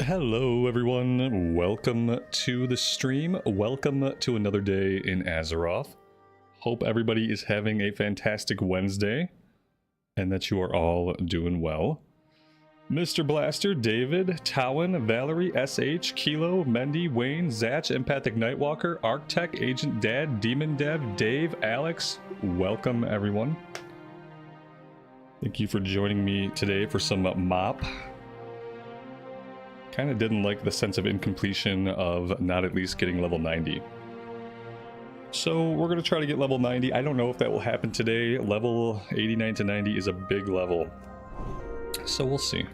Hello everyone, welcome to the stream, welcome to another day in Azeroth. Hope everybody is having a fantastic Wednesday, and that you are all doing well. Mr. Blaster, David, Towin, Valerie, SH, Kilo, Mendy, Wayne, Zatch, Empathic Nightwalker, Arctech, Agent Dad, Demon Dev, Dave, Alex, welcome everyone. Thank you for joining me today for some mop. Kind of didn't like the sense of incompletion of not at least getting level 90. So we're going to try to get level 90. I don't know if that will happen today. Level 89 to 90 is a big level. So we'll see.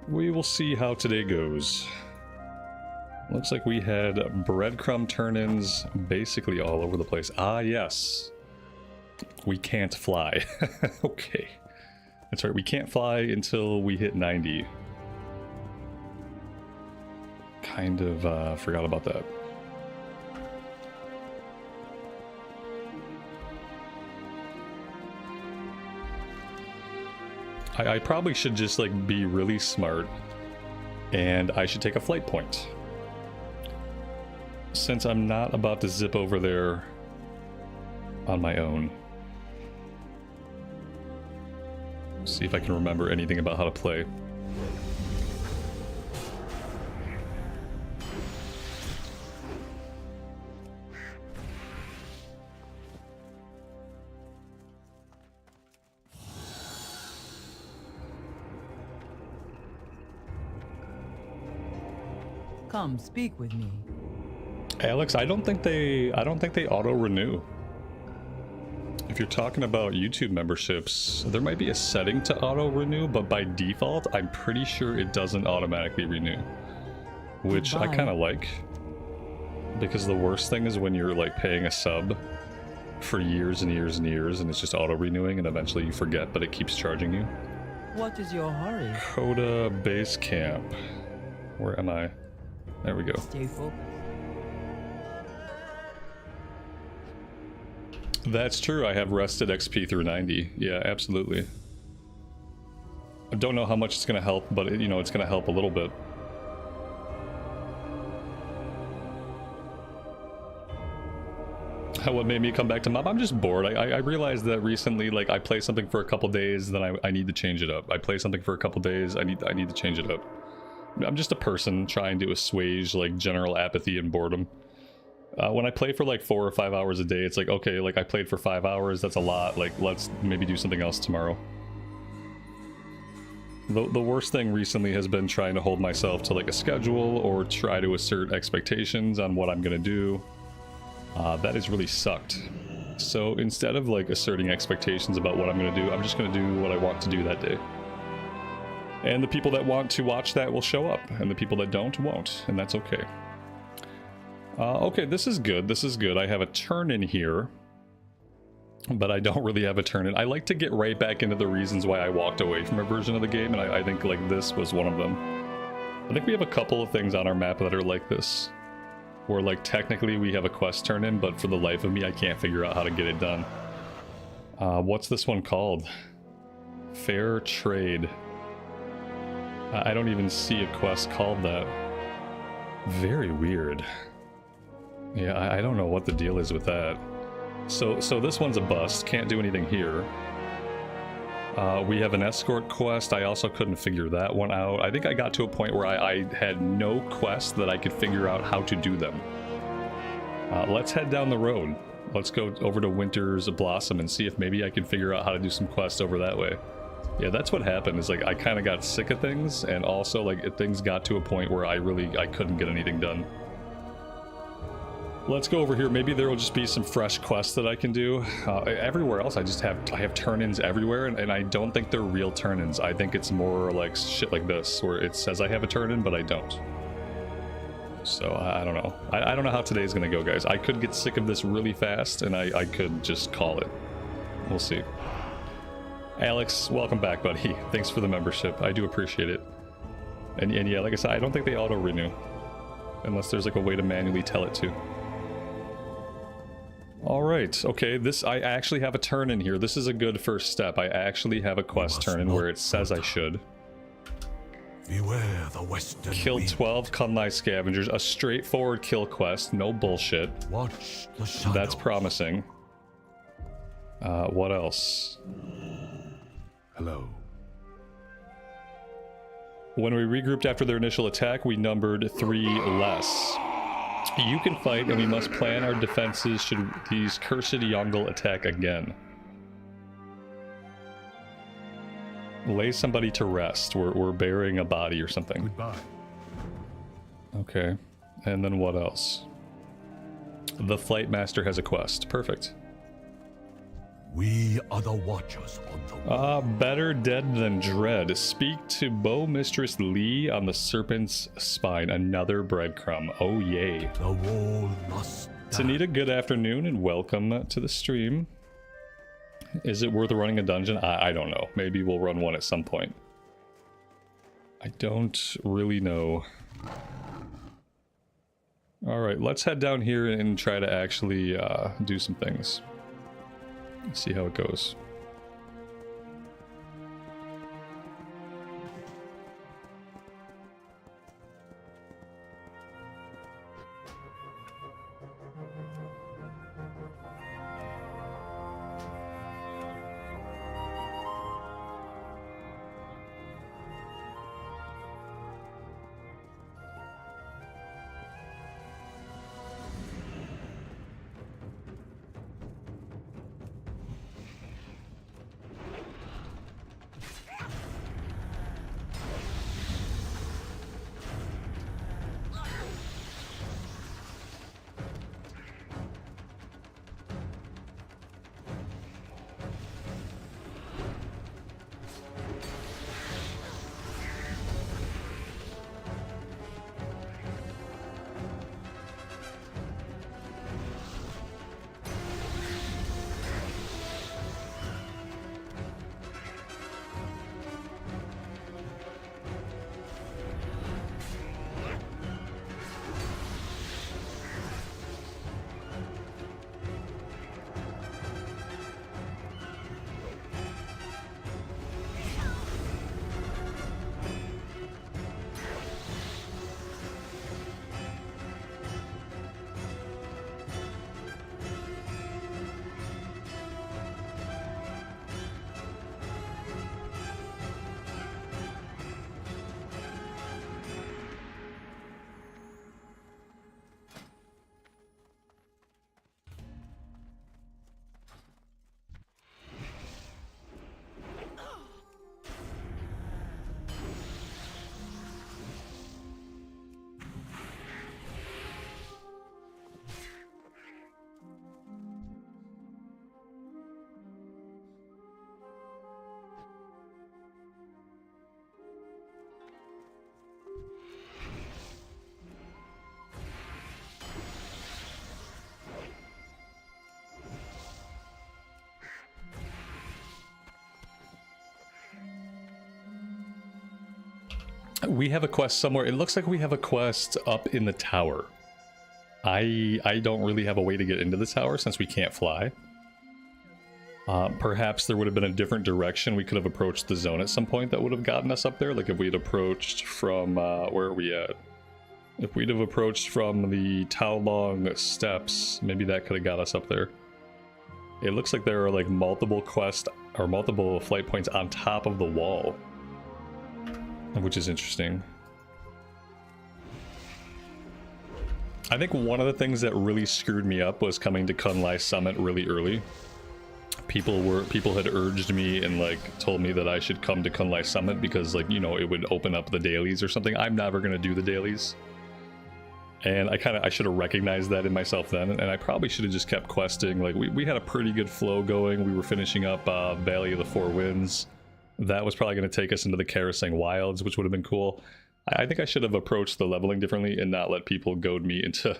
We will see how today goes. Looks like we had breadcrumb turn-ins basically all over the place. Ah, yes. We can't fly. Okay. That's right, we can't fly until we hit 90. Kind of forgot about that. I probably should just like be really smart, and I should take a flight point. Since I'm not about to zip over there on my own. See if I can remember anything about how to play. Come speak with me. Alex, I don't think they auto renew. If you're talking about YouTube memberships, there might be a setting to auto renew, but by default, I'm pretty sure it doesn't automatically renew. Which I kind of like. Because the worst thing is when you're like paying a sub for years and years and years and it's just auto renewing and eventually you forget, but it keeps charging you. What is your hurry? Coda base camp. Where am I? There we go. Stay focused. That's true, I have rested XP through 90. Yeah, absolutely. I don't know how much it's going to help, but you know, it's going to help a little bit. What made me come back to mob? I'm just bored. I realized that recently, like, I play something for a couple days, then I need to change it up. I play something for a couple days, I need to change it up. I'm just a person trying to assuage like general apathy and boredom. When I play for like 4 or 5 hours a day, it's like, okay, like I played for 5 hours, that's a lot, like let's maybe do something else tomorrow. The worst thing recently has been trying to hold myself to like a schedule or try to assert expectations on what I'm gonna do. That has really sucked. So instead of like asserting expectations about what I'm gonna do, I'm just gonna do what I want to do that day. And the people that want to watch that will show up, and the people that don't won't, and that's okay. Okay, this is good, this is good. I have a turn in here, but I don't really have a turn in. I like to get right back into the reasons why I walked away from a version of the game, and I think like this was one of them. I think we have a couple of things on our map that are like this, where like technically we have a quest turn in, but for the life of me I can't figure out how to get it done. What's this one called? Fair Trade. I don't even see a quest called that. Very weird. Yeah, I don't know what the deal is with that. So this one's a bust. Can't do anything here. We have an escort quest. I also couldn't figure that one out. I think I got to a point where I had no quest that I could figure out how to do them. Let's head down the road. Let's go over to Winter's Blossom and see if maybe I can figure out how to do some quests over that way. Yeah, that's what happened, is like I kind of got sick of things, and also like things got to a point where I couldn't get anything done. Let's go over here. Maybe there will just be some fresh quests that I can do. Everywhere else I have turn-ins everywhere, and I don't think they're real turn-ins. I think it's more like shit like this, where it says I have a turn-in, but I don't. So I don't know. I don't know how today's gonna go, guys. I could get sick of this really fast, and I could just call it. We'll see. Alex, welcome back, buddy. Thanks for the membership. I do appreciate it. And yeah, like I said, I don't think they auto-renew. Unless there's like a way to manually tell it to. Alright, okay, I actually have a turn in here. This is a good first step. I actually have a quest turn in where it says I should. Beware the western Kill wind. 12 Kunlai scavengers. A straightforward kill quest. No bullshit. Watch the shadows. That's promising. What else? Hello. When we regrouped after their initial attack, we numbered 3 less. You can fight, and we must plan our defenses should these cursed Yongle attack again. Lay somebody to rest. We're burying a body or something. Goodbye. Okay. And then what else? The Flight Master has a quest. Perfect. We are the watchers on the wall. Better dead than dread. Speak to Bow Mistress Lee on the Serpent's Spine. Another breadcrumb. Oh, yay. The wall must die. Tanita, good afternoon and welcome to the stream. Is it worth running a dungeon? I don't know. Maybe we'll run one at some point. I don't really know. Alright, let's head down here and try to actually do some things. See how it goes. We have a quest somewhere. It looks like we have a quest up in the tower. I don't really have a way to get into the tower since we can't fly. Perhaps there would have been a different direction. We could have approached the zone at some point that would have gotten us up there. Like if we had approached from, where are we at? If we'd have approached from the Taolong steps, maybe that could have got us up there. It looks like there are like multiple quests or multiple flight points on top of the wall, which is interesting. I think one of the things that really screwed me up was coming to Kunlai Summit really early. People had urged me and like told me that I should come to Kunlai Summit because, like, you know, it would open up the dailies or something. I'm never gonna do the dailies. And I should have recognized that in myself then, and I probably should have just kept questing. Like we had a pretty good flow going. We were finishing up Valley of the Four Winds. That was probably going to take us into the Karasang Wilds, which would have been cool. I think I should have approached the leveling differently and not let people goad me into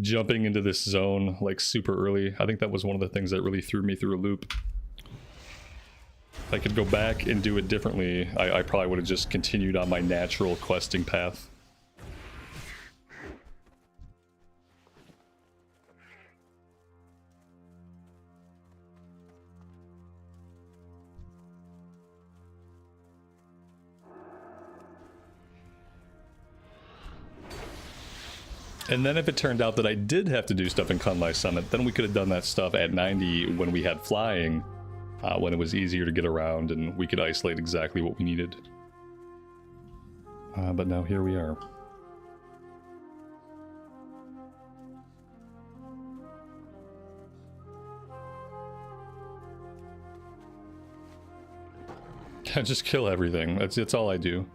jumping into this zone like super early. I think that was one of the things that really threw me through a loop. If I could go back and do it differently, I probably would have just continued on my natural questing path. And then if it turned out that I did have to do stuff in Kunlai Summit, then we could have done that stuff at 90 when we had flying, when it was easier to get around and we could isolate exactly what we needed. But now here we are. I just kill everything. That's all I do.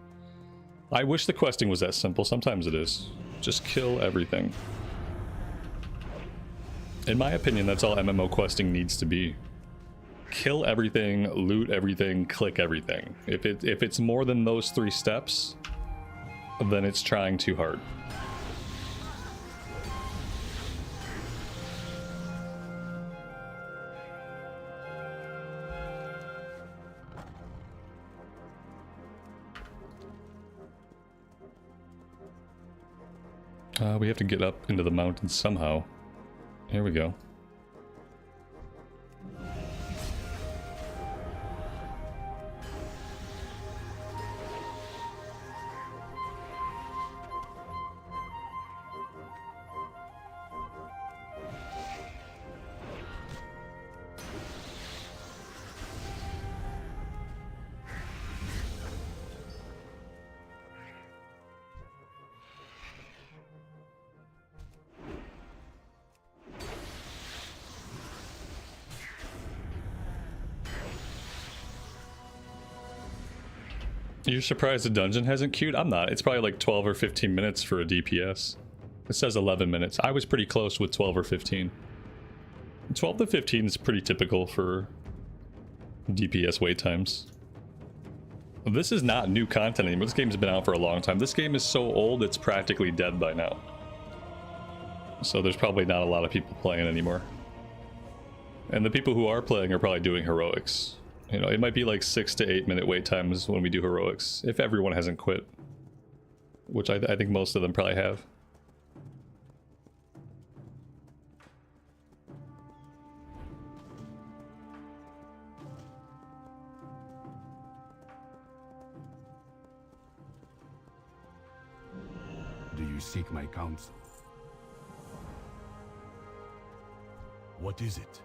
I wish the questing was that simple. Sometimes it is. Just kill everything. In my opinion, that's all MMO questing needs to be. Kill everything, loot everything, click everything. If it's more than those 3 steps, then it's trying too hard. We have to get up into the mountains somehow. Here we go. You're surprised the dungeon hasn't queued? I'm not. It's probably like 12 or 15 minutes for a DPS. It says 11 minutes. I was pretty close with 12 or 15. 12 to 15 is pretty typical for DPS wait times. This is not new content anymore. This game's been out for a long time. This game is so old it's practically dead by now. So there's probably not a lot of people playing anymore. And the people who are playing are probably doing heroics. You know, it might be like 6 to 8 minute wait times when we do heroics, if everyone hasn't quit. Which I think most of them probably have. Do you seek my counsel? What is it?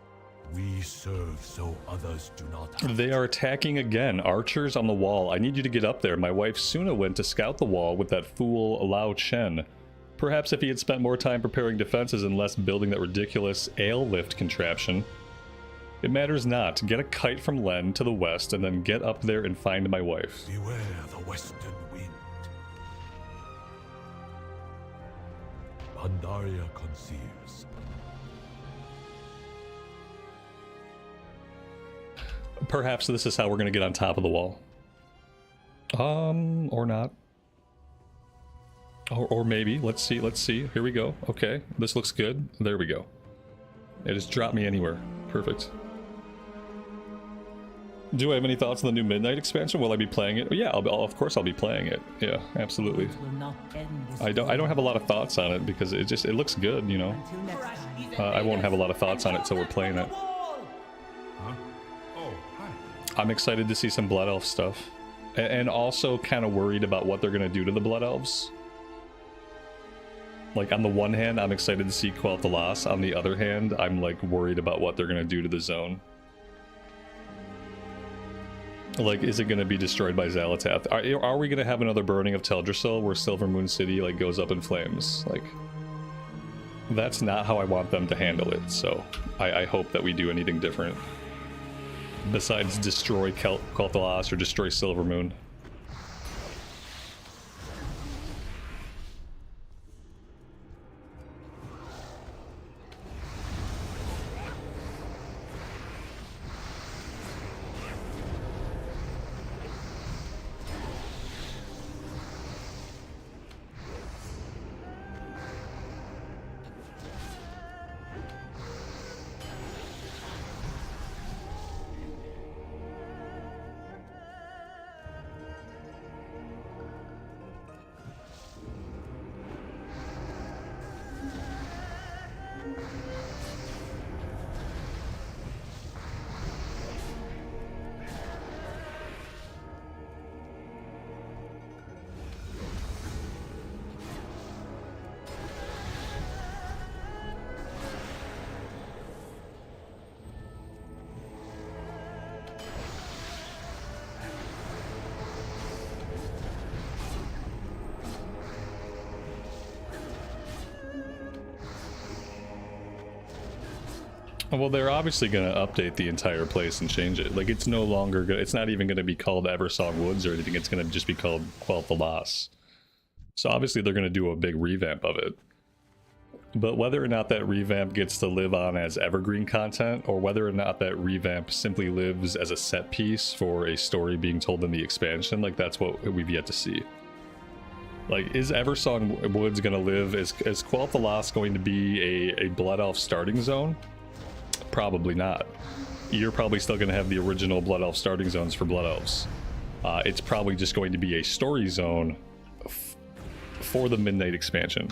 We serve so others do not have. They are attacking again. Archers on the wall. I need you to get up there. My wife Suna went to scout the wall with that fool Lao Chen. Perhaps if he had spent more time preparing defenses and less building that ridiculous ale lift contraption. It matters not. Get a kite from Len to the west and then get up there and find my wife. Beware the western wind. Pandaria conceals. Perhaps this is how we're going to get on top of the wall. Or not. Or maybe. Let's see, let's see. Here we go. Okay, this looks good. There we go. It just dropped me anywhere. Perfect. Do I have any thoughts on the new Midnight expansion? Will I be playing it? Yeah, of course I'll be playing it. Yeah, absolutely. I don't have a lot of thoughts on it because it looks good, you know. I won't have a lot of thoughts on it till we're playing it. I'm excited to see some Blood Elf stuff. And also kind of worried about what they're going to do to the Blood Elves. Like, on the one hand, I'm excited to see Quell the Loss. On the other hand, I'm, like, worried about what they're going to do to the zone. Like, is it going to be destroyed by Xalatath? Are we going to have another burning of Teldrassil where Silver Moon City, like, goes up in flames? Like, that's not how I want them to handle it, so I hope that we do anything different. Besides destroy Quel'Thalas or destroy Silver Moon. Well, they're obviously going to update the entire place and change it. Like, it's no longer gonna, it's not even going to be called Eversong Woods or anything. It's going to just be called Quel'The Loss. So obviously they're going to do a big revamp of it. But whether or not that revamp gets to live on as evergreen content, or whether or not that revamp simply lives as a set piece for a story being told in the expansion, like, that's what we've yet to see. Like, is Eversong Woods going to live? Is Quel'The Loss going to be a Blood Elf starting zone? Probably not. You're probably still going to have the original Blood Elf starting zones for Blood Elves. It's probably just going to be a story zone for the Midnight expansion,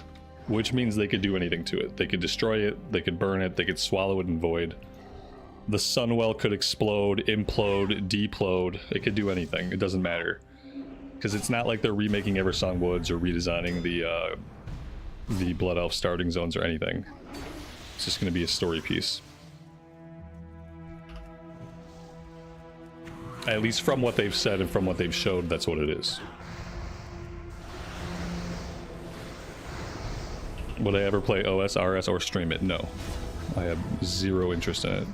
which means they could do anything to it. They could destroy it, they could burn it, they could swallow it in void. The Sunwell could explode, implode, deplode. It could do anything. It doesn't matter. Because it's not like they're remaking Eversong Woods or redesigning the Blood Elf starting zones or anything. It's just going to be a story piece. At least from what they've said and from what they've showed, that's what it is. Would I ever play OS, RS, or stream it? No. I have zero interest in it.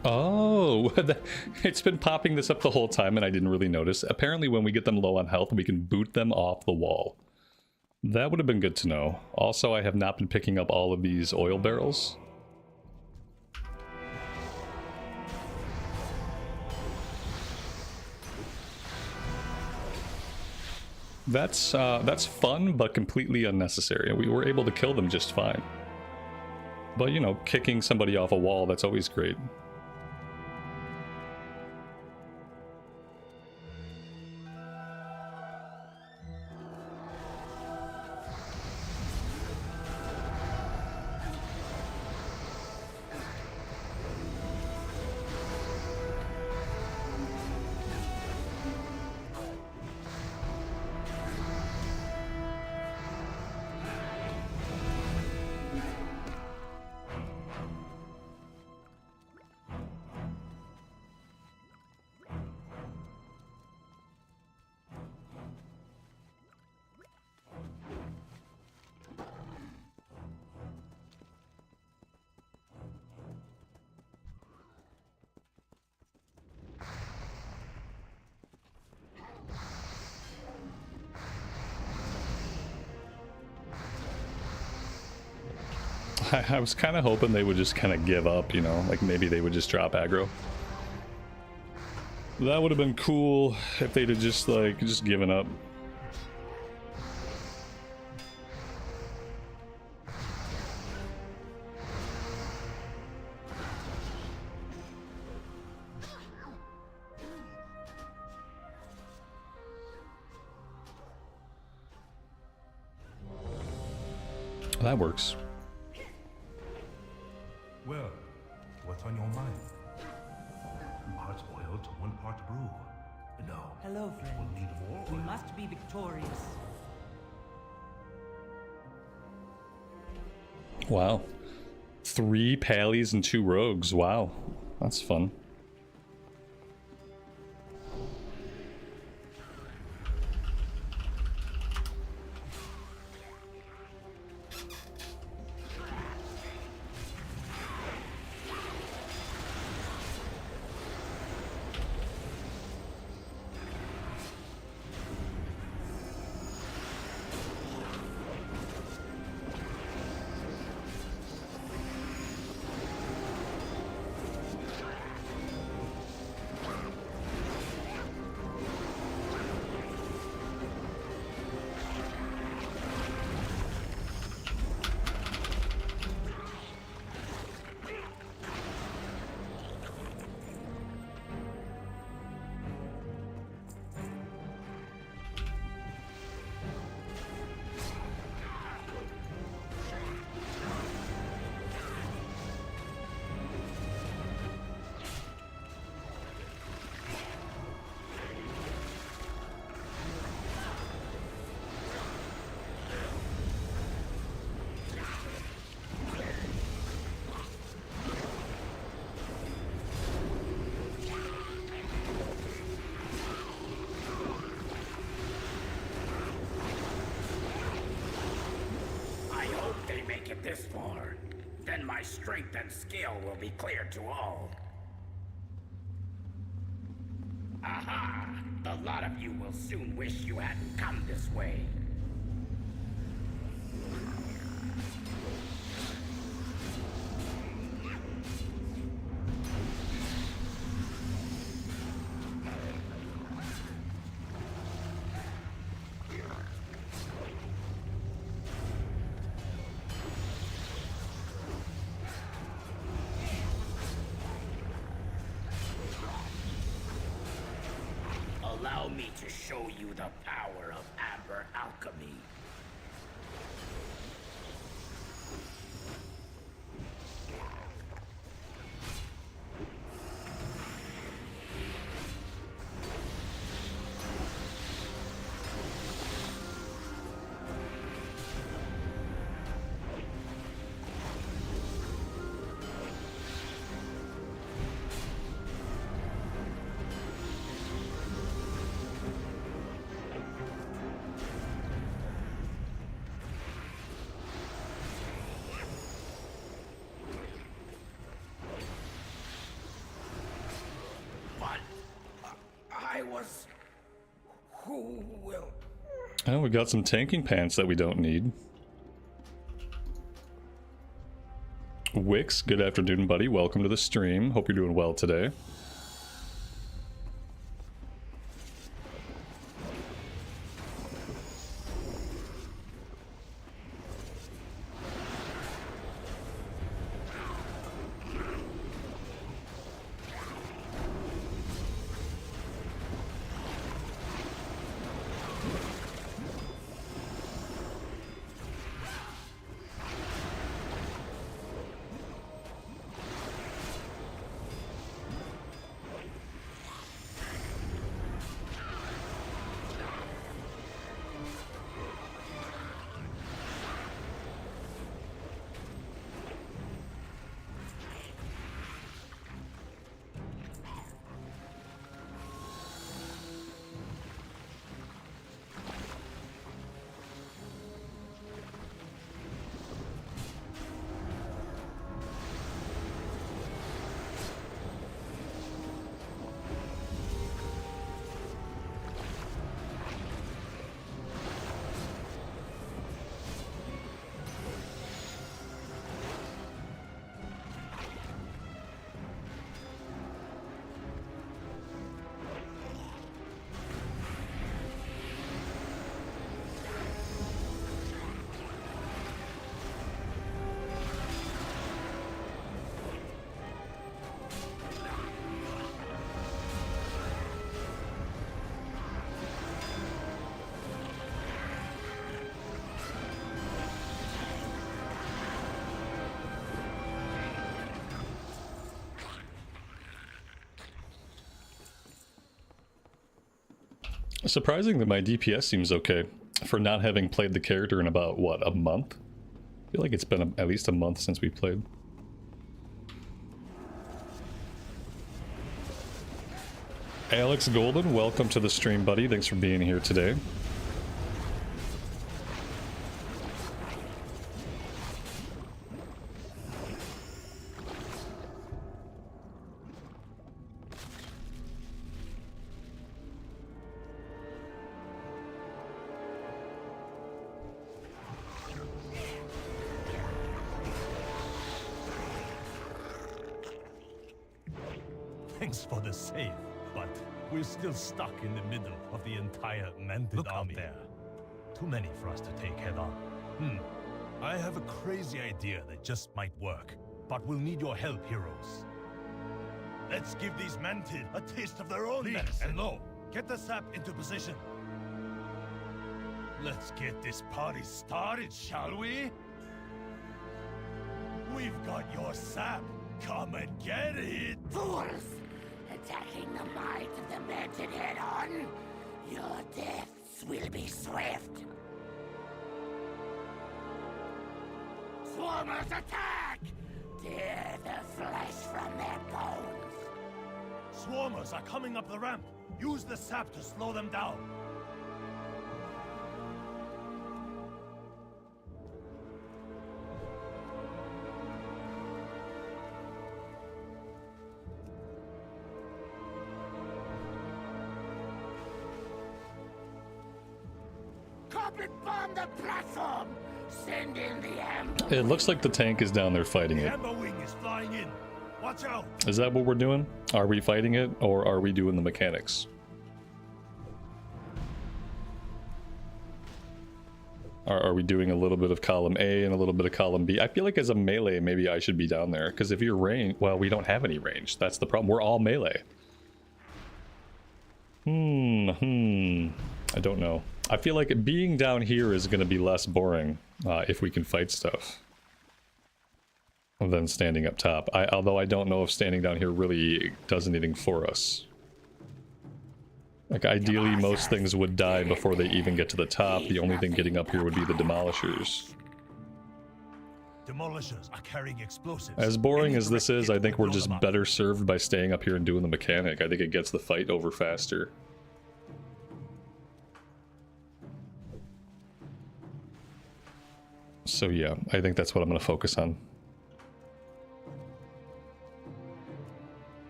Oh, it's been popping this up the whole time and I didn't really notice. Apparently when we get them low on health, we can boot them off the wall. That would have been good to know. Also, I have not been picking up all of these oil barrels. That's fun, but completely unnecessary. We were able to kill them just fine. But, you know, kicking somebody off a wall, that's always great. I was kind of hoping they would just kind of give up, you know, like maybe they would just drop aggro. That would have been cool if they'd have just given up. That works. Well, what's on your mind? 2 parts oil to 1 part brew. No. Hello, friend. We'll need more We oil. must be victorious. Wow. 3 pallies and 2 rogues. Wow. That's fun. they make it this far, then my strength and skill will be clear to all. Aha! The lot of you will soon wish you hadn't come this way. Allow me to show you the power of amber alchemy. Who will? Oh, we got some tanking pants that we don't need. Wix, good afternoon, buddy. Welcome to the stream. Hope you're doing well today. Surprising that my DPS seems okay for not having played the character in about, what, a month? I feel like it's been at least a month since we played. Alex Golden, welcome to the stream, buddy. Thanks for being here today. Thanks for the save, but we're still stuck in the middle of the entire Mended army. There. Too many for us to take head on. I have a crazy idea that just might work, but we'll need your help, heroes. Let's give these Mended a taste of their own medicine. And Lo, get the sap into position. Let's get this party started, shall we? We've got your sap. Come and get it! Fools! Attacking the might of the Mended head-on, your deaths will be swift. Swarmers attack! Tear the flesh from their bones. Swarmers are coming up the ramp. Use the sap to slow them down. Carpet bomb the platform! Send in the amber. It looks like the tank is down there fighting The it. amber wing is flying in. Watch out! Is that what we're doing? Are we fighting it, or are we doing the mechanics? Are we doing a little bit of column A and a little bit of column B? I feel like as a melee, maybe I should be down there. Because if you're range... Well, we don't have any range. That's the problem. We're all melee. I don't know. I feel like being down here is going to be less boring if we can fight stuff than standing up top. Although I don't know if standing down here really does anything for us. Like, ideally, most things would die before they even get to the top. The only thing getting up here would be the demolishers. Demolishers are carrying explosives. As boring Any as this direct is, hit I think will we're blow just them up. better served by staying up here and doing the mechanic. I think it gets the fight over faster. So yeah, I think that's what I'm going to focus on.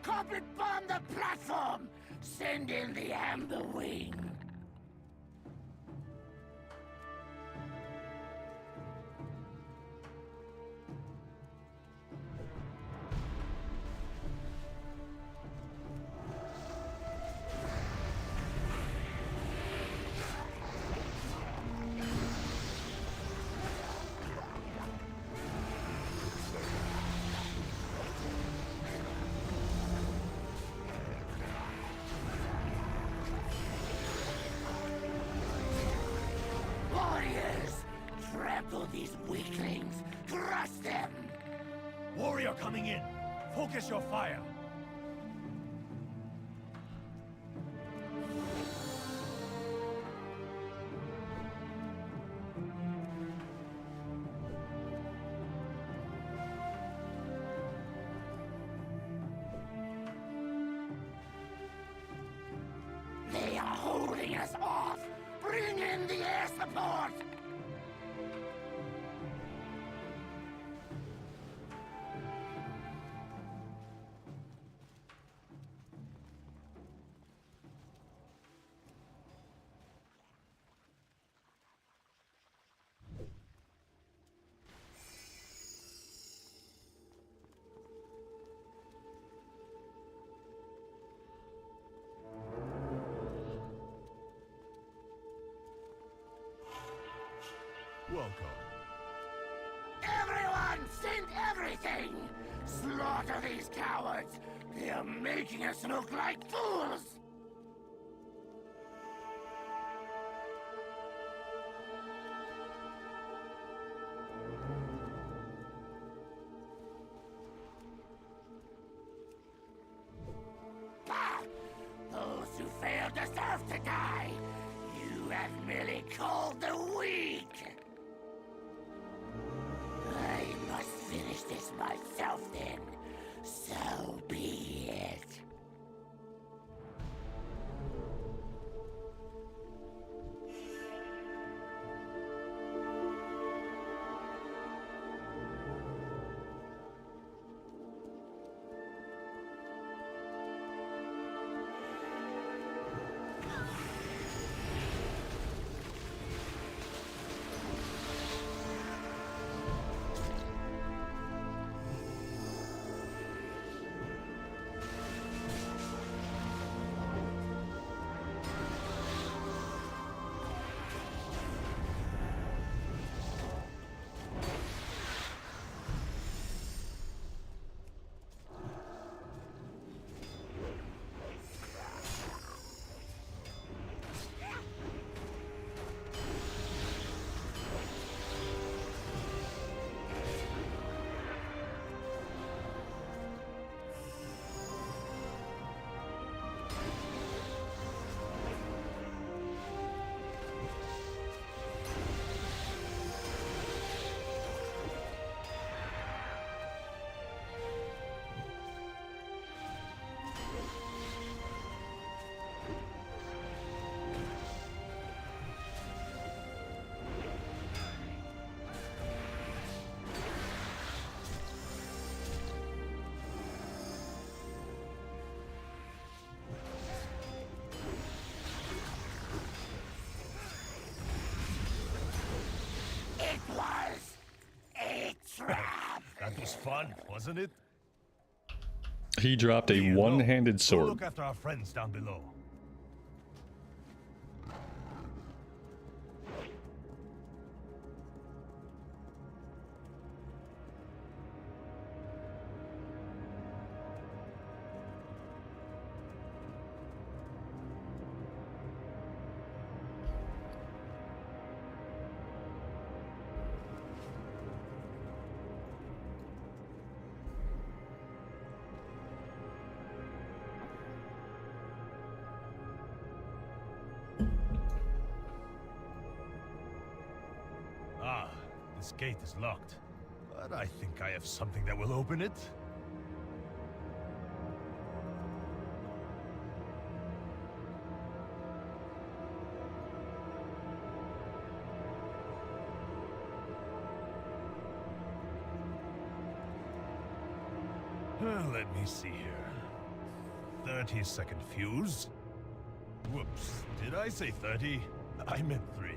Carpet bomb the platform! Send in the amber wing. Warriors, trample these weaklings. Crush them. Warrior coming in. Focus your fire. They are holding us off. Bring in the air support. Welcome. Everyone, send everything! Slaughter these cowards! They are making us look like fools! Bah! Those who fail deserve to die! You have merely called the weak! I must finish this myself then. So be it. was fun, wasn't it? He dropped a You know, one-handed go sword. look after our friends down below. Ah, this gate is locked. But I think I have something that will open it. Let me see here. 30-second fuse. Whoops, did I say 30? I meant 3.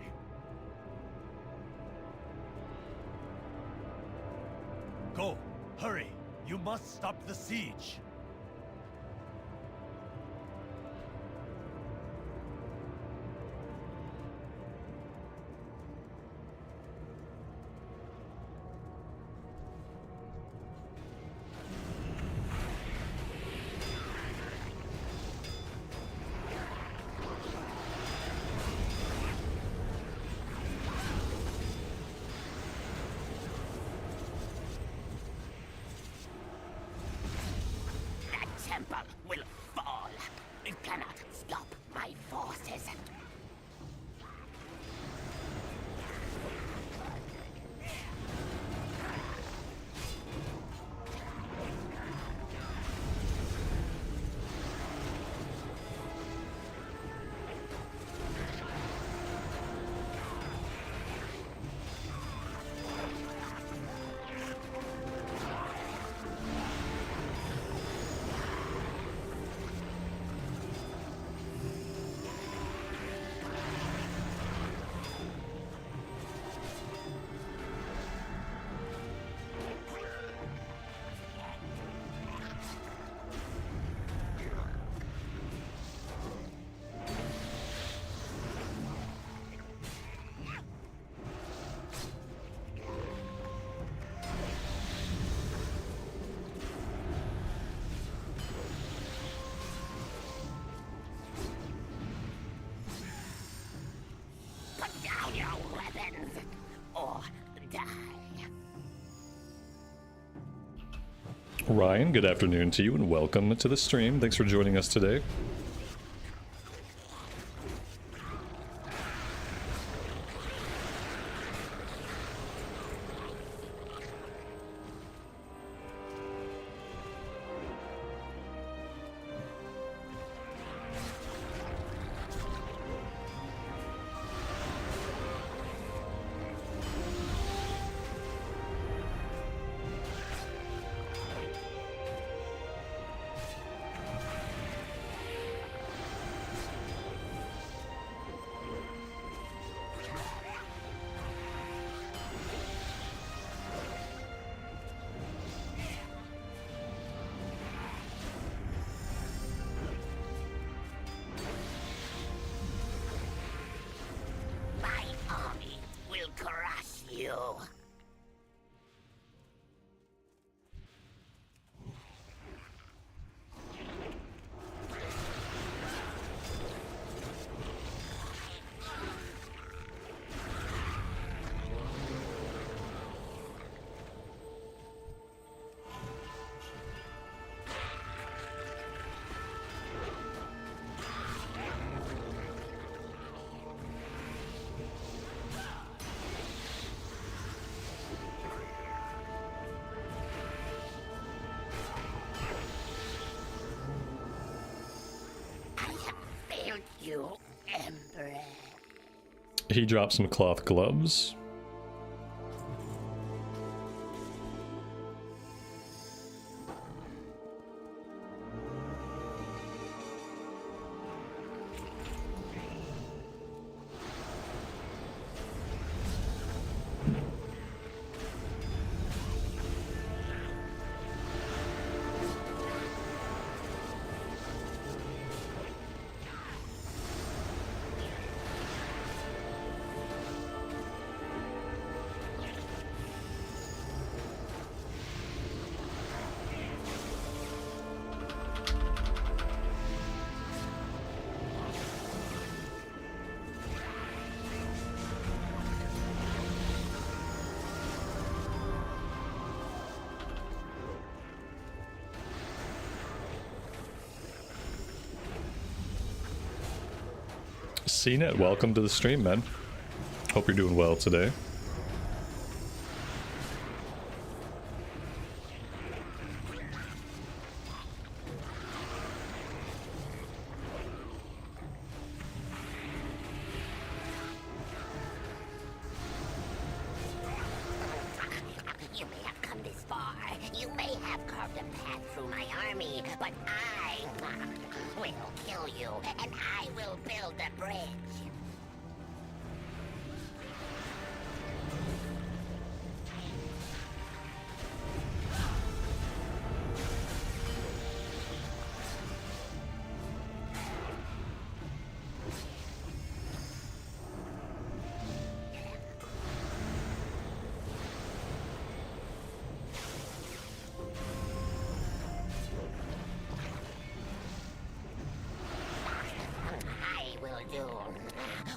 Go! Hurry! You must stop the siege! Temple will fall. It cannot stop my forces. Put down your weapons, or die. Ryan, good afternoon to you and welcome to the stream. Thanks for joining us today. My army will crush you. You, Emperor. He dropped some cloth gloves. CNET, welcome to the stream, man. Hope you're doing well today. You may have come this far. You may have carved a path through my army, but I will kill you, and I will build a bridge. I will do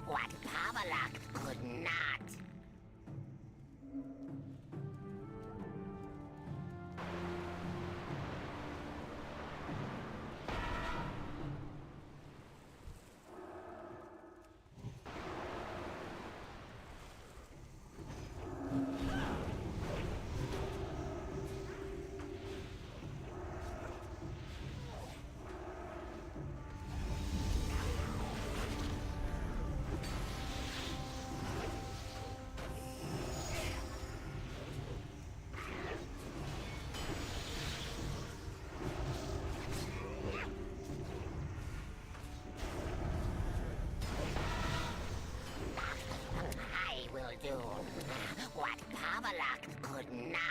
what Paladin could not. I will do what Paladin could not.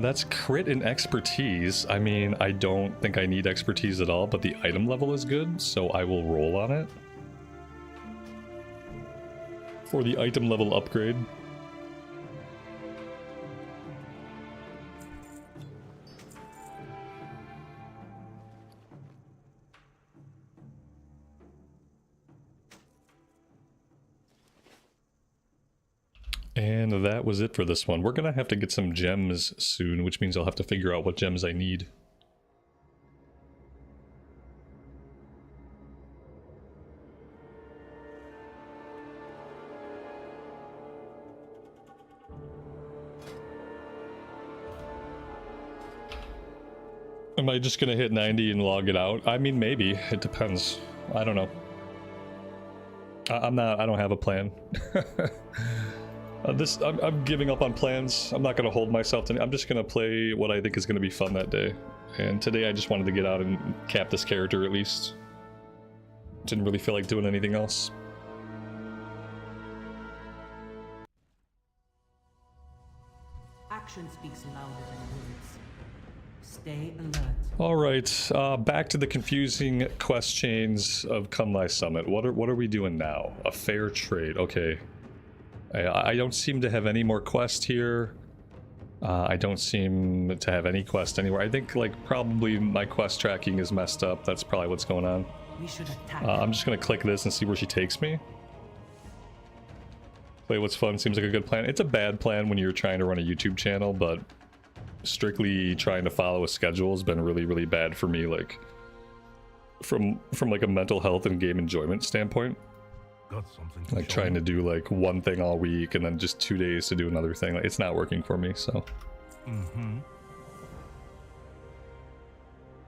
That's crit and expertise. I mean, I don't think I need expertise at all, but the item level is good, so I will roll on it. For the item level upgrade. And that was it for this one. We're gonna have to get some gems soon, which means I'll have to figure out what gems I need. Am I just gonna hit 90 and log it out? I mean, maybe. It depends. I don't know. I don't have a plan. I'm giving up on plans. I'm not going to hold myself to. I'm just going to play what I think is going to be fun that day. And today I just wanted to get out and cap this character at least. Didn't really feel like doing anything else. Action speaks louder than words. Stay alert. Alright, back to the confusing quest chains of Come Thy Summit. What are we doing now? A fair trade. Okay. I don't seem to have any more quest here. I don't seem to have any quest anywhere. I think, like, probably my quest tracking is messed up. That's probably what's going on. We should attack. I'm just gonna click this and see where she takes me. Play what's fun seems like a good plan. It's a bad plan when you're trying to run a YouTube channel, but strictly trying to follow a schedule has been really, really bad for me, like, from like a mental health and game enjoyment standpoint. Got something Like trying to do like one thing all week and then just 2 days to do another thing. Like, it's not working for me, so.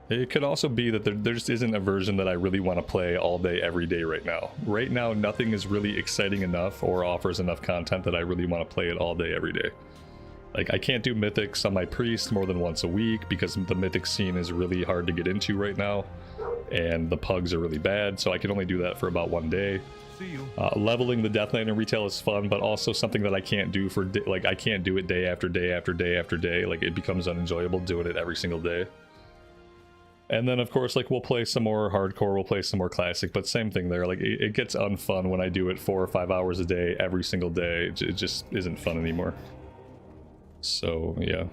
It could also be that there just isn't a version that I really want to play all day, every day right now. Right now, nothing is really exciting enough or offers enough content that I really want to play it all day, every day. Like, I can't do mythics on my priest more than once a week because the mythic scene is really hard to get into right now, and the pugs are really bad, so I can only do that for about 1 day. See you. Leveling the Death Knight in retail is fun, but also something that I can't do for like, I can't do it day after day after day after day. Like, it becomes unenjoyable doing it every single day. And then, of course, like, we'll play some more hardcore, we'll play some more classic, but same thing there. Like, it gets unfun when I do it 4 or 5 hours a day every single day. It just isn't fun anymore. So, yeah.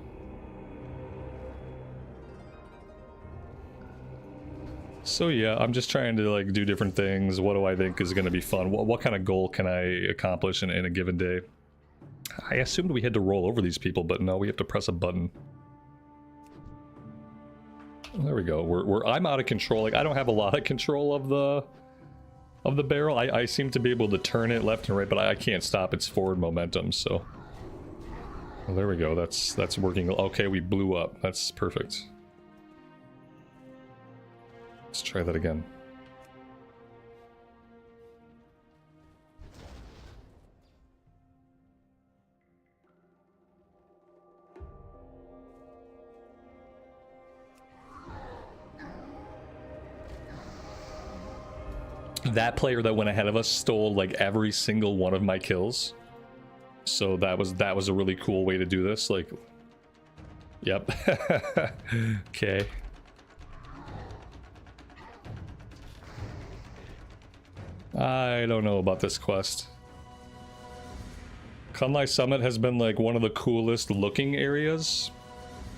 So yeah, I'm just trying to like do different things. What do I think is going to be fun? What kind of goal can I accomplish in a given day? I assumed we had to roll over these people, but no, we have to press a button. There we go. I'm out of control. Like, I don't have a lot of control of the barrel. I seem to be able to turn it left and right, but I can't stop its forward momentum. So, well, there we go. That's working. Okay, we blew up. That's perfect. Let's try that again. That player that went ahead of us stole like every single one of my kills. So that was a really cool way to do this. Like, yep. Okay. I don't know about this quest. Kunlai Summit has been like one of the coolest looking areas,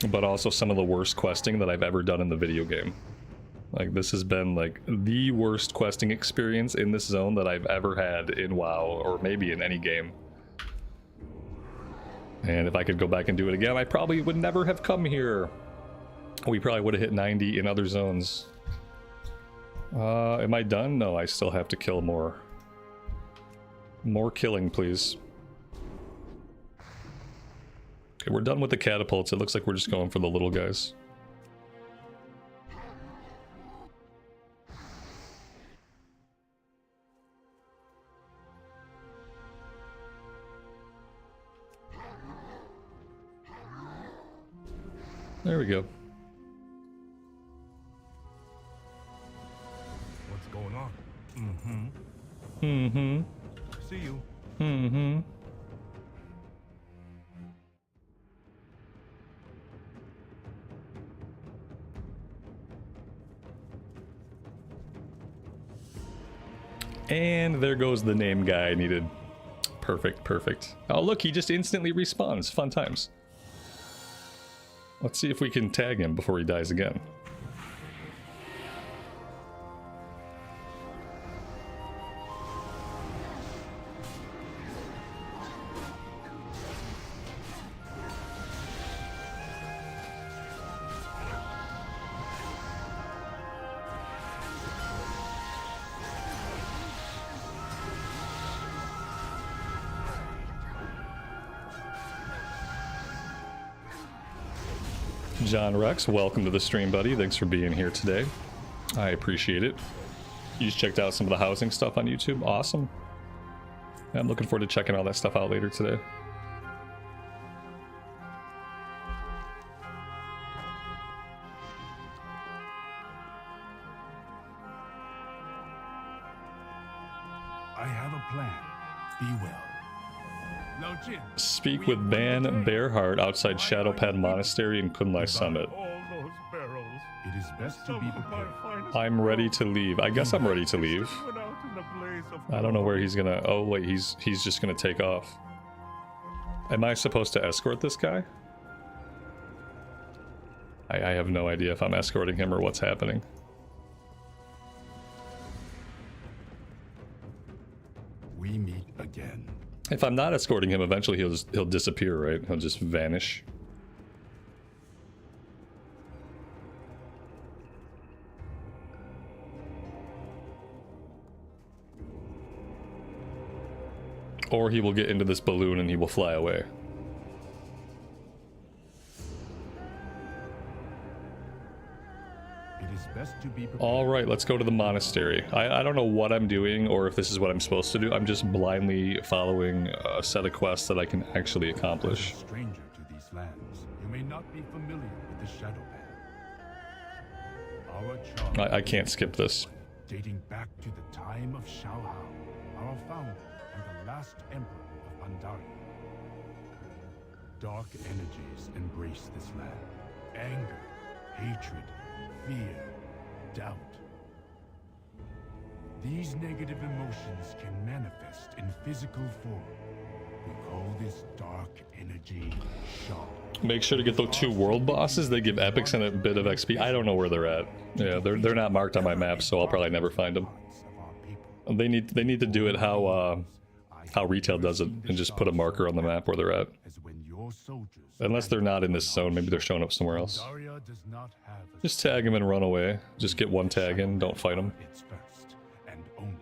but also some of the worst questing that I've ever done in the video game. Like, this has been like the worst questing experience in this zone that I've ever had in WoW, or maybe in any game. And if I could go back and do it again, I probably would never have come here. We probably would have hit 90 in other zones. Am I done? No, I still have to kill more. More killing, please. Okay, we're done with the catapults. It looks like we're just going for the little guys. There we go. What's going on? Mm-hmm. Mm-hmm. See you. Mm-hmm. And there goes the name guy I needed. Perfect, perfect. Oh look, he just instantly respawns. Fun times. Let's see if we can tag him before he dies again. John Rex, welcome to the stream, buddy. Thanks for being here today. I appreciate it. You just checked out some of the housing stuff on YouTube. Awesome. I'm looking forward to checking all that stuff out later today. I have a plan. Be well. Speak with Ban Bearheart outside Shadowpad Monastery in Kunlai Summit. All those barrels. It is best to be prepared. I'm ready to leave. I guess I'm ready to leave. I don't know where he's gonna... Oh wait, he's just gonna take off. Am I supposed to escort this guy? I have no idea if I'm escorting him or what's happening. We meet again. If I'm not escorting him, eventually he'll disappear, right? He'll just vanish. Or he will get into this balloon and he will fly away. It is best to be prepared. All right, let's go to the monastery. I don't know what I'm doing or if this is what I'm supposed to do. I'm just blindly following a set of quests that I can actually accomplish. Stranger to not be familiar with the Shadow Path. Our charm I can't skip this. dating back to the time of Shao Hao, our founder and the last emperor of Pandaria. Dark energies embrace this land. Anger, hatred, fear, doubt. These negative emotions can manifest in physical form. We call this dark energy shock. Make sure to get the 2 world bosses. They give epics and a bit of XP. I don't know where they're at. Yeah, they're not marked on my map, so I'll probably never find them. They need to do it how retail does it, and just put a marker on the map where they're at. Unless they're not in this zone, maybe they're showing up somewhere else. Just tag them and run away. Just get 1 tag in, don't fight them. Its first and only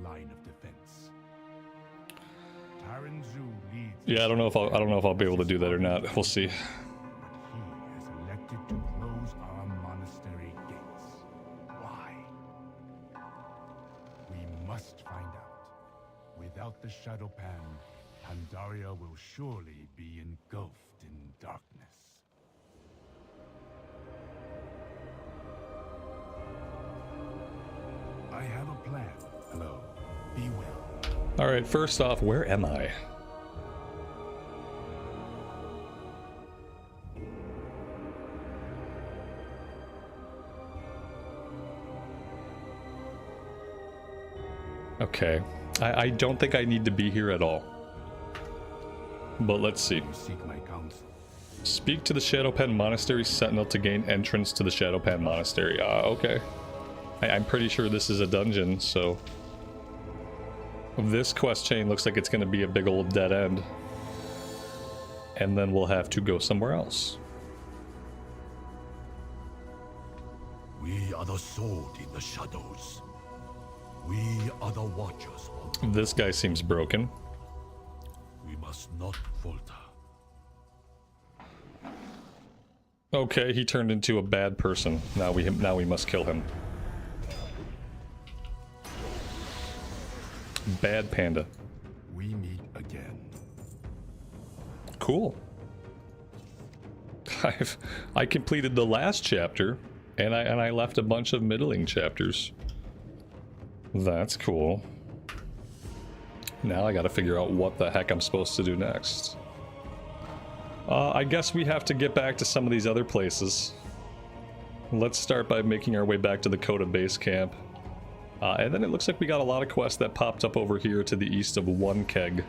line of defense. Yeah, I don't know if I'll be able to do that or not. We'll see. But he has elected to close our monastery gates. Why? We must find out. Without the Shadow Pan, Pandaria will surely be engulfed in darkness. I have a plan. Hello. Be well. Alright, first off, where am I? Okay. I don't think I need to be here at all. But let's see. You seek my counsel. Speak to the Shadowpan Monastery Sentinel to gain entrance to the Shadowpan Monastery. Okay. I'm pretty sure this is a dungeon, so... This quest chain looks like it's going to be a big old dead end. And then we'll have to go somewhere else. We are the sword in the shadows. We are the watchers of This guy seems broken. We must not falter. Okay, he turned into a bad person. Now we must kill him. Bad panda. We meet again. Cool. I completed the last chapter, and I left a bunch of middling chapters. That's cool. Now I gotta figure out what the heck I'm supposed to do next. I guess we have to get back to some of these other places. Let's start by making our way back to the Coda base camp. And then it looks like we got a lot of quests that popped up over here to the east of One Keg.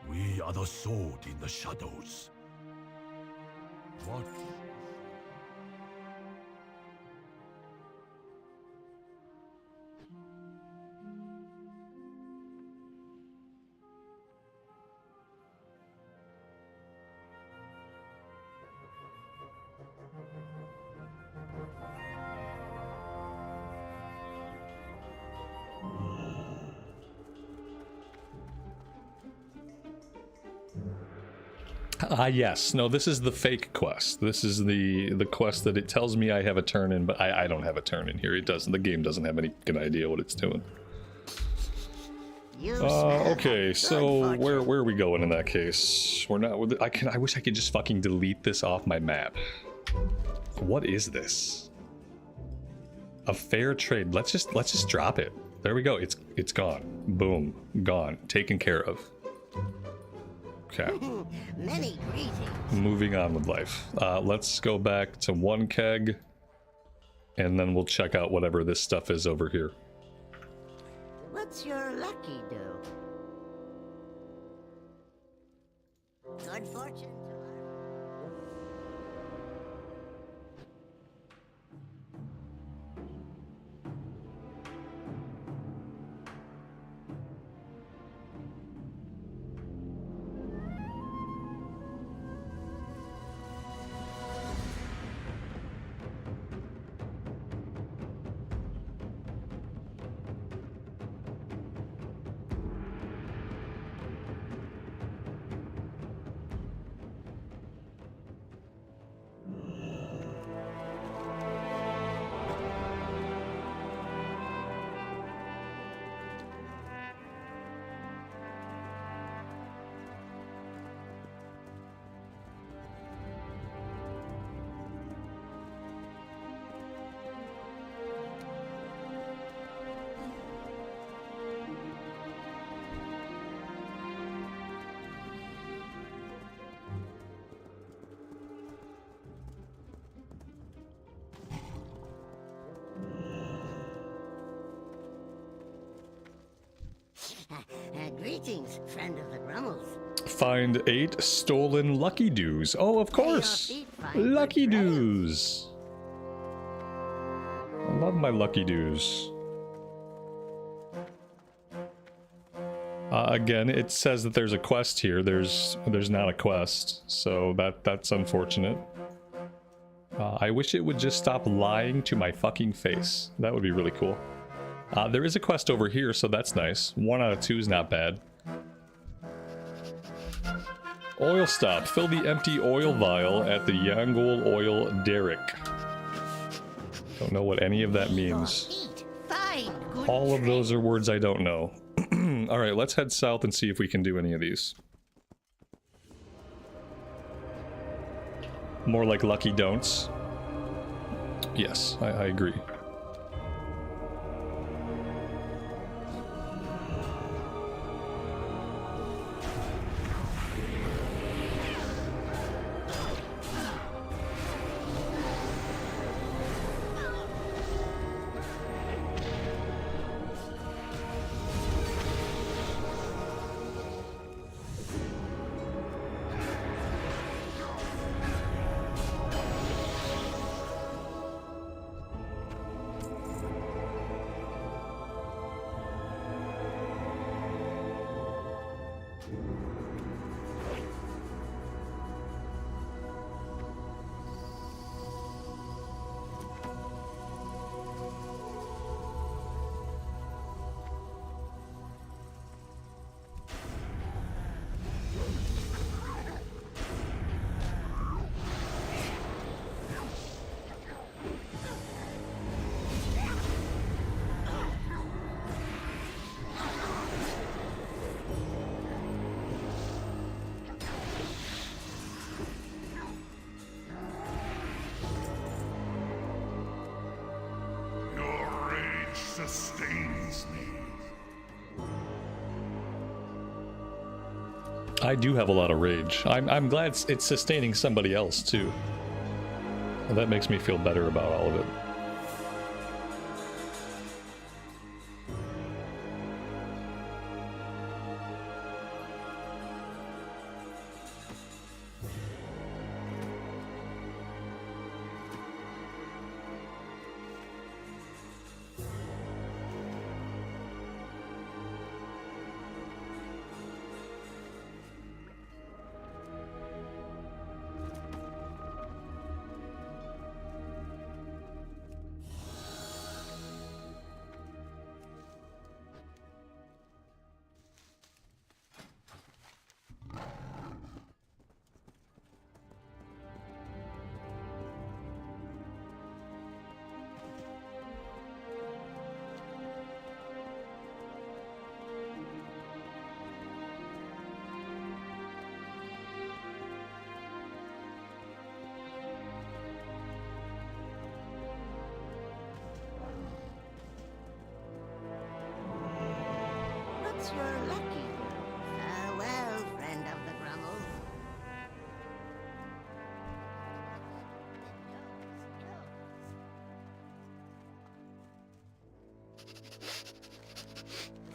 We are the sword in the shadows. What? Ah, yes. No, this is the fake quest. This is the quest that it tells me I have a turn in, but I don't have a turn in here. It doesn't. The game doesn't have any good idea what it's doing. You smell Okay, good so fortune. where are we going in that case? We're not. I wish I could just fucking delete this off my map. What is this? A fair trade. Let's just drop it. There we go. It's gone. Boom. Gone. Taken care of. Okay. Many greetings. Moving on with life. Let's go back to 1 keg, and then we'll check out whatever this stuff is over here. What's your lucky do? Good fortune to our... Greetings, friend of the Grummels. Find 8 stolen Lucky Doos. Oh, of course. feet find Lucky good trails. Doos. I love my Lucky Doos. Again, it says that there's a quest here. There's not a quest, so that's unfortunate. I wish it would just stop lying to my fucking face. That would be really cool. There is a quest over here, so that's nice. 1 out of 2 is not bad. Oil stop. Fill the empty oil vial at the Yangol Oil Derrick. Don't know what any of that means. Feet find good All of trade. those are words I don't know. Alright, let's head south and see if we can do any of these. More like lucky don'ts. Yes, I agree. Sustains me. I do have a lot of rage. I'm glad it's sustaining somebody else too. Well, that makes me feel better about all of it.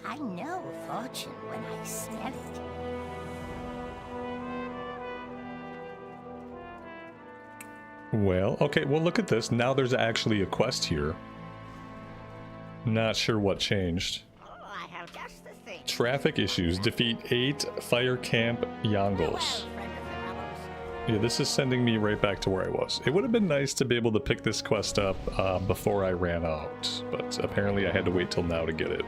I know fortune when I smell it. Well, okay, well look at this. Now there's actually a quest here. Not sure what changed. Oh, I have just the thing. Traffic issues. Defeat 8 Fire Camp Yongles. Well, friend of the rebels. Yeah, this is sending me right back to where I was. It would have been nice to be able to pick this quest up before I ran out, but apparently I had to wait till now to get it.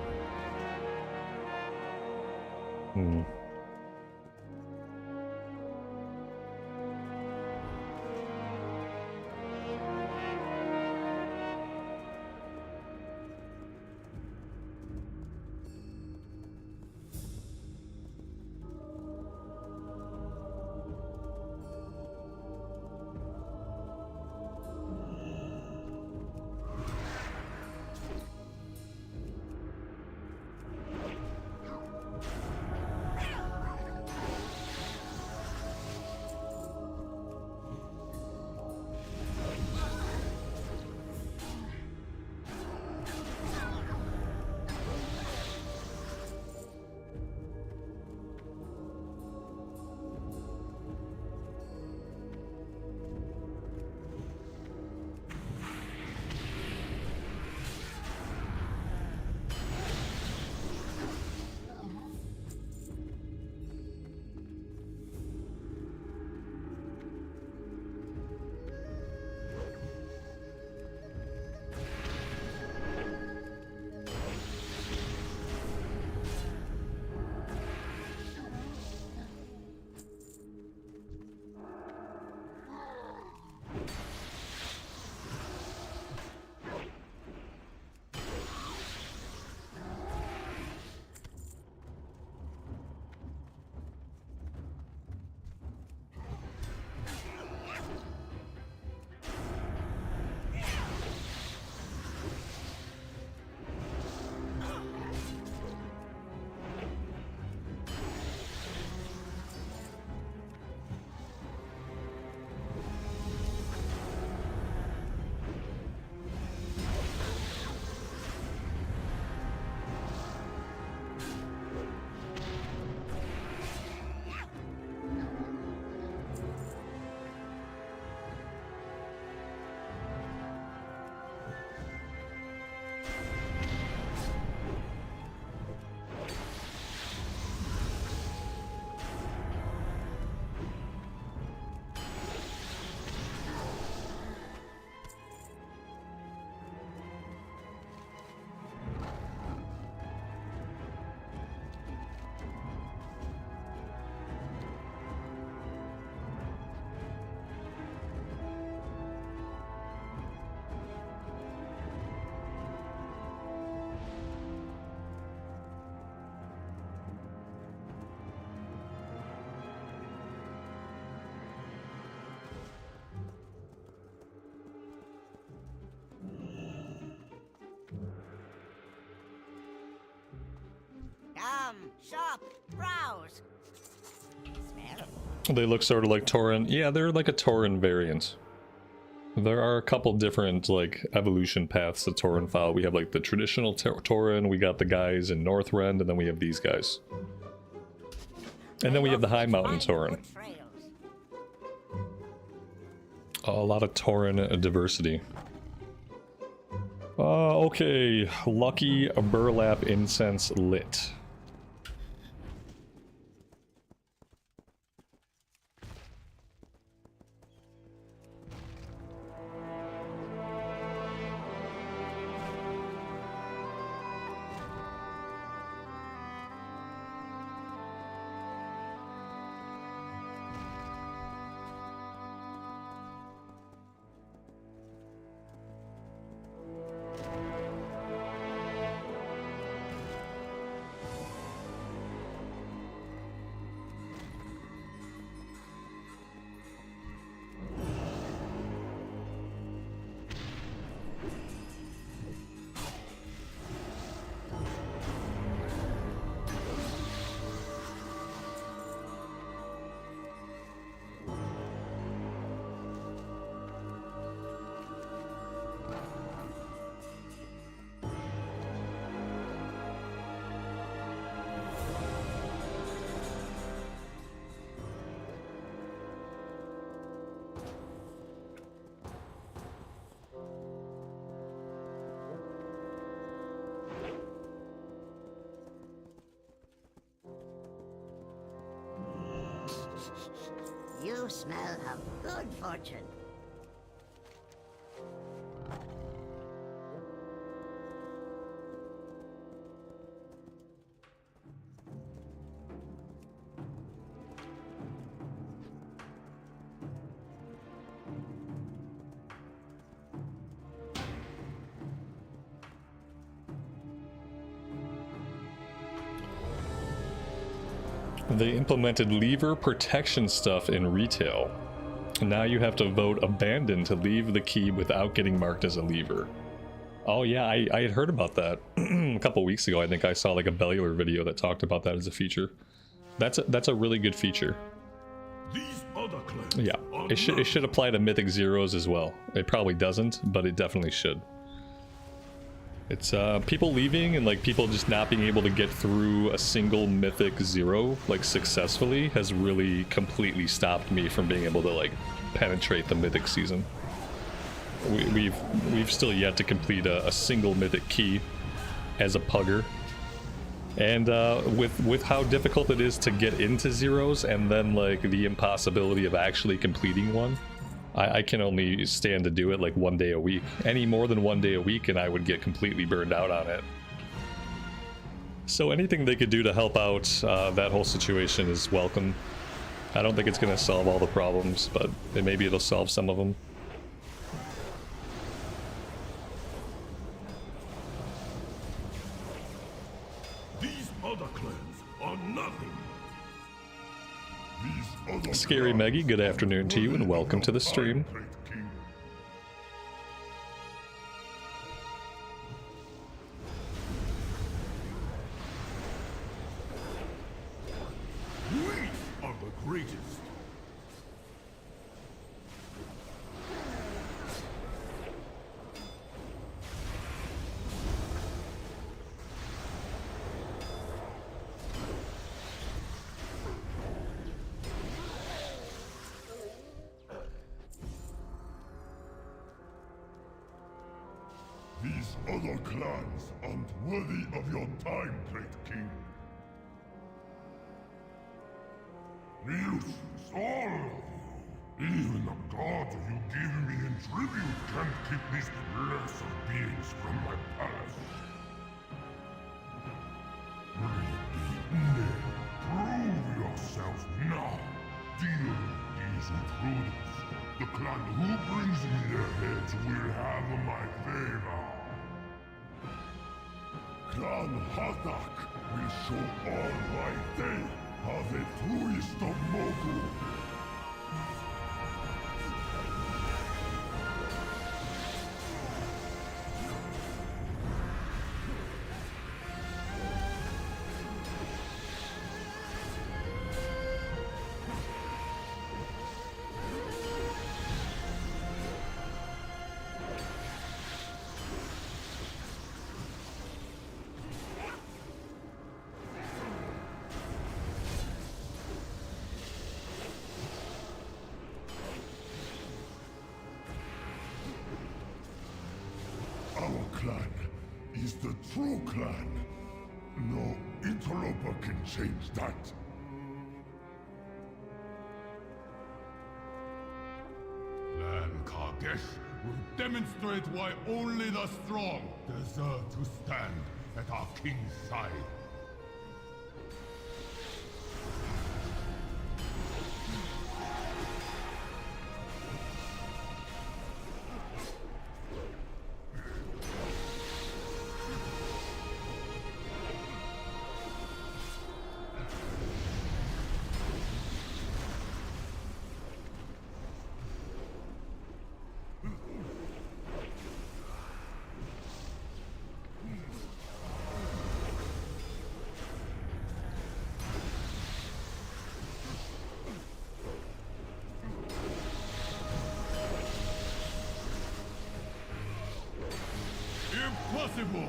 Come, shop, browse. Smell. They look sort of like Tauren. Yeah, they're like a Tauren variant. There are a couple different like evolution paths to Tauren follow. We have like the traditional Tauren, we got the guys in Northrend, and then we have these guys. And then we have the High Mountain Tauren. A lot of Tauren diversity. Okay, Lucky Burlap Incense lit. smell of good fortune. They implemented lever protection stuff in retail. Now you have to vote abandon to leave the key without getting marked as a lever. Oh yeah, I had heard about that a couple weeks ago. I think I saw like a Bellular video that talked about that as a feature. That's a really good feature. These other clans Yeah, are it should apply to Mythic Zeros as well. It probably doesn't, but it definitely should. It's people leaving and like people just not being able to get through a single Mythic Zero like successfully has really completely stopped me from being able to like penetrate the Mythic season. We've still yet to complete a single Mythic key as a pugger, and with how difficult it is to get into Zeros and then like the impossibility of actually completing one. I can only stand to do it like 1 day a week. Any more than 1 day a week and I would get completely burned out on it. So anything they could do to help out that whole situation is welcome. I don't think it's going to solve all the problems, but maybe it'll solve some of them. These other clans are nothing. These other Scary clans Meggie, good are afternoon to you and worthy welcome of to the your stream. time, great king. We are the greatest. These other clans aren't worthy of your time, great king. Nuisance, all of you. Even the gods you give me in tribute can't keep these blessed beings from my palace. Prove yourself now. Deal with these intruders. The clan who brings me their heads will have my favor. Clan Hathak will show all my day how the truest of Mogu. Our clan is the true clan. No interloper can change that. Clan Kargesh will demonstrate why only the strong deserve to stand at our king's side. Impossible!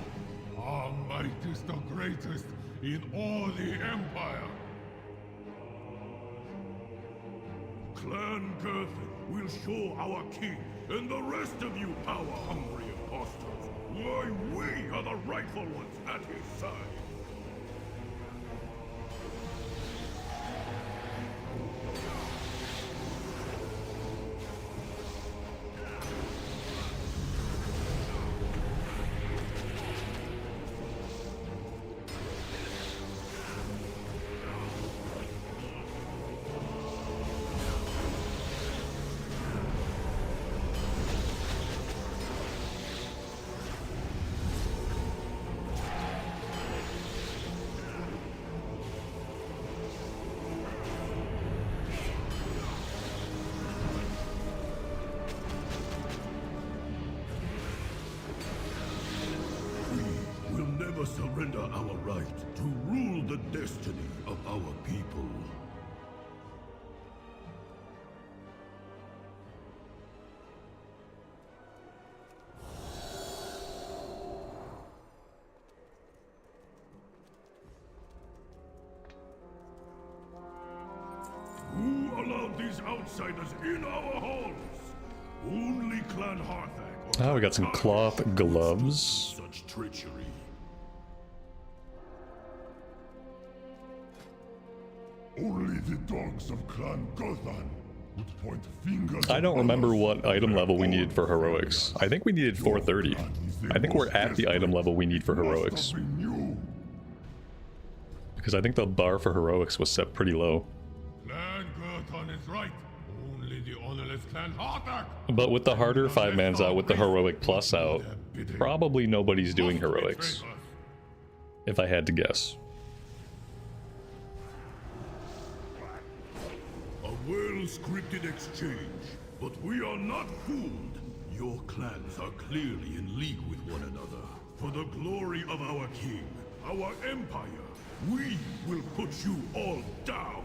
Our might is the greatest in all the Empire. Clan Girthin will show our king and the rest of you power-hungry imposters why we are the rightful ones at his side. never surrender our right to rule the destiny of our people. Who allowed these outsiders in our halls? Only Clan Harthak. Oh, we got some cloth gloves. Such treachery. Only the dogs of Clan Gothan would point fingers. I don't remember what item level we needed for heroics. I think we needed 430. I think we're at the item level we need for heroics. Because I think the bar for heroics was set pretty low. Clan Gothan is right. Only the honorless Clan Harthak. But with the harder 5-mans out, with the heroic plus out, probably nobody's doing heroics. If I had to guess. A well-scripted exchange, but we are not fooled. Your clans are clearly in league with one another. For the glory of our king, our empire, we will put you all down.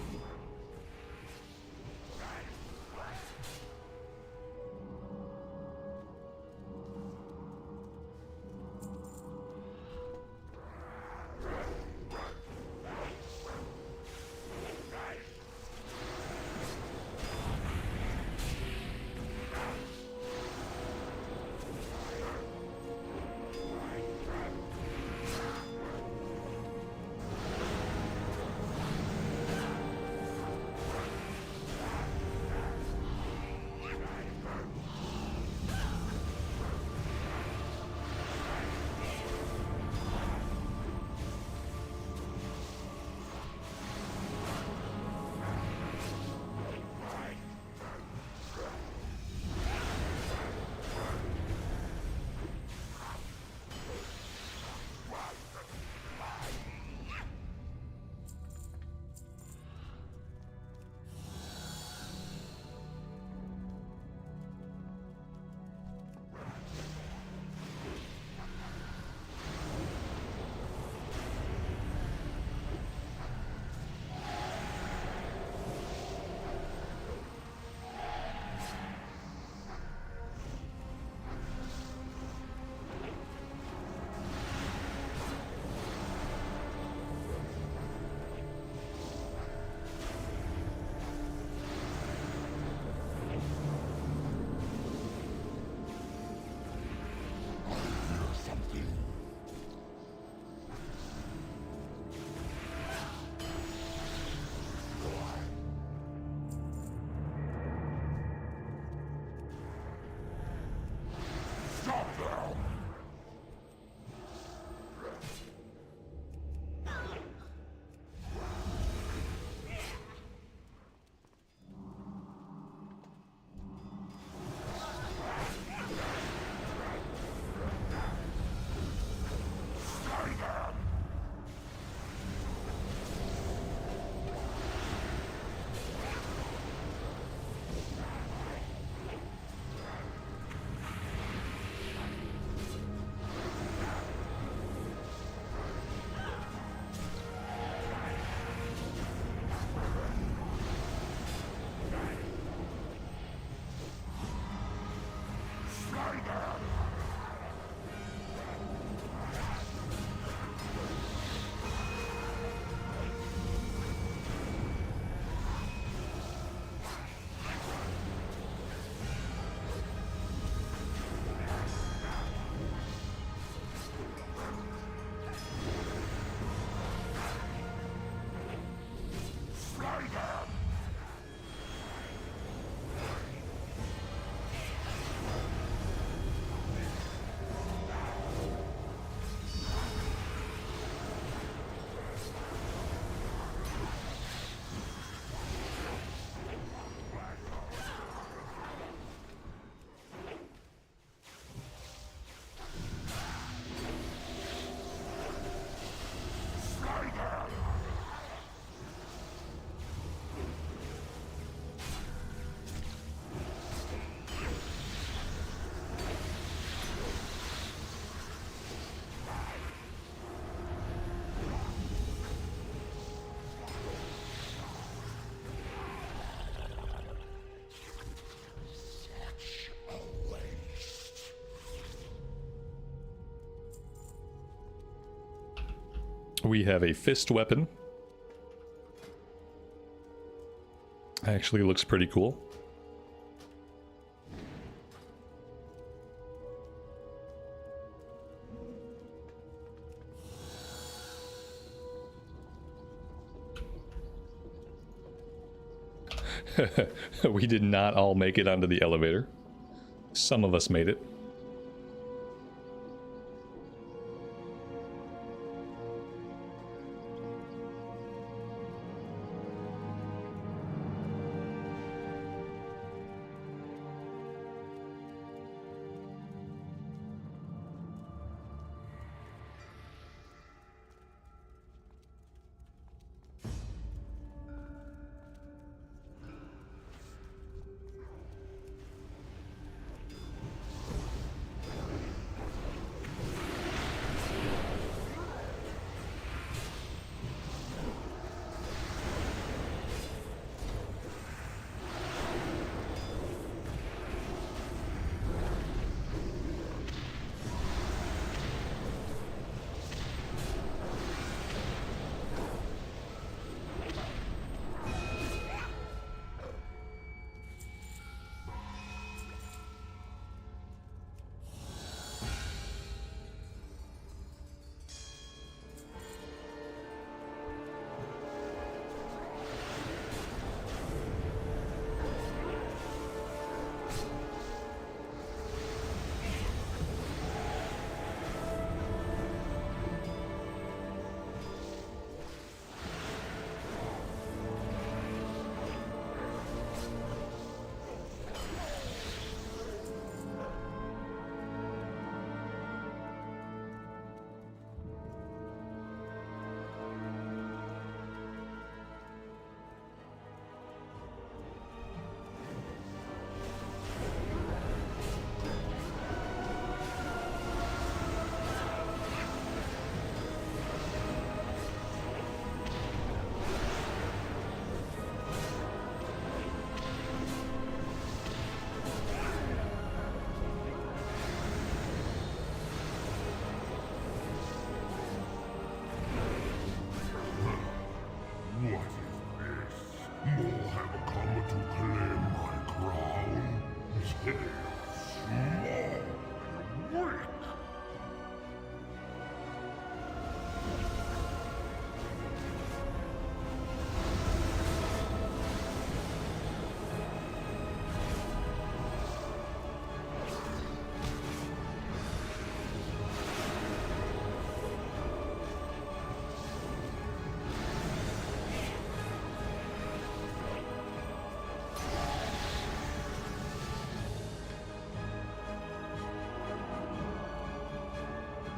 We have a fist weapon. Actually looks pretty cool. We did not all make it onto the elevator. Some of us made it.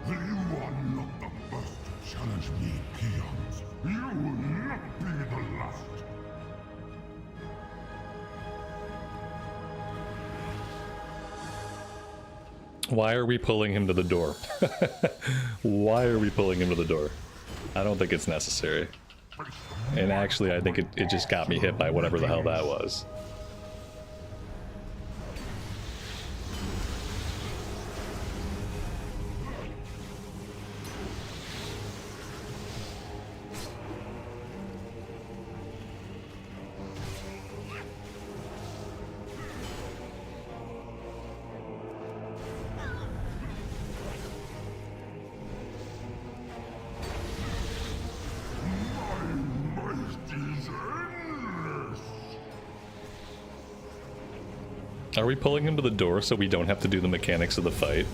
You are not the first to challenge me, peons. You will not be the last. Why are we pulling him to the door? Why are we pulling him to the door? I don't think it's necessary. And actually, I think it just got me hit by whatever the hell that was. Are we pulling him to the door so we don't have to do the mechanics of the fight?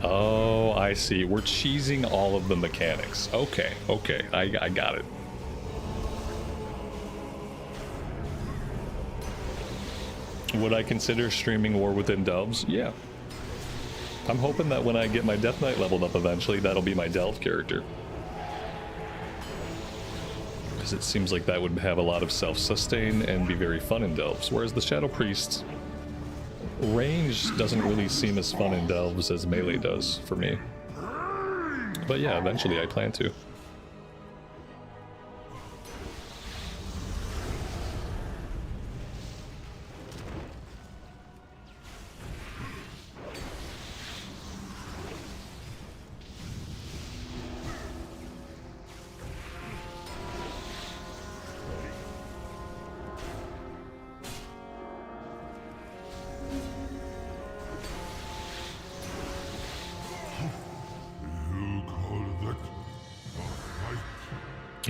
Oh, I see. We're cheesing all of the mechanics. Okay, okay. I got it. Would I consider streaming War Within Delves? Yeah. I'm hoping that when I get my Death Knight leveled up eventually, that'll be my Delve character. Because it seems like that would have a lot of self-sustain and be very fun in Delves, whereas the Shadow Priest range doesn't really seem as fun in Delves as melee does for me. But yeah, eventually I plan to.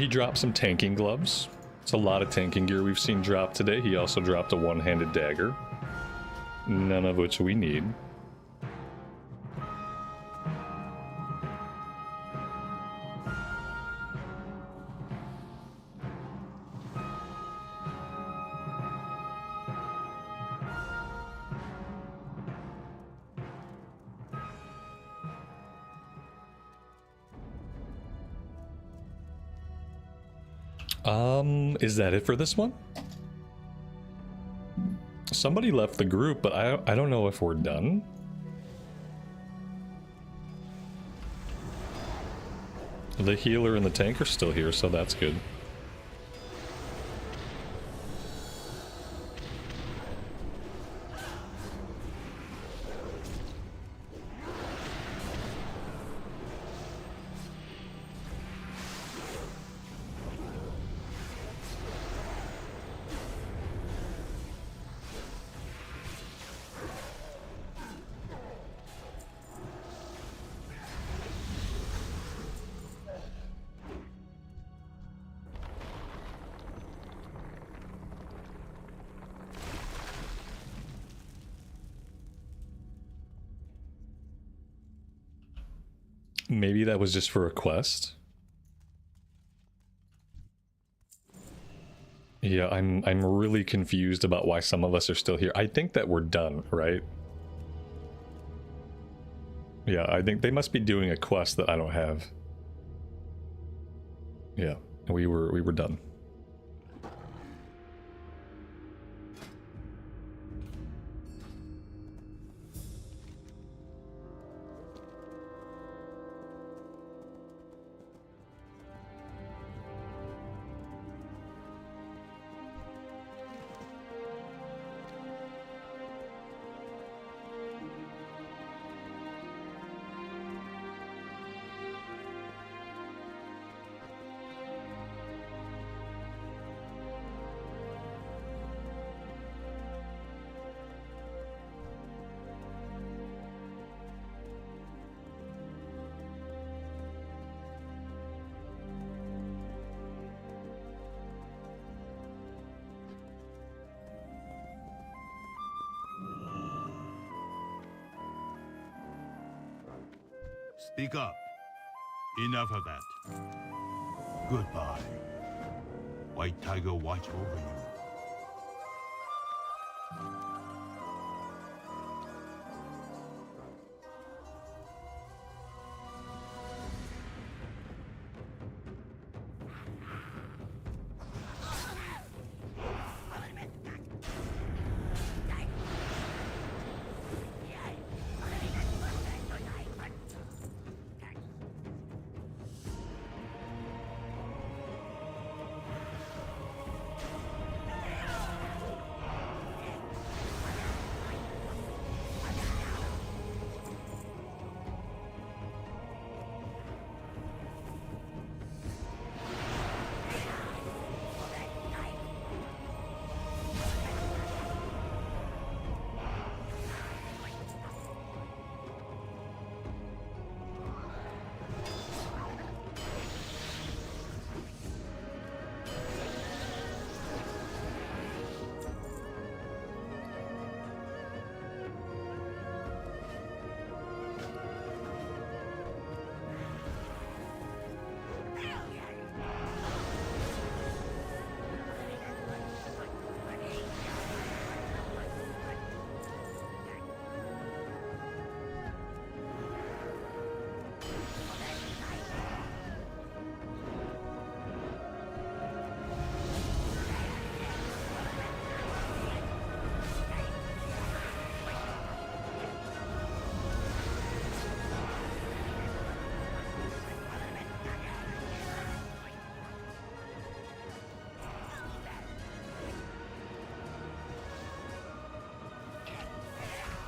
He dropped some tanking gloves. It's a lot of tanking gear we've seen drop today. He also dropped a one-handed dagger. None of which we need. Is that it for this one? Somebody left the group, but I don't know if we're done. The healer and the tank are still here, so that's good. Maybe that was just for a quest. Yeah, I'm really confused about why some of us are still here. I think that we're done, right? Yeah, I think they must be doing a quest that I don't have. Yeah, we were done. Speak up. Enough of that. Goodbye. White Tiger watch over you.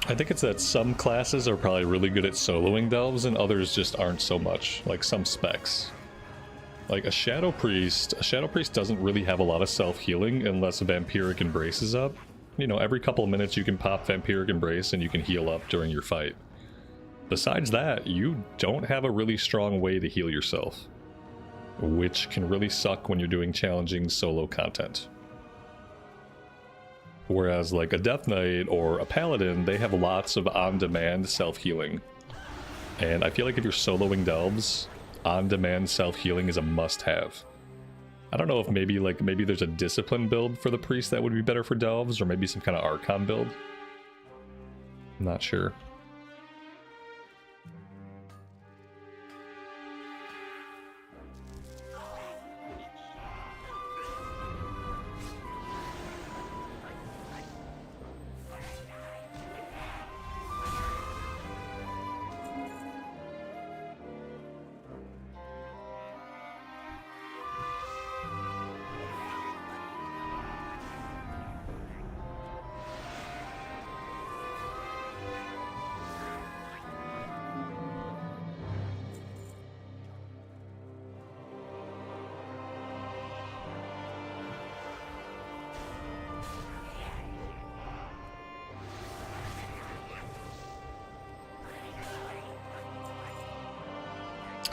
I think it's that some classes are probably really good at soloing delves and others just aren't so much, like some specs. Like a Shadow Priest doesn't really have a lot of self-healing unless Vampiric Embrace is up. You know, every couple of minutes you can pop Vampiric Embrace and you can heal up during your fight. Besides that, you don't have a really strong way to heal yourself. which can really suck when you're doing challenging solo content. Whereas like a Death Knight or a Paladin, they have lots of on-demand self-healing. And I feel like if you're soloing delves, on-demand self-healing is a must-have. I don't know if maybe there's a discipline build for the priest that would be better for delves, or maybe some kind of archon build. I'm not sure.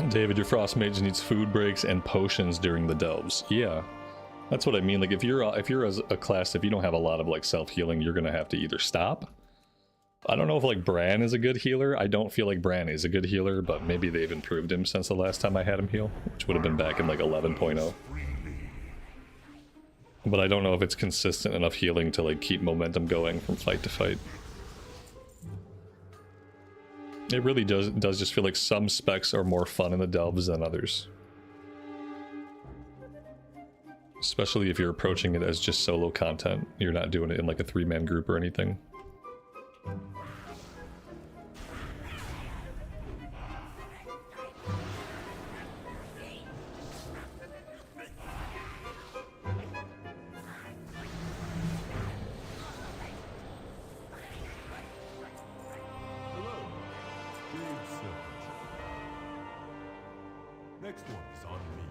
David, your frost mage needs food breaks and potions during the delves. Yeah, that's what I mean. Like if you're as a class, if you don't have a lot of like self-healing, you're gonna have to either stop. I don't know if like Bran is a good healer. I don't feel like Bran is a good healer, but maybe they've improved him since the last time I had him heal, which would have been back in like 11.0. But I don't know if it's consistent enough healing to like keep momentum going from fight to fight. It really does just feel like some specs are more fun in the delves than others. Especially if you're approaching it as just solo content. You're not doing it in like a 3-man group or anything. Next one is on me.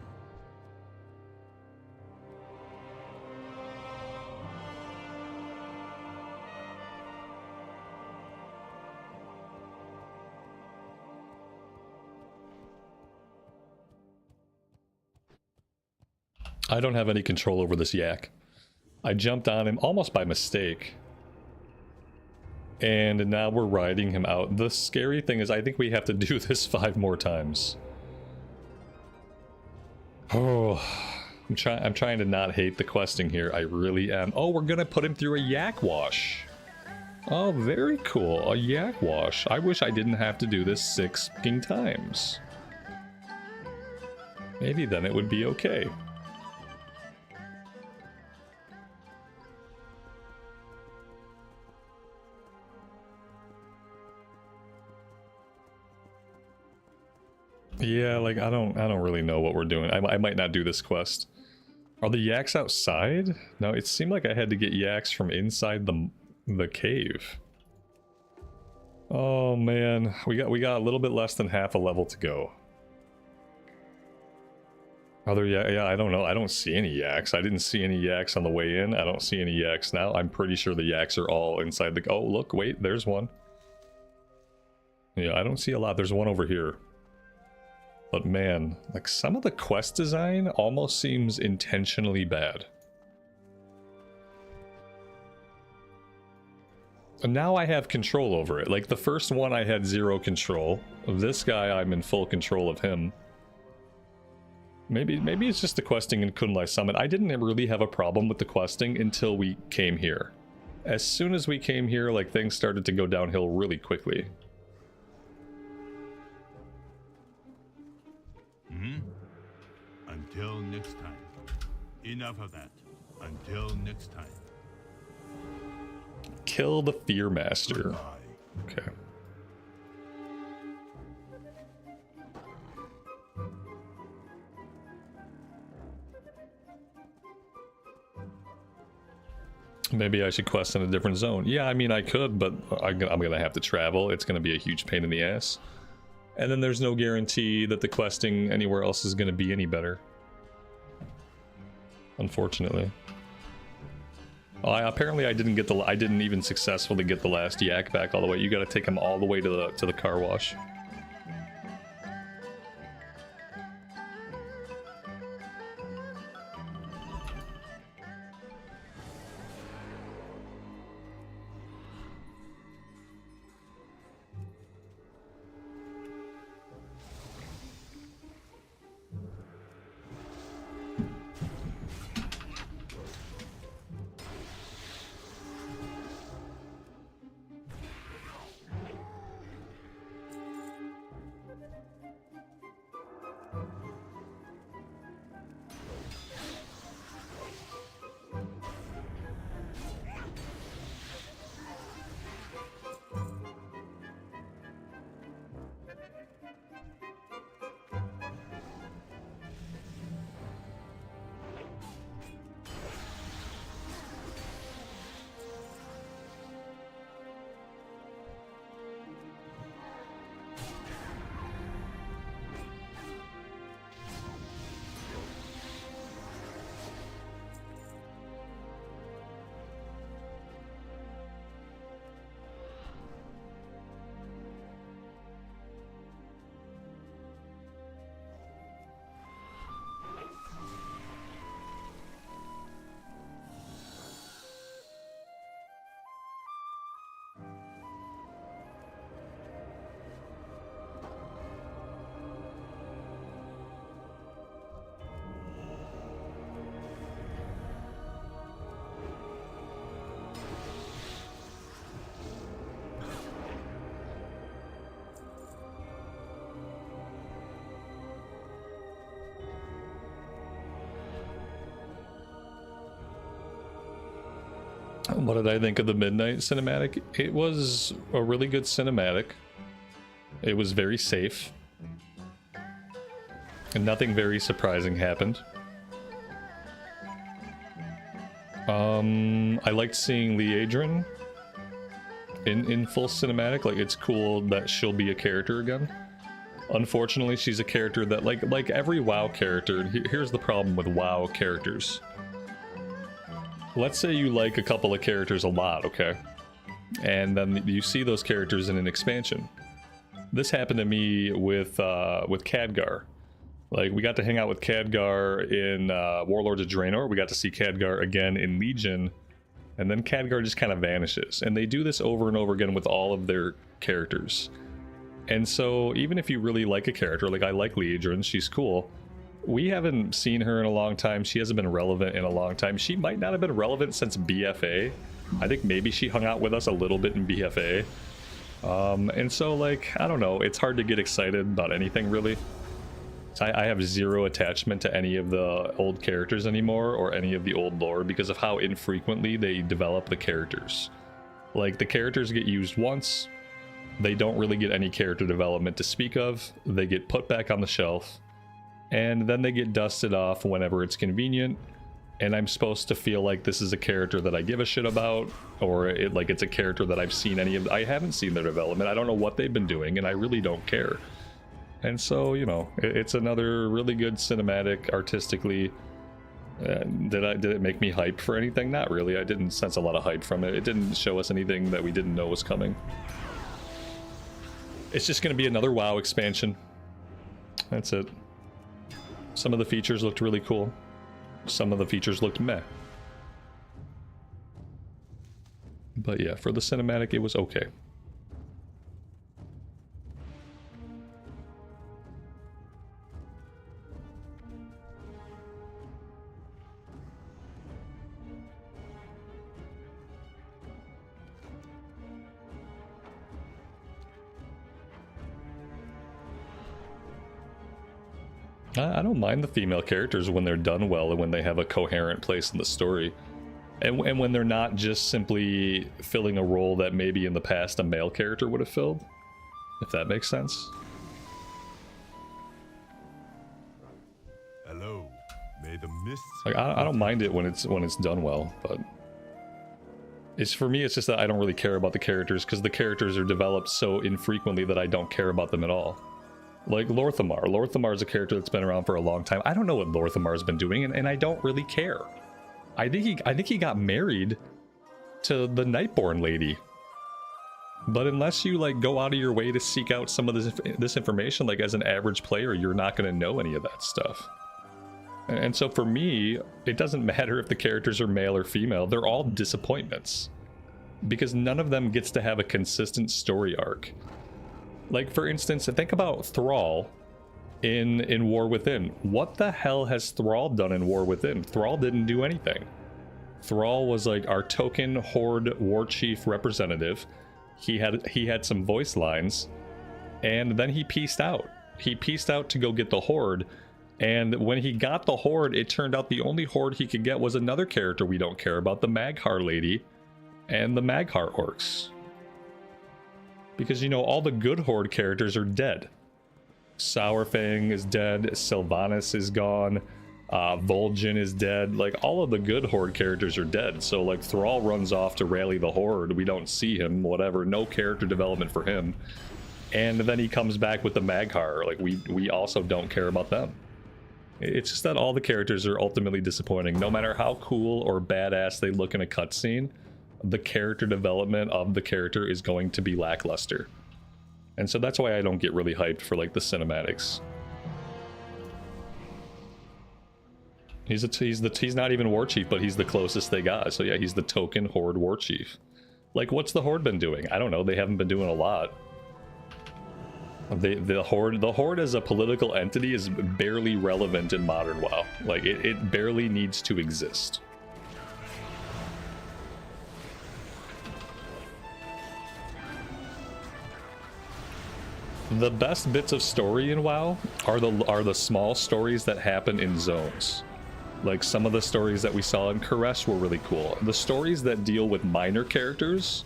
I don't have any control over this yak. I jumped on him almost by mistake. And now we're riding him out. The scary thing is I think we have to do this 5 more times. Oh, I'm trying to not hate the questing here. I really am. Oh, we're gonna put him through a yak wash. Oh, very cool. A yak wash. I wish I didn't have to do this 6 fucking times. Maybe then it would be okay. Yeah, like I don't really know what we're doing. I might not do this quest. Are the yaks outside? No, it seemed like I had to get yaks from inside the cave. Oh man, we got a little bit less than half a level to go. Are there yeah, I don't know. I don't see any yaks. I didn't see any yaks on the way in. I don't see any yaks now. I'm pretty sure the yaks are all inside the oh look, wait, there's one. Yeah, I don't see a lot. There's one over here. But man, like some of the quest design almost seems intentionally bad. And now I have control over it. Like the first one I had 0 control. Of this guy, I'm in full control of him. Maybe it's just the questing in Kunlai Summit. I didn't really have a problem with the questing until we came here. As soon as we came here, like things started to go downhill really quickly. Until next time. Enough of that. Until next time. Kill the Fear Master. Okay. Maybe I should quest in a different zone. Yeah, I mean I could, but I'm gonna have to travel. It's gonna be a huge pain in the ass. And then there's no guarantee that the questing anywhere else is gonna be any better. Unfortunately. Oh, apparently I didn't even successfully get the last yak back all the way. You gotta take him all the way to the car wash. What did I think of the Midnight cinematic? It was a really good cinematic. It was very safe. And nothing very surprising happened. I liked seeing Leatrix in full cinematic. Like, it's cool that she'll be a character again. Unfortunately, she's a character that, like every WoW character, here's the problem with WoW characters. Let's say you like a couple of characters a lot, okay? And then you see those characters in an expansion. This happened to me with Khadgar. Like, we got to hang out with Khadgar in Warlords of Draenor. We got to see Khadgar again in Legion. And then Khadgar just kind of vanishes. And they do this over and over again with all of their characters. And so, even if you really like a character, like I like Leatrix, she's cool. We haven't seen her in a long time. She hasn't been relevant in a long time. She might not have been relevant since BFA. I think maybe she hung out with us a little bit in BFA. And so, like, I don't know. It's hard to get excited about anything, really. I have zero attachment to any of the old characters anymore, or any of the old lore, because of how infrequently they develop the characters. Like, the characters get used once, they don't really get any character development to speak of, they get put back on the shelf, and then they get dusted off whenever it's convenient, and I'm supposed to feel like this is a character that I give a shit about, or it's a character that I've seen I haven't seen their development, I don't know what they've been doing, and I really don't care. And so, you know, it's another really good cinematic, artistically. Did it make me hype for anything? Not really. I didn't sense a lot of hype from it. It didn't show us anything that we didn't know was coming. It's just going to be another WoW expansion. That's it. Some of the features looked really cool. Some of the features looked meh. But yeah, for the cinematic, it was okay. I don't mind the female characters when they're done well and when they have a coherent place in the story. And when they're not just simply filling a role that maybe in the past a male character would have filled. If that makes sense. Hello. May the mists... Like, I don't mind it when it's done well, but... For me, it's just that I don't really care about the characters, because the characters are developed so infrequently that I don't care about them at all. Like Lorthamar. Lorthamar is a character that's been around for a long time. I don't know what Lorthamar's been doing, and I don't really care. I think he got married to the Nightborn lady. But unless you like go out of your way to seek out some of this information, like as an average player, you're not going to know any of that stuff. And so for me, it doesn't matter if the characters are male or female. They're all disappointments, because none of them gets to have a consistent story arc. Like, for instance, think about Thrall in War Within. What the hell has Thrall done in War Within? Thrall didn't do anything. Thrall was like our token Horde war chief representative. He had some voice lines, and then he peaced out. He peaced out to go get the Horde, and when he got the Horde, it turned out the only Horde he could get was another character we don't care about, the Maghar lady and the Maghar orcs. Because, you know, all the good Horde characters are dead. Sourfang is dead, Sylvanas is gone, Vol'jin is dead. Like, all of the good Horde characters are dead. So, like, Thrall runs off to rally the Horde. We don't see him, whatever. No character development for him. And then he comes back with the Maghar. Like, we also don't care about them. It's just that all the characters are ultimately disappointing. No matter how cool or badass they look in a cutscene, the character development of the character is going to be lackluster. And so that's why I don't get really hyped for like the cinematics. He's not even war chief, but he's the closest they got. So yeah, he's the token Horde war chief. Like, what's the Horde been doing? I don't know. They haven't been doing a lot. The Horde as a political entity is barely relevant in modern WoW. Like, it barely needs to exist. The best bits of story in WoW are the small stories that happen in zones. Like, some of the stories that we saw in Caress were really cool. The stories that deal with minor characters,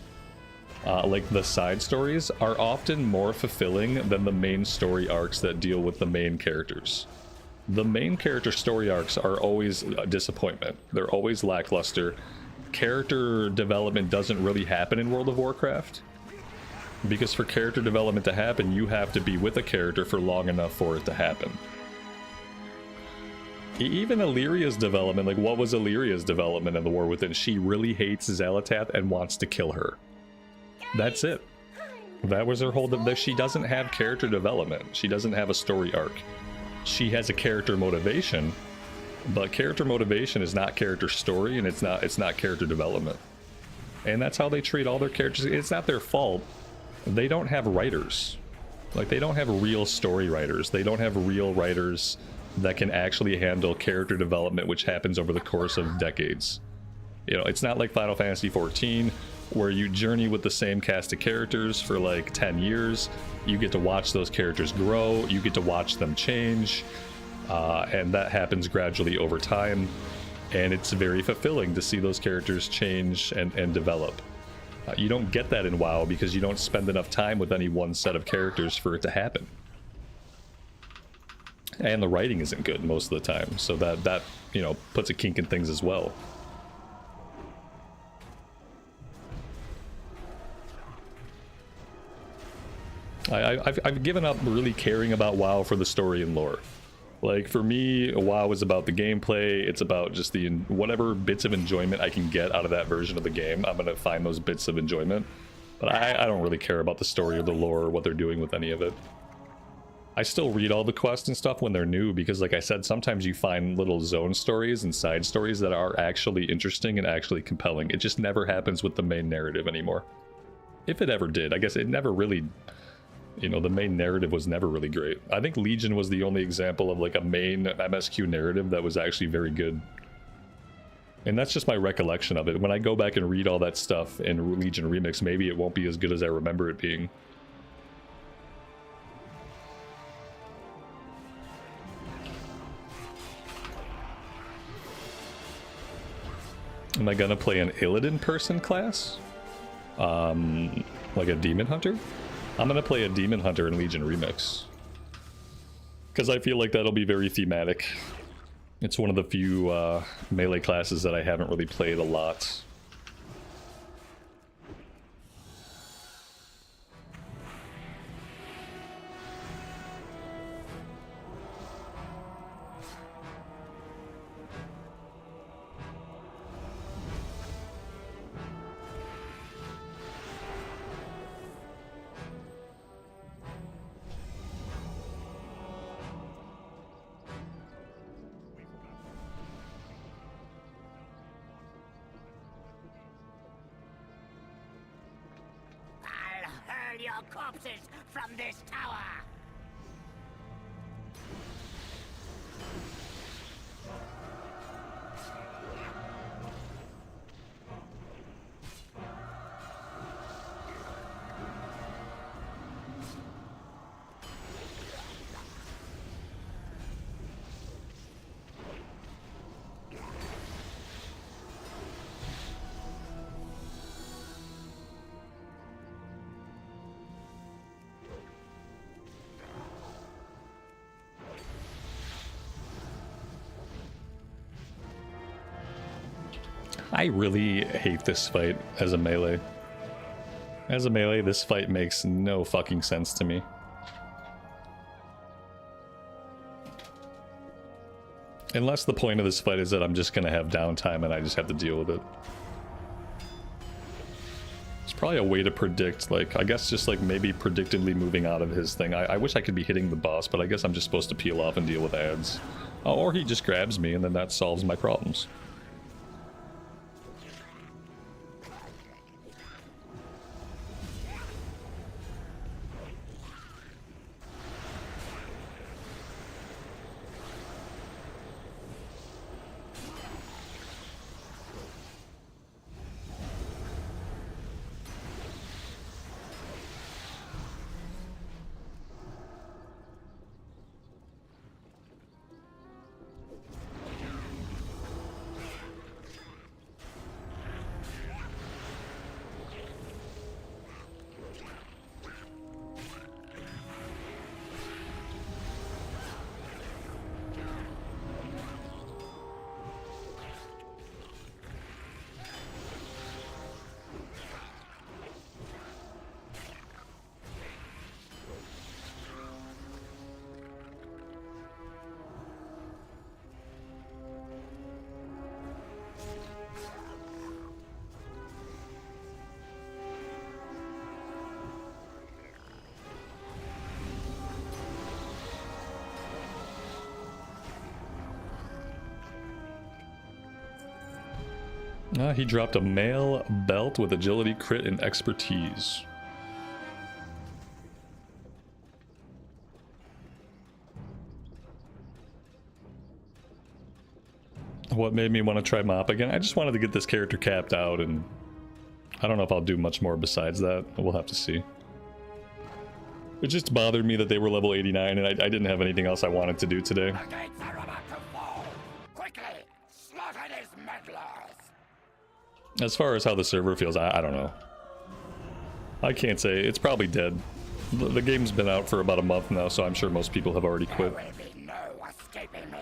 like the side stories, are often more fulfilling than the main story arcs that deal with the main characters. The main character story arcs are always a disappointment. They're always lackluster. Character development doesn't really happen in World of Warcraft, because for character development to happen, you have to be with a character for long enough for it to happen. Even Illyria's development, like, what was Illyria's development in The War Within? She really hates Xal'atath and wants to kill her. That's it. That was her whole... She doesn't have character development. She doesn't have a story arc. She has a character motivation, but character motivation is not character story, and it's not character development. And that's how they treat all their characters. It's not their fault. They don't have writers. Like, they don't have real story writers. They don't have real writers that can actually handle character development, which happens over the course of decades. You know, it's not like Final Fantasy XIV, where you journey with the same cast of characters for like 10 years. You get to watch those characters grow, you get to watch them change, and that happens gradually over time, and it's very fulfilling to see those characters change and develop. You don't get that in WoW because you don't spend enough time with any one set of characters for it to happen. And the writing isn't good most of the time, so that you know, puts a kink in things as well. I've given up really caring about WoW for the story and lore. Like, for me, WoW is about the gameplay. It's about just the whatever bits of enjoyment I can get out of that version of the game. I'm gonna find those bits of enjoyment, but I don't really care about the story or the lore or what they're doing with any of it. I still read all the quests and stuff when they're new because, like I said, sometimes you find little zone stories and side stories that are actually interesting and actually compelling. It just never happens with the main narrative anymore. If it ever did. I guess it never really... You know, the main narrative was never really great. I think Legion was the only example of like a main MSQ narrative that was actually very good. And that's just my recollection of it. When I go back and read all that stuff in Legion Remix, maybe it won't be as good as I remember it being. Am I gonna play an Illidan person class? Like a Demon Hunter? I'm gonna play a Demon Hunter in Legion Remix, because I feel like that'll be very thematic. It's one of the few melee classes that I haven't really played a lot. Your corpses from this tower! I really hate this fight as a melee. As a melee, this fight makes no fucking sense to me. Unless the point of this fight is that I'm just gonna have downtime and I just have to deal with it. It's probably a way to predict, like, I guess just like maybe predictably moving out of his thing. I wish I could be hitting the boss, but I guess I'm just supposed to peel off and deal with ads. Oh, or he just grabs me and then that solves my problems. He dropped a mail belt with agility, crit, and expertise. What made me want to try Mop again? I just wanted to get this character capped out, and I don't know if I'll do much more besides that. We'll have to see. It just bothered me that they were level 89, and I didn't have anything else I wanted to do today. The gates are about to fall. Quickly, slaughter these meddlers. As far as how the server feels, I don't know. I can't say. It's probably dead. The game's been out for about a month now, so I'm sure most people have already quit. There will be no escaping me.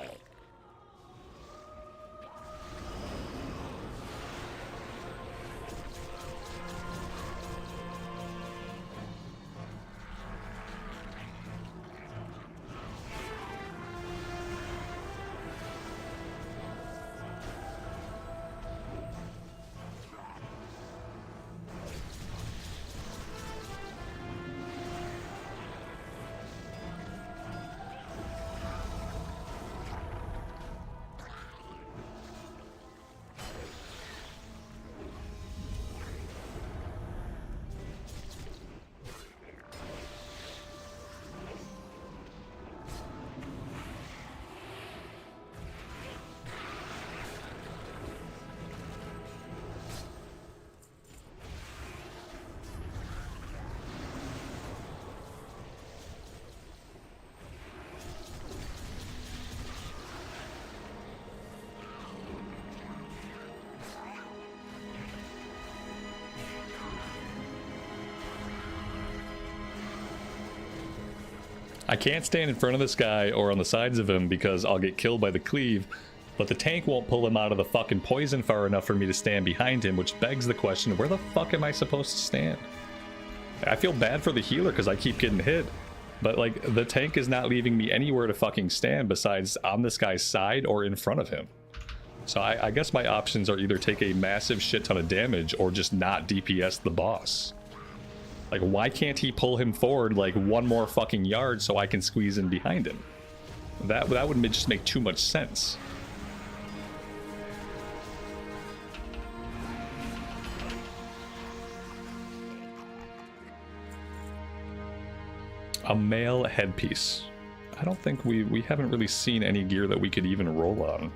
I can't stand in front of this guy or on the sides of him because I'll get killed by the cleave, but the tank won't pull him out of the fucking poison far enough for me to stand behind him, which begs the question, where the fuck am I supposed to stand? I feel bad for the healer because I keep getting hit, but like the tank is not leaving me anywhere to fucking stand besides on this guy's side or in front of him. So I guess my options are either take a massive shit ton of damage or just not DPS the boss. Like, why can't he pull him forward like one more fucking yard so I can squeeze in behind him? That would just make too much sense. A male headpiece. I don't think we haven't really seen any gear that we could even roll on.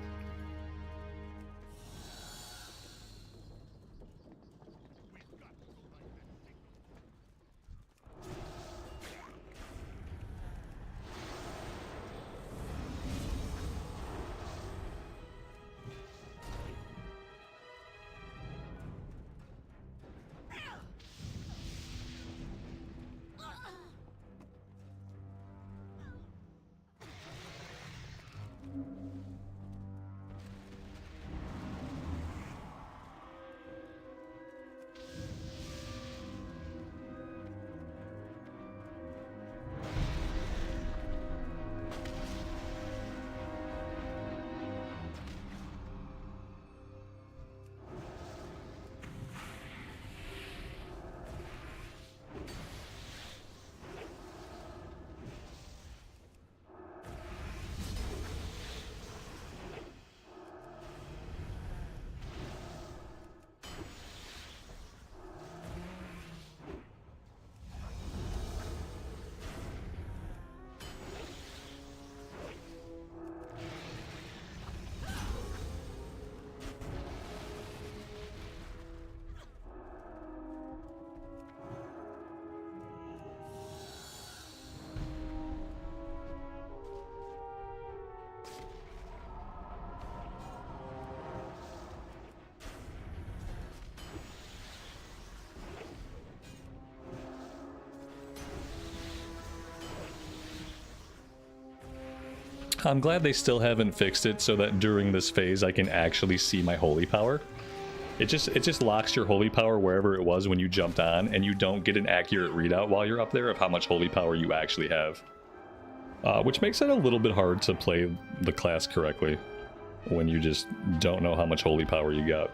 I'm glad they still haven't fixed it so that during this phase I can actually see my holy power. It just locks your holy power wherever it was when you jumped on, and you don't get an accurate readout while you're up there of how much holy power you actually have. Which makes it a little bit hard to play the class correctly when you just don't know how much holy power you got.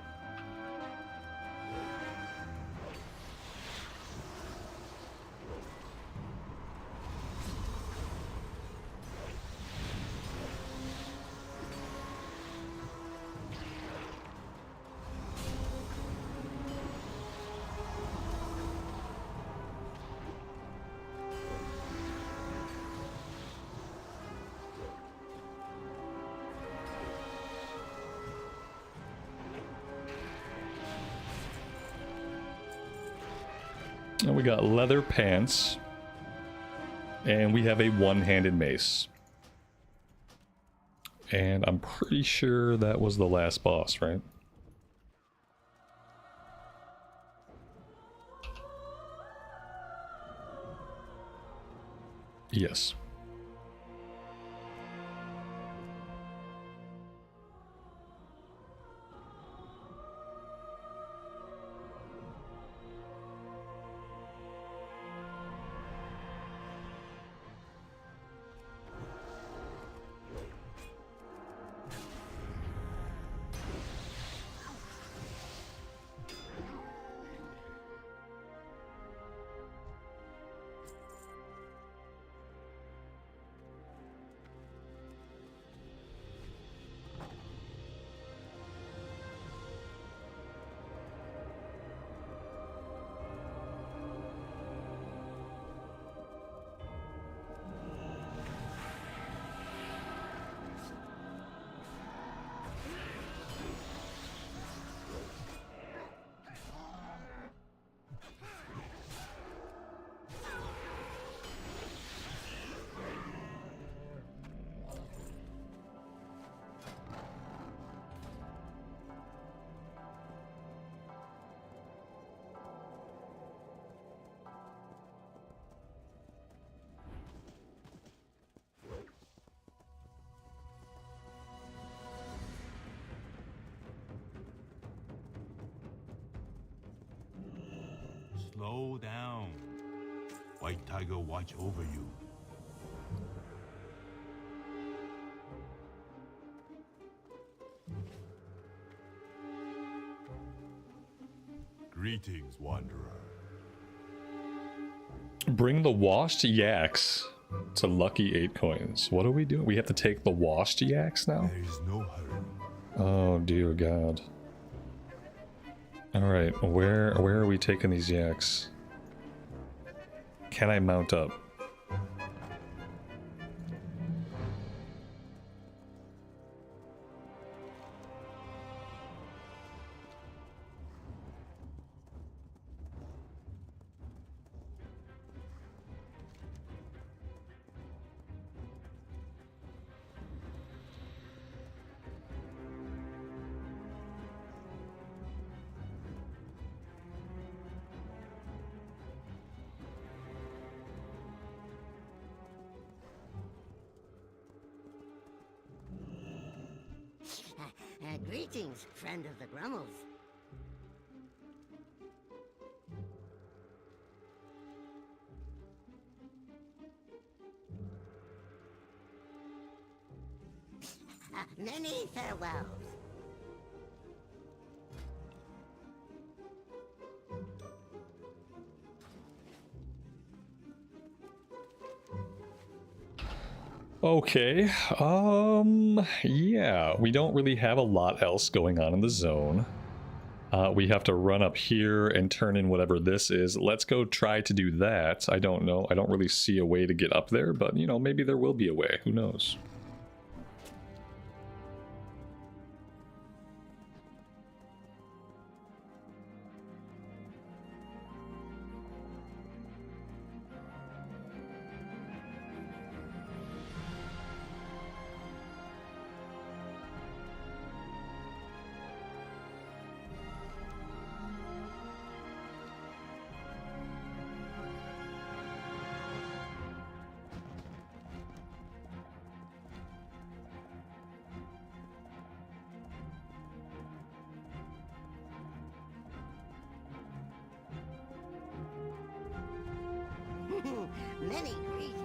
And we got leather pants. And we have a one-handed mace. And I'm pretty sure that was the last boss, right? Yes. Slow down. White Tiger watch over you. Greetings, Wanderer. Bring the washed yaks to lucky 8 coins. What are we doing? We have to take the washed yaks now? There is no hurry. Oh dear God. Alright, where are we taking these yaks? Can I mount up? Greetings, friend of the Grummels. Many farewells. Okay, yeah, we don't really have a lot else going on in the zone. We have to run up here and turn in whatever this is. Let's go try to do that. I don't know. I don't really see a way to get up there, but, you know, maybe there will be a way. Who knows? Many greetings.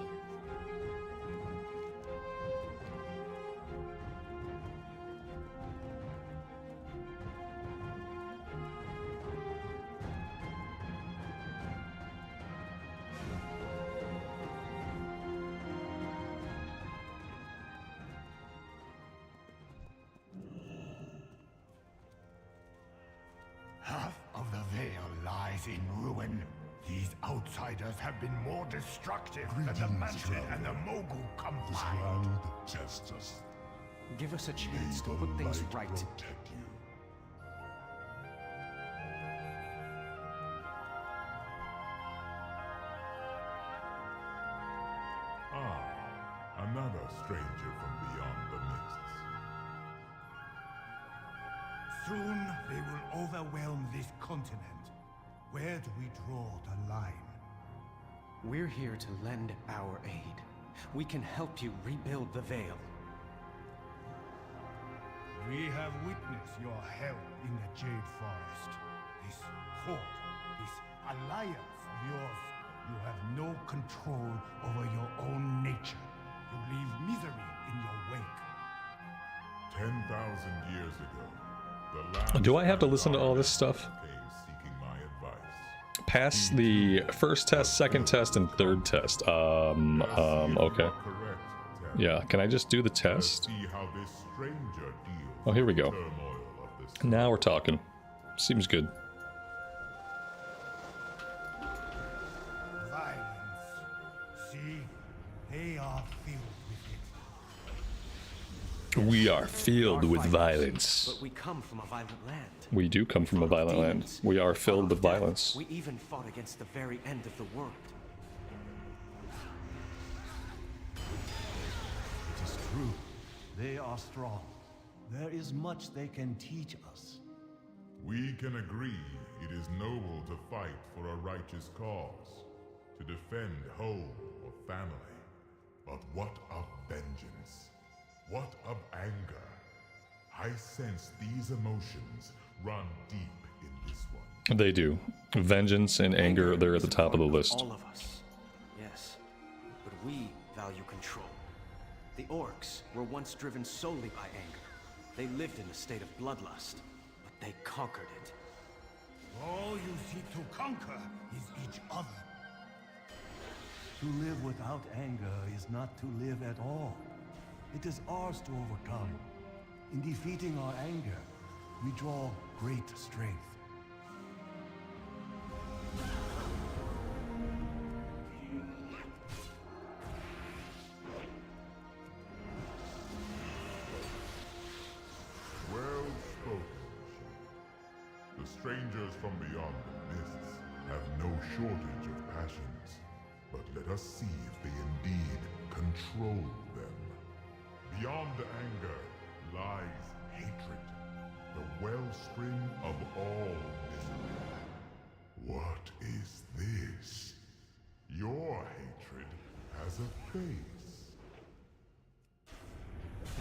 Half of the Vale lies in ruin. These outsiders have been more destructive than the Manted and the Mogul combined. Justice. Give us a chance to put things right. Protect you. longer a stranger from beyond the mists. Soon they will overwhelm this continent. Where do we draw the line? We're here to lend our aid. We can help you rebuild the Veil. We have witnessed your help in the Jade Forest. This court, this alliance of yours, you have no control over your own nature. You leave misery in your wake. 10,000 years ago, the last Do I have to listen to all this stuff? came seeking my advice. Pass the first test, second test, and third test. Okay. Correct, Yeah, can I just do the test? see how this stranger deals Oh, here we with go. the turmoil of this. Now we're talking. Seems good. Violence. See, they are filled with it. We are filled Our with fighters, violence. But we come from a violent land. We do come from a violent land. Demons, We are fought filled with off death. violence. We even fought against the very end of the world. It is true. They are strong. There is much they can teach us. We can agree it is noble to fight for a righteous cause, to defend home or family. But what of vengeance? What of anger? I sense these emotions run deep in this one. They do. Vengeance and anger, they're at the is top of the part list. All of us. Yes. But we value control. The orcs were once driven solely by anger. They lived in a state of bloodlust, but they conquered it. All you seek to conquer is each other. To live without anger is not to live at all. It is ours to overcome. In defeating our anger, we draw great strength. Well spoken, She. The strangers from beyond the mists have no shortage of passions, but let us see if they indeed control them. Beyond the anger lies hatred, the wellspring of all misery. What is this? Your hatred has a face.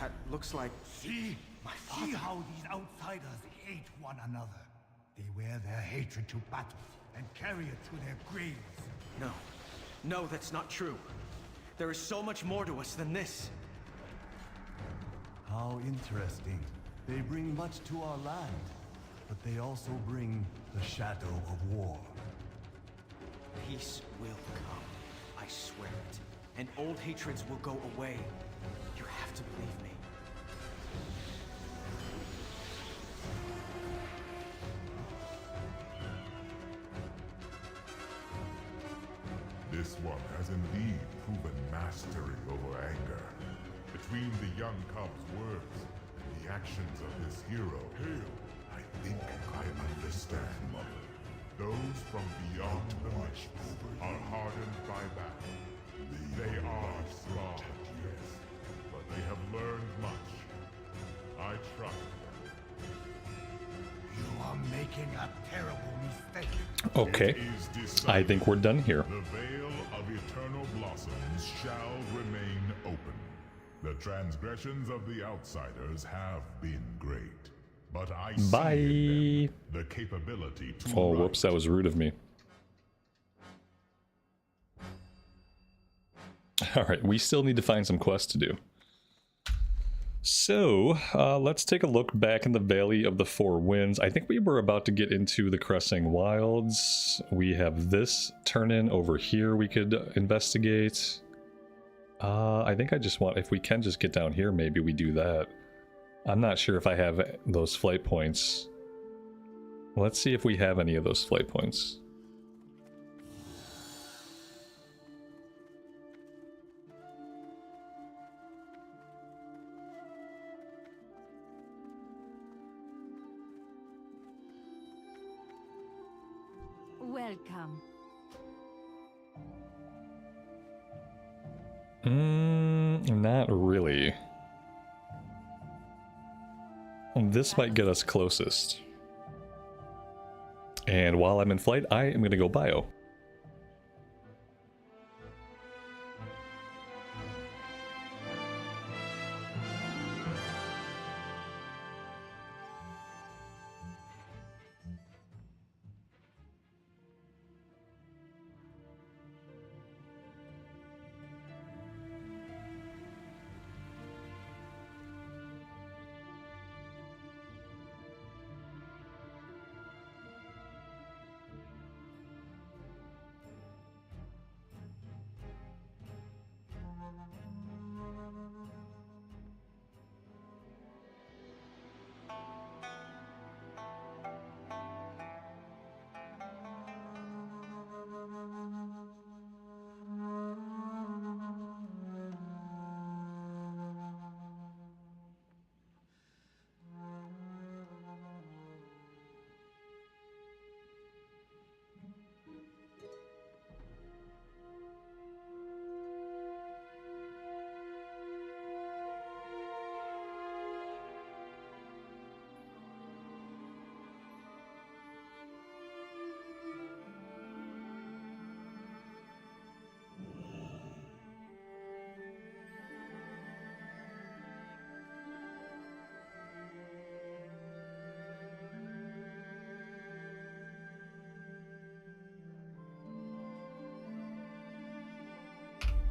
That looks like See? my father. See how these outsiders hate one another. They wear their hatred to battle and carry it to their graves. No. No, that's not true. There is so much more to us than this. How interesting. They bring much to our land, but they also bring the shadow of war. Peace will come. I swear it. And old hatreds will go away. You have to believe me. This one has indeed proven mastery over anger. Between the young cub's words and the actions of this hero, I think I understand. Those from beyond the mists are hardened by battle. They are strong, yes, but they have learned much. I trust them. You are making a terrible mistake. Okay. It is decided. I think we're done here. The veil of eternal blossoms shall remain open. The transgressions of the outsiders have been great, but I Bye. see in them the capability to Oh, right. whoops, that was rude of me. Alright, we still need to find some quests to do. So, let's take a look back in the Valley of the Four Winds. I think we were about to get into the Cressing Wilds. We have this turn-in over here we could investigate. I think I just want, if we can just get down here, maybe we do that. I'm not sure if I have those flight points. Let's see if we have any of those flight points. Welcome. Not really. This might get us closest. And while I'm in flight, I am going to go bio.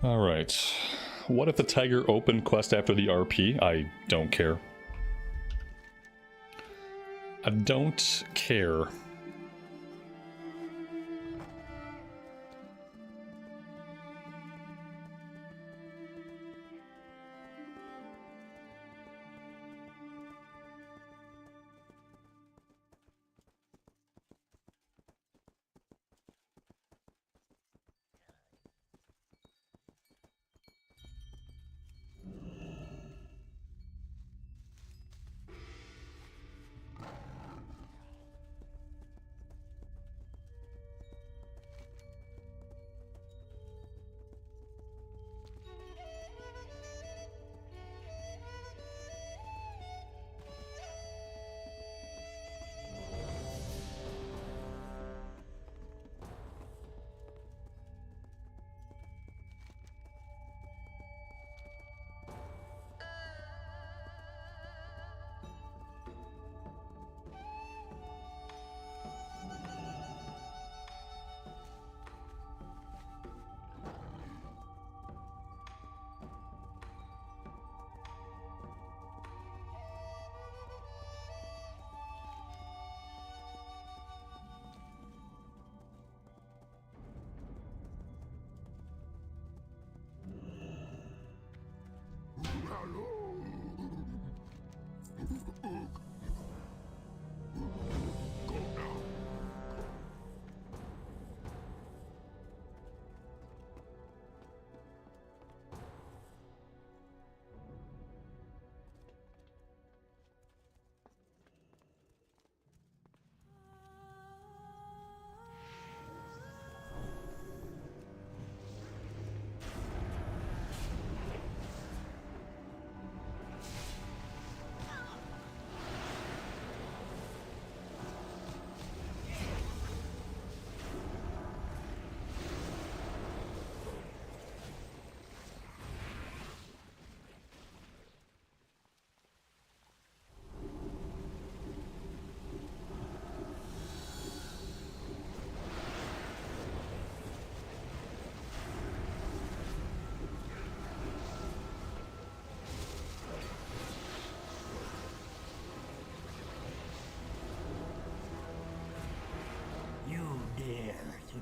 Alright. What if the tiger opened quest after the RP? I don't care. I don't care.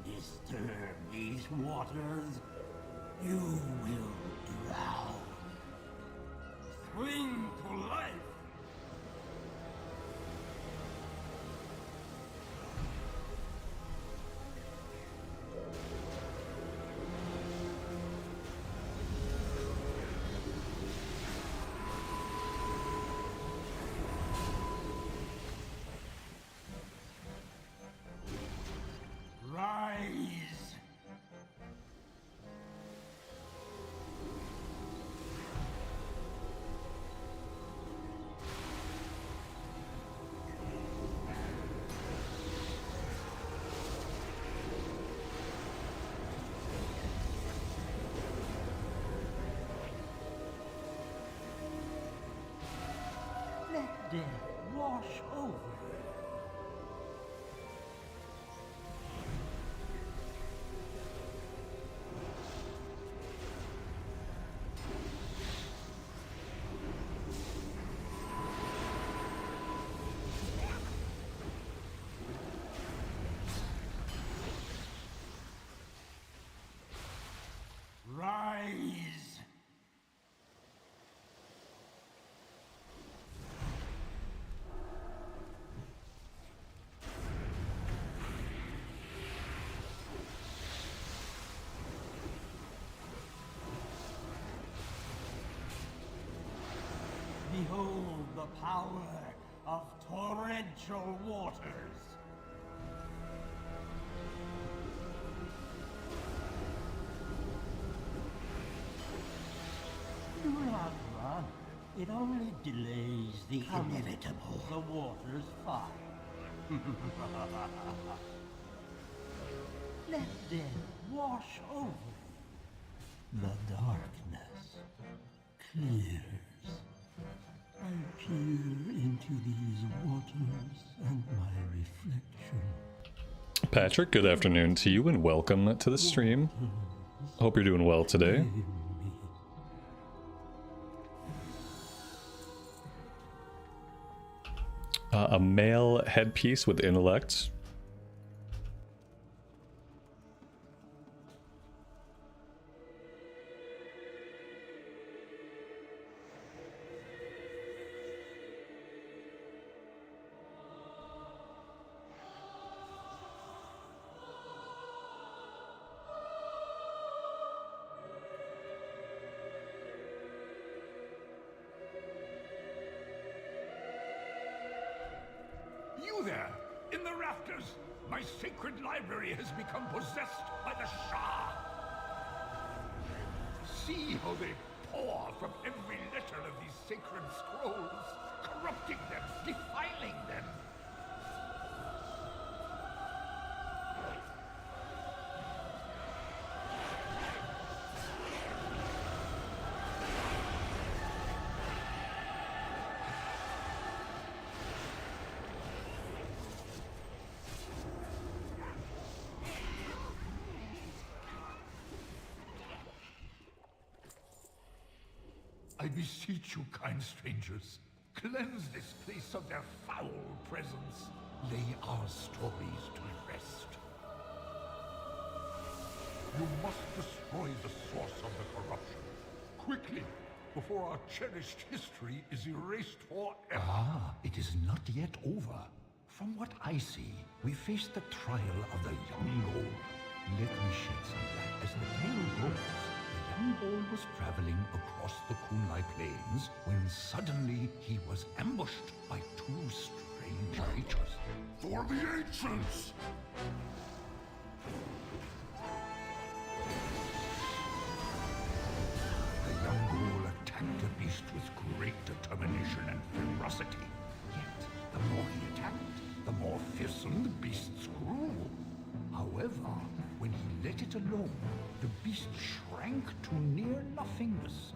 Disturb these waters, you will drown. Spring to life! Rise! death wash over you. Rise! Behold the power of torrential waters. Do not run. It only delays the inevitable. The waters fire. Let death wash over you. The darkness clears. I peer into these waters and my reflection. Patrick, good afternoon to you and welcome to the stream. Hope you're doing well today. A male headpiece with intellect. You there, in the rafters! My sacred library has become possessed by the Shah! See how they pour from every letter of these sacred scrolls, corrupting them, defiling them! I beseech you, kind strangers, cleanse this place of their foul presence. Lay our stories to rest. You must destroy the source of the corruption. Quickly, before our cherished history is erased forever. Ah, it is not yet over. From what I see, we face the trial of the young Gold. Let me shed some light. As the tale goes, the young Gold was traveling across the Kunlai Plains when suddenly he was ambushed by two strange creatures. For the ancients! The young Ghoul attacked the beast with great determination and ferocity. Yet, the more he attacked, the more fearsome the beasts grew. However, when he let it alone, the beast shrank to near nothingness.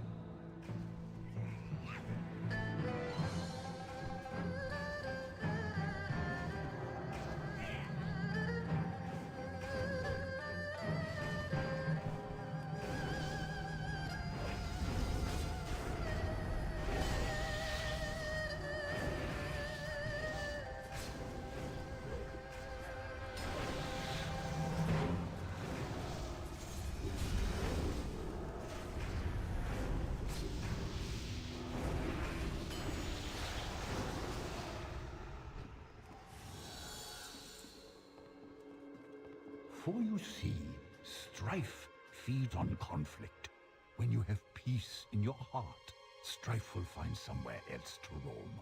For you see, strife feeds on conflict. When you have peace in your heart, strife will find somewhere else to roam.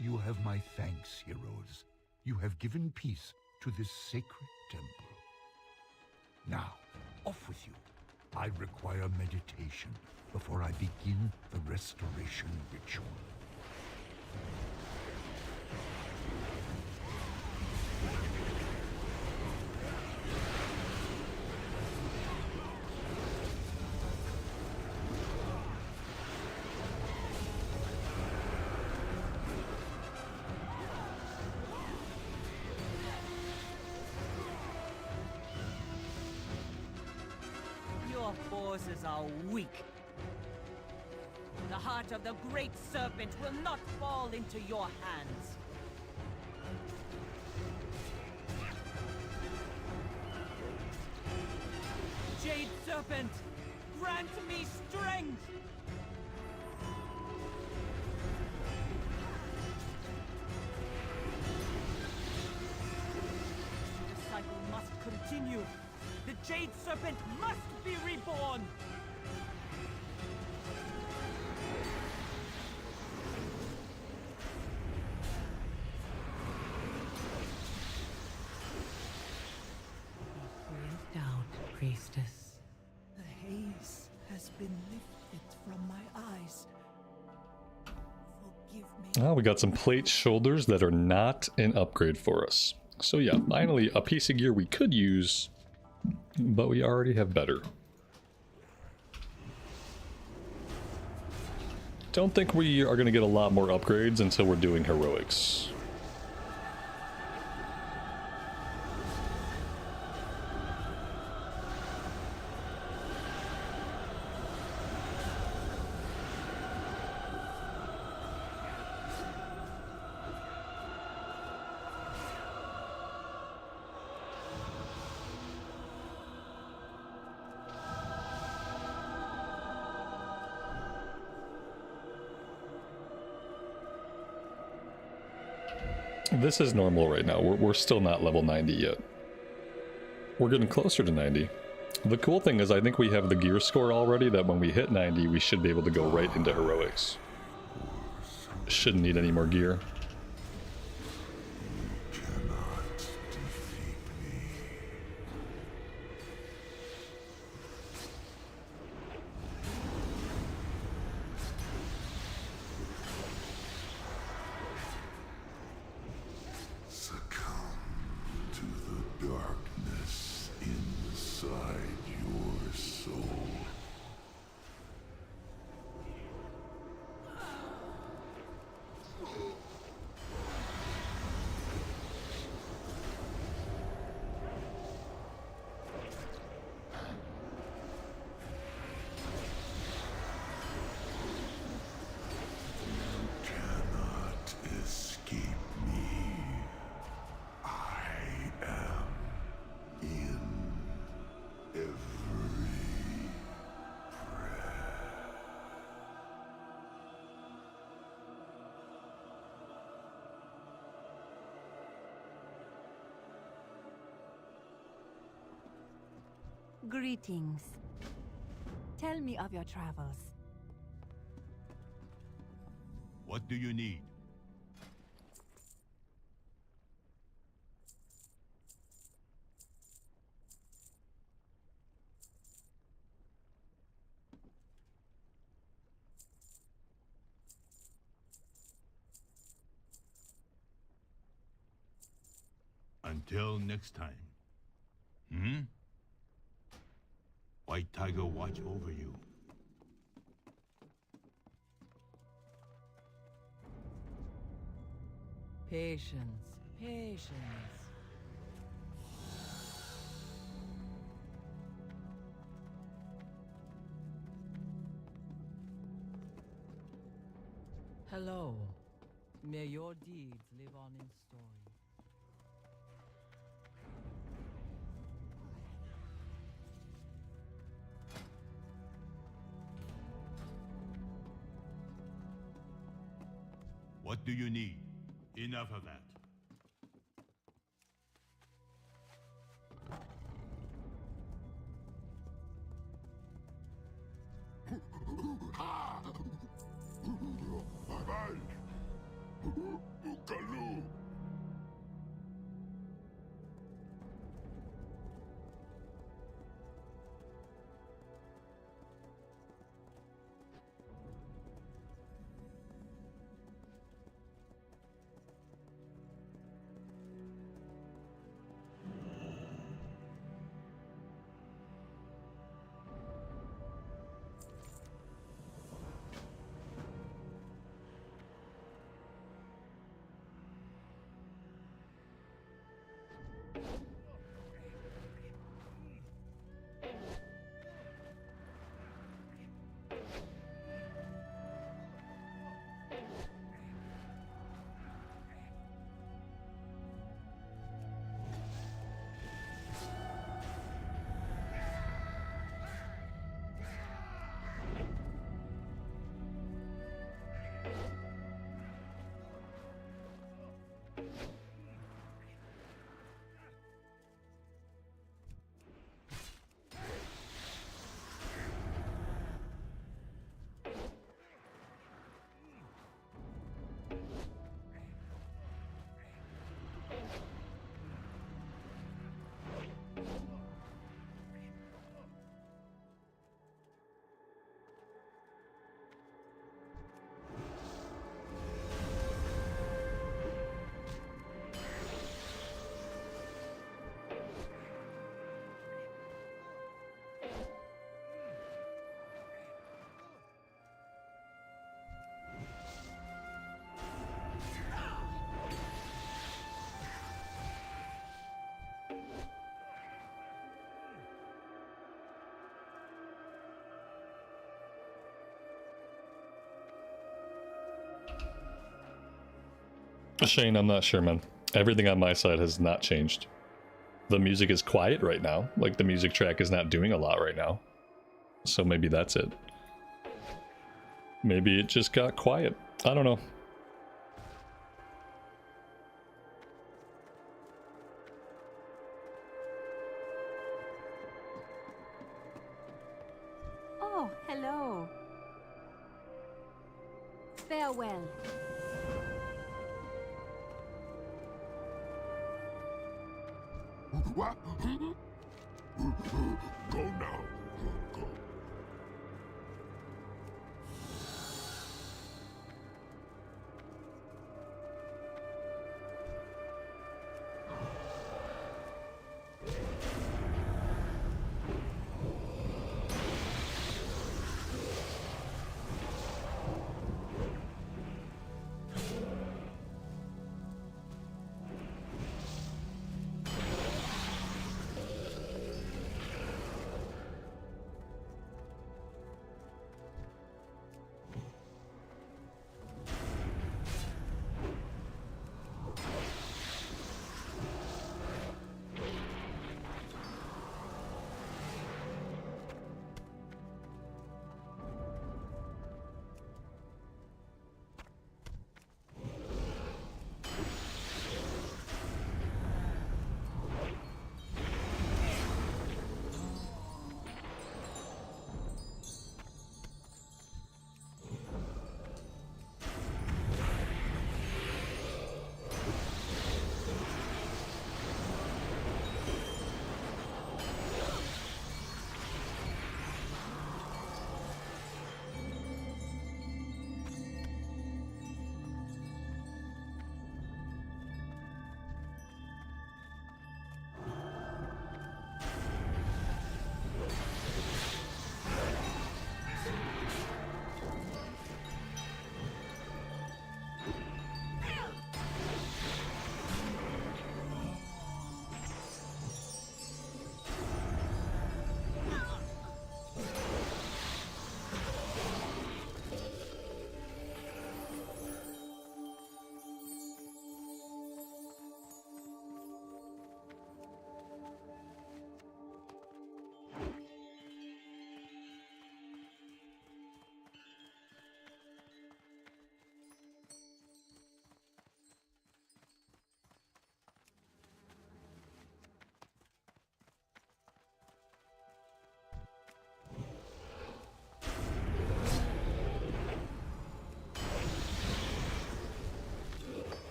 You have my thanks, heroes. You have given peace to this sacred temple. Now, off with you. I require meditation before I begin the restoration ritual. Your forces are weak. The heart of the great serpent will not fall into your hands. Jade Serpent, grant me strength! The cycle must continue. The Jade Serpent must be reborn! Down, priestess. The haze has been lifted from my eyes. Forgive me. Oh, we got some plate shoulders that are not an upgrade for us. So yeah, finally a piece of gear we could use, but we already have better. Don't think we are going to get a lot more upgrades until we're doing heroics. This is normal right now. We're still not level 90 yet. We're getting closer to 90. The cool thing is I think we have the gear score already that when we hit 90 we should be able to go right into heroics. Shouldn't need any more gear. Greetings. Tell me of your travels. What do you need? Until next time. Hmm? White Tiger watch over you. Patience, patience. Hello. May your deeds live on in story. What do you need? Enough of that. Shane, I'm not sure, man. Everything on my side has not changed. The music is quiet right now. Like, the music track is not doing a lot right now. So maybe that's it. Maybe it just got quiet. I don't know. Oh, hello. Farewell. What? Go now. Go.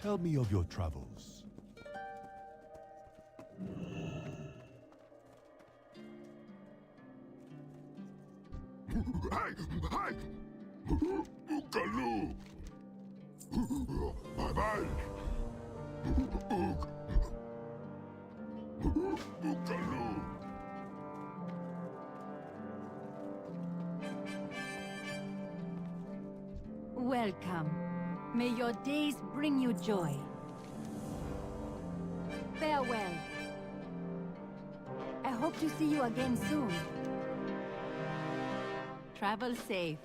Tell me of your travels. Hi! Hi! Ukalu! Bye-bye! Ukalu! Welcome. May your days bring you joy. Farewell. I hope to see you again soon. Travel safe.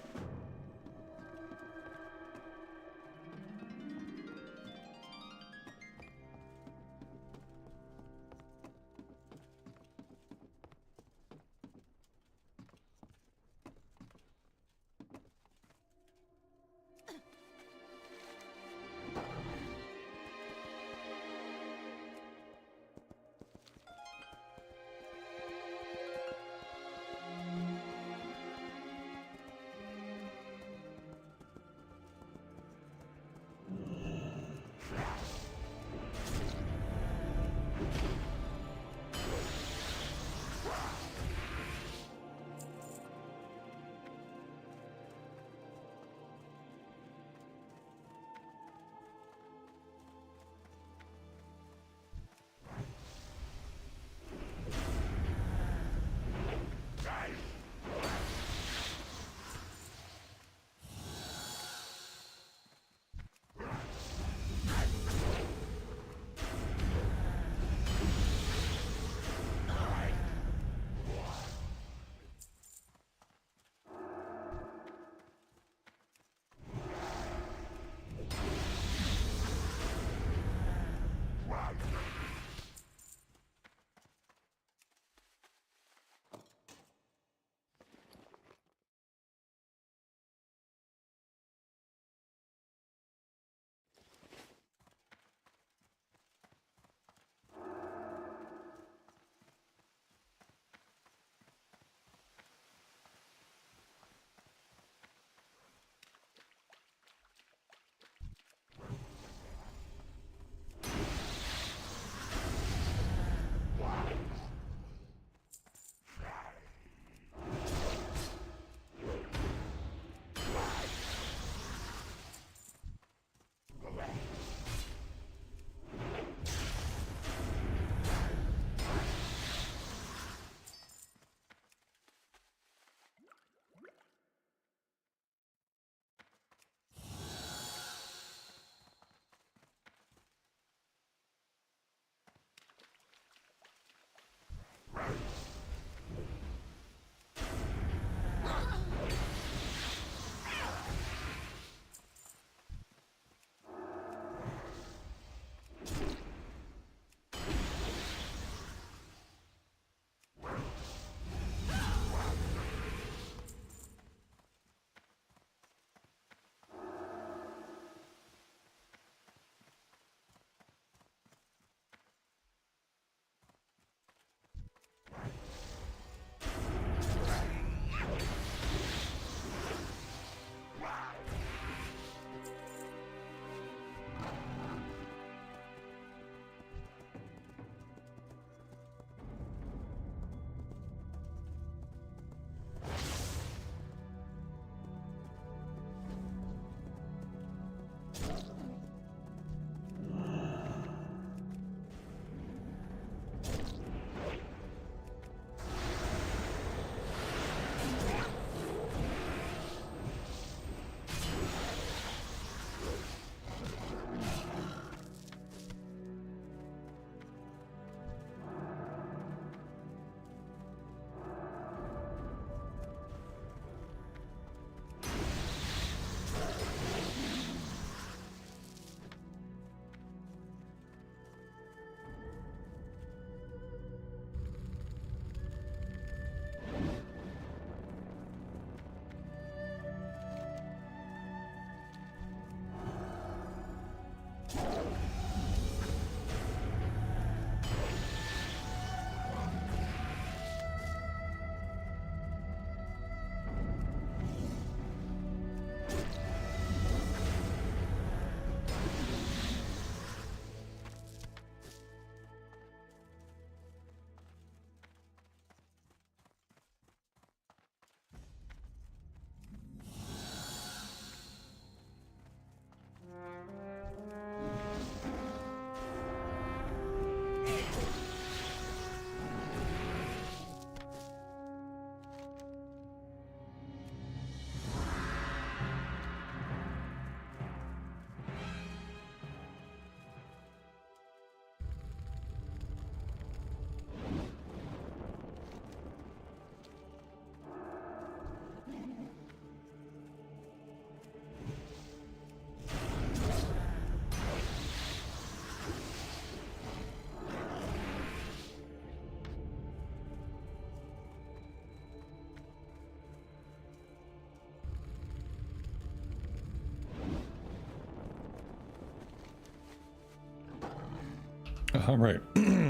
All right.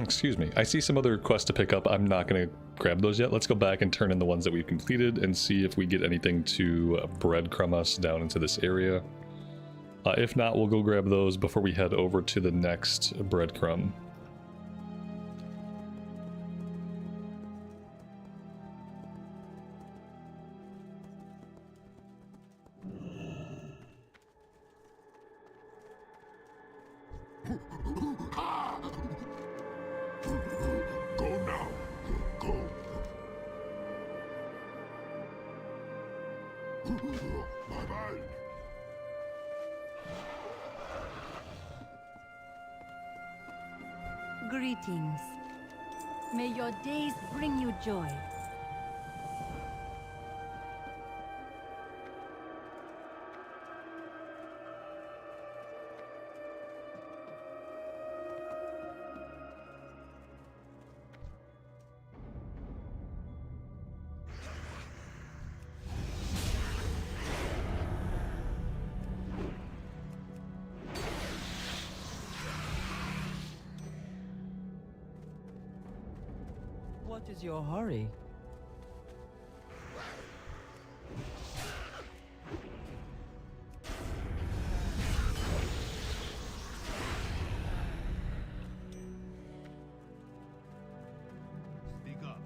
Excuse me. I see some other quests to pick up. I'm not going to grab those yet. Let's go back and turn in the ones that we've completed and see if we get anything to breadcrumb us down into this area. If not, we'll go grab those before we head over to the next breadcrumb. Go now. Go. Bye-bye. Greetings. May your days bring you joy. What is your hurry? Speak up.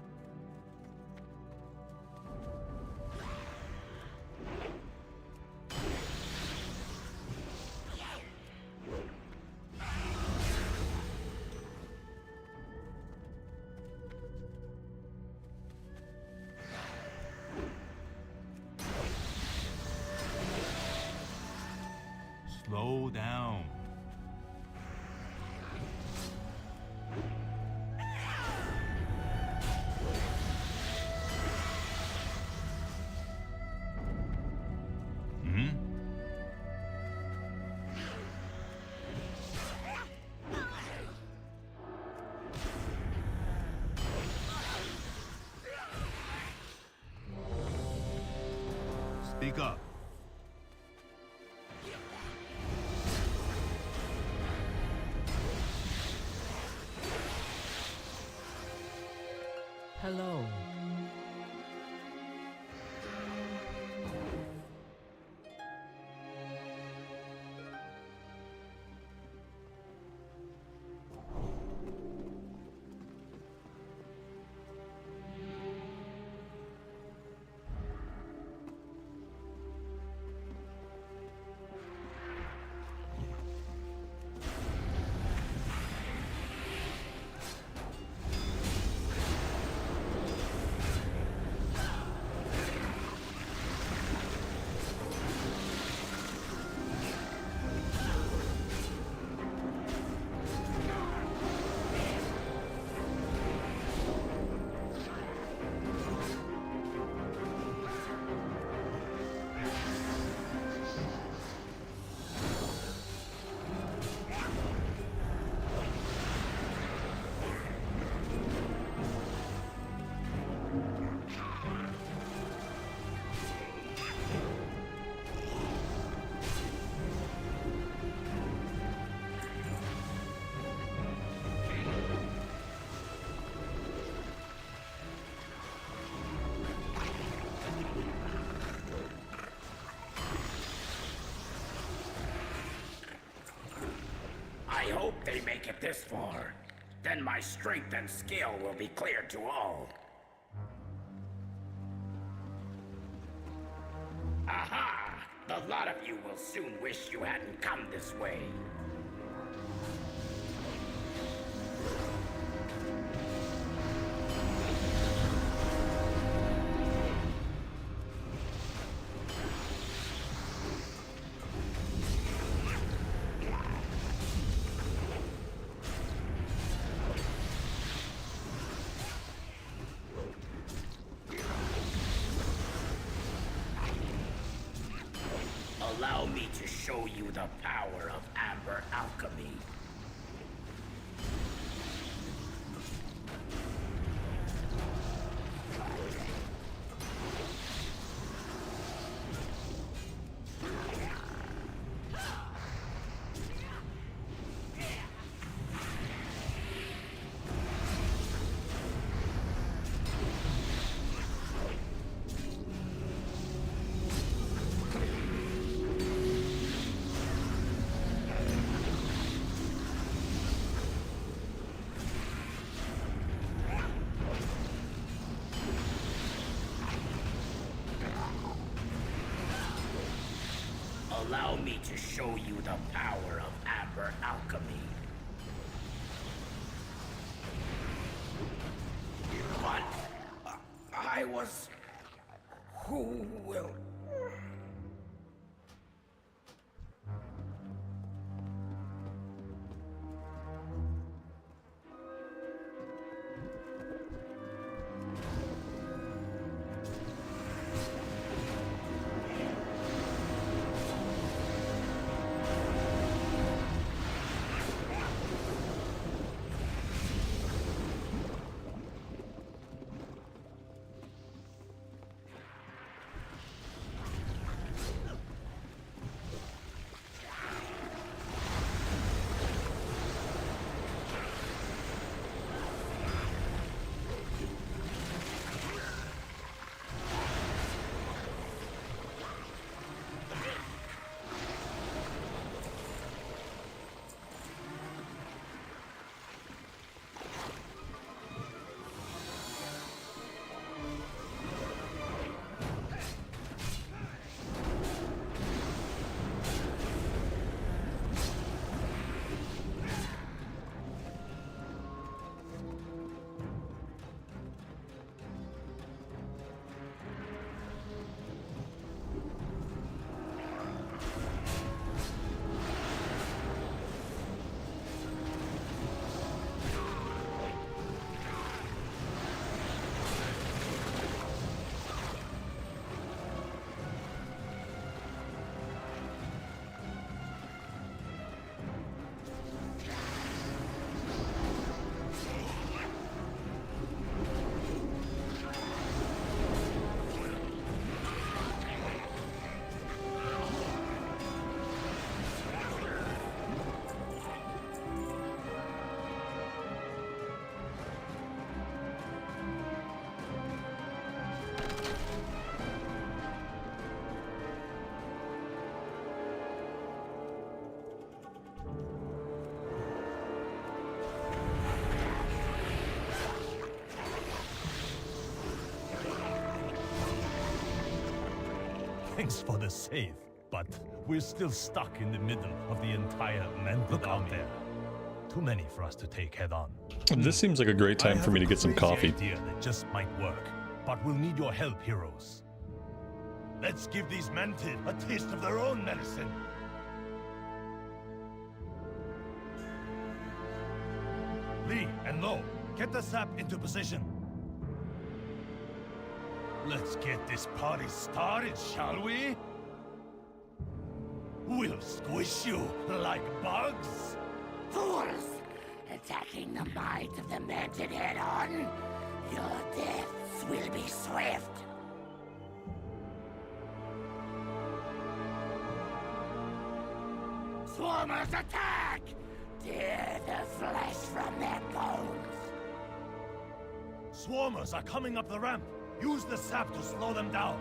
Slow down. Hmm? Speak up. Hello. I hope they make it this far. Then my strength and skill will be clear to all. Aha! The lot of you will soon wish you hadn't come this way. Allow me to show you the power of amber alchemy. Allow me to show you the power of amber alchemy. But I was... Who will... Thanks for the save, but we're still stuck in the middle of the entire mended army. There. Too many for us to take head on. This seems like a great time for me to get some coffee. Idea that just might work, but we'll need your help, heroes. Let's give these Mantid a taste of their own medicine. Lee and Lo, get the sap into position. Let's get this party started, shall we? We'll squish you like bugs. Fools! Attacking the might of the Mantid head-on? Your deaths will be swift. Swarmers attack! Tear the flesh from their bones. Swarmers are coming up the ramp. Use the sap to slow them down.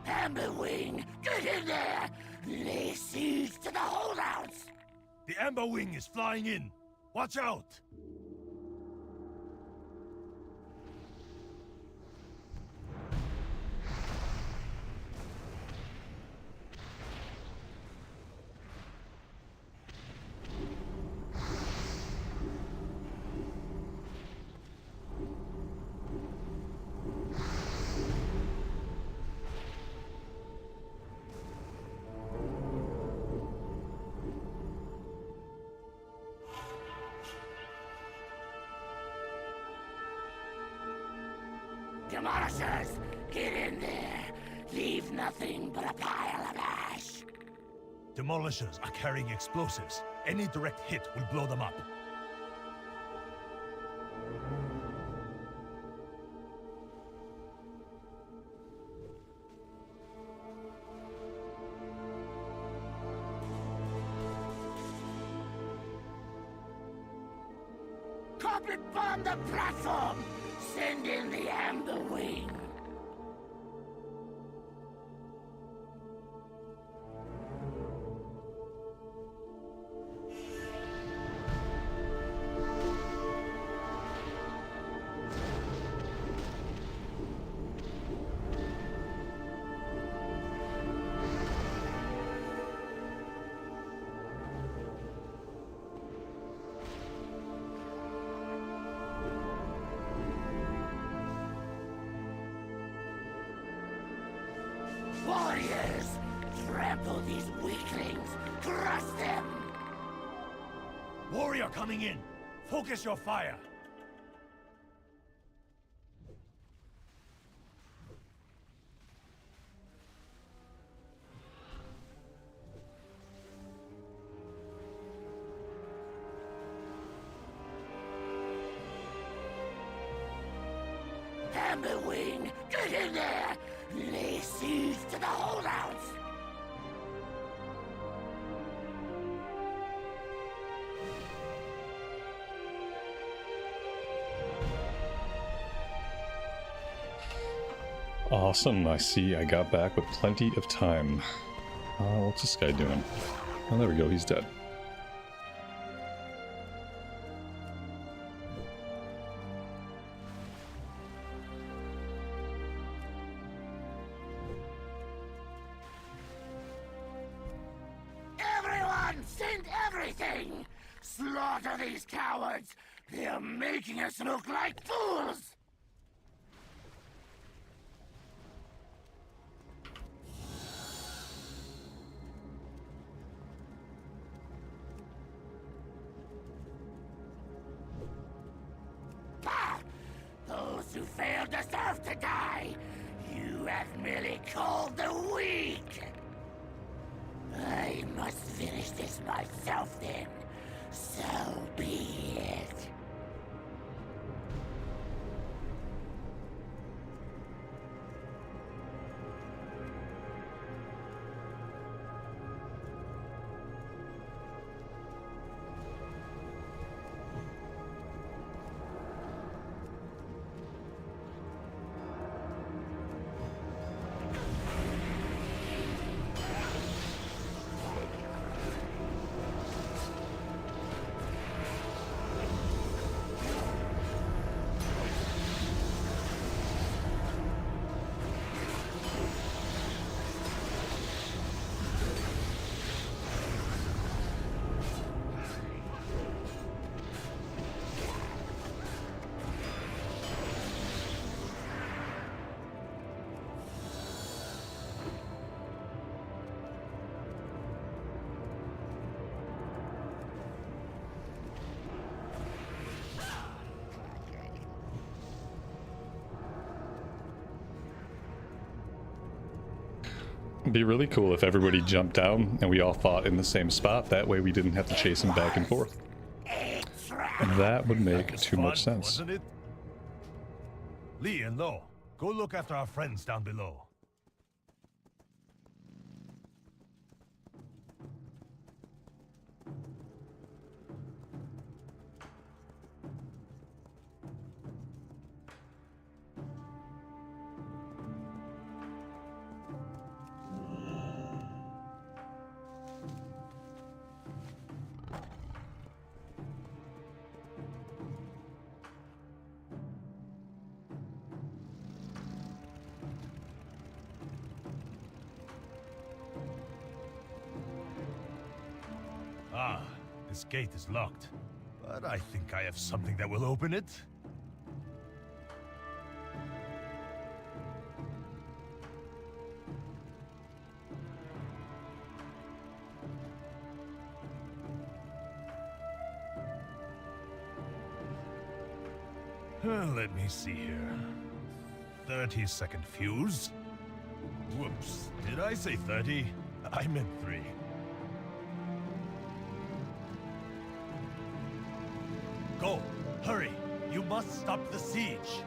Amberwing, get in there! Lay siege to the holdouts! The Amber Wing is flying in. Watch out! Demolishers, get in there. Leave nothing but a pile of ash. Demolishers are carrying explosives. Any direct hit will blow them up. Carpet bomb the platform! Send in the Amber Wing. Trample these weaklings! Crush them! Warrior coming in! Focus your fire! Hammerwing, get in there! Lay siege to the holdouts! Awesome, I see I got back with plenty of time. What's this guy doing? Oh, there we go, he's dead. Everyone, send everything! Slaughter these cowards! They're making us look like fools! Those who fail deserve to die! You have merely called the weak! I must finish this myself then. So be it. It'd be really cool if everybody jumped down and we all fought in the same spot. That way we didn't have to chase him back and forth. That would make too much sense. Wasn't it? Lee and Lo, go look after our friends down below. Ah, this gate is locked, but I think I have something that will open it. Let me see here. 30-second fuse. Whoops, did I say 30? I meant 3. Go! Hurry! You must stop the siege!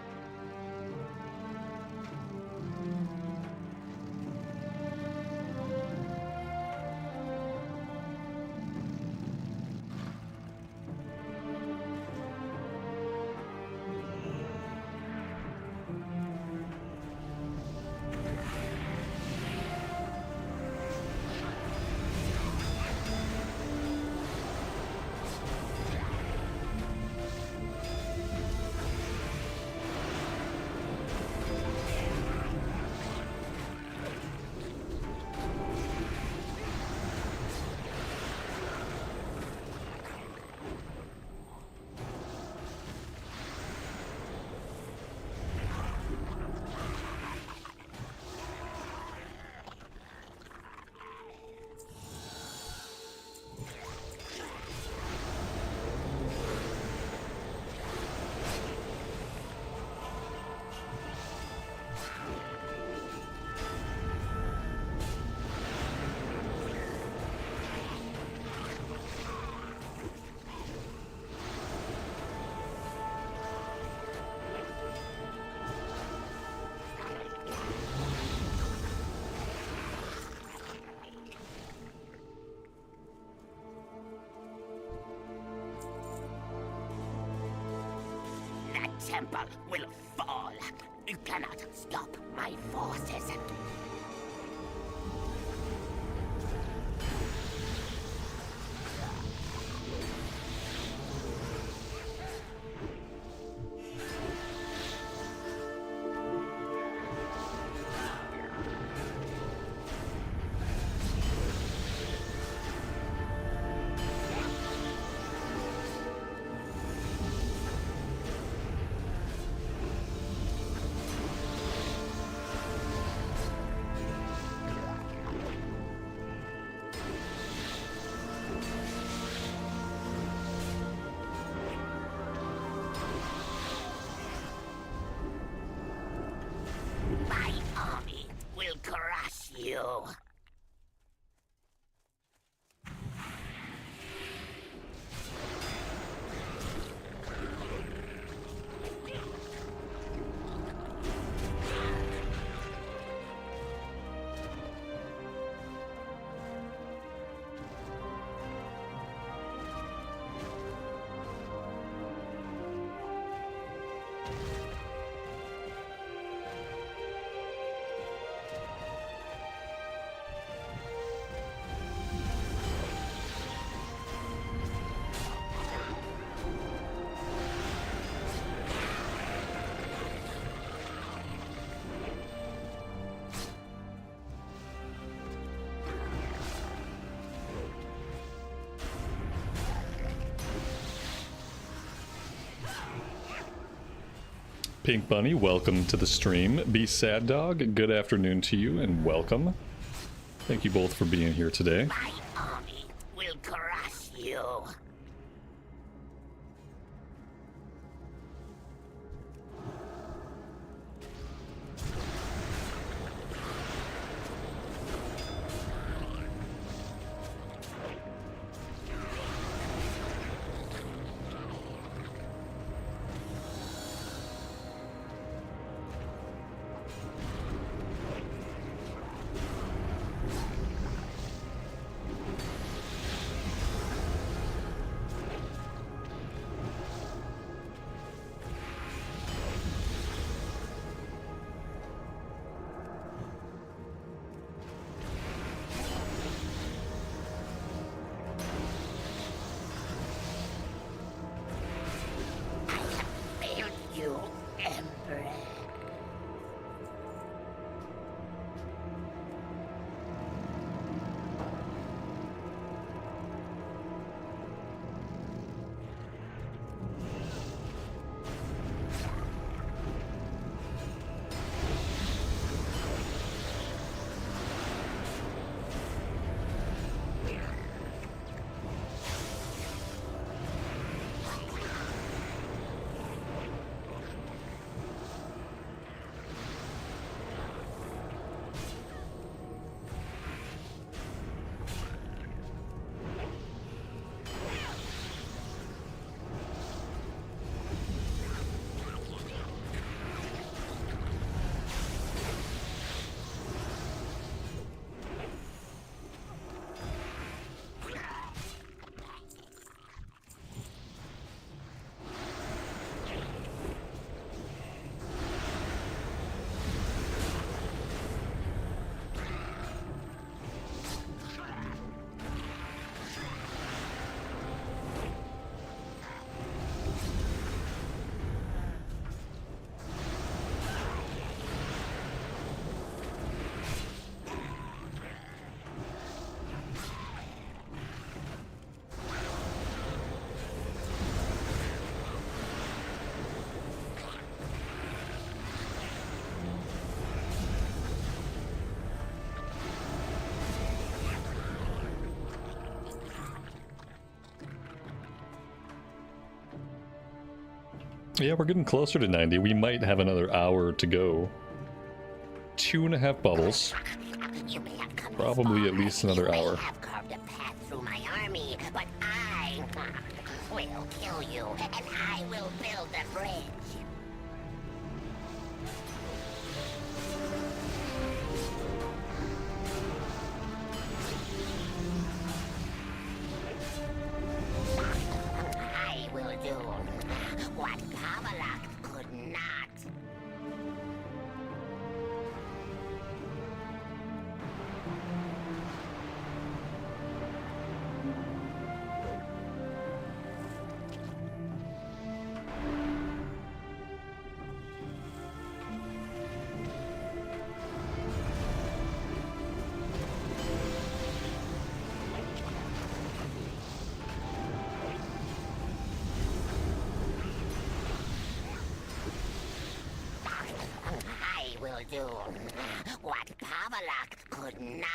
temple will fall. You cannot stop my forces. My army will crush you. Pink Bunny, welcome to the stream. Be Sad Dog, good afternoon to you and welcome. Thank you both for being here today. My army will crush you. Yeah, we're getting closer to 90. We might have another hour to go. 2.5 bubbles. Probably at least another hour. Have carved a path through my army, but I will kill you, and I will build a bridge. I will do what Paladin will do what Pavalak could not.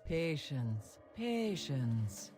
Patience, patience.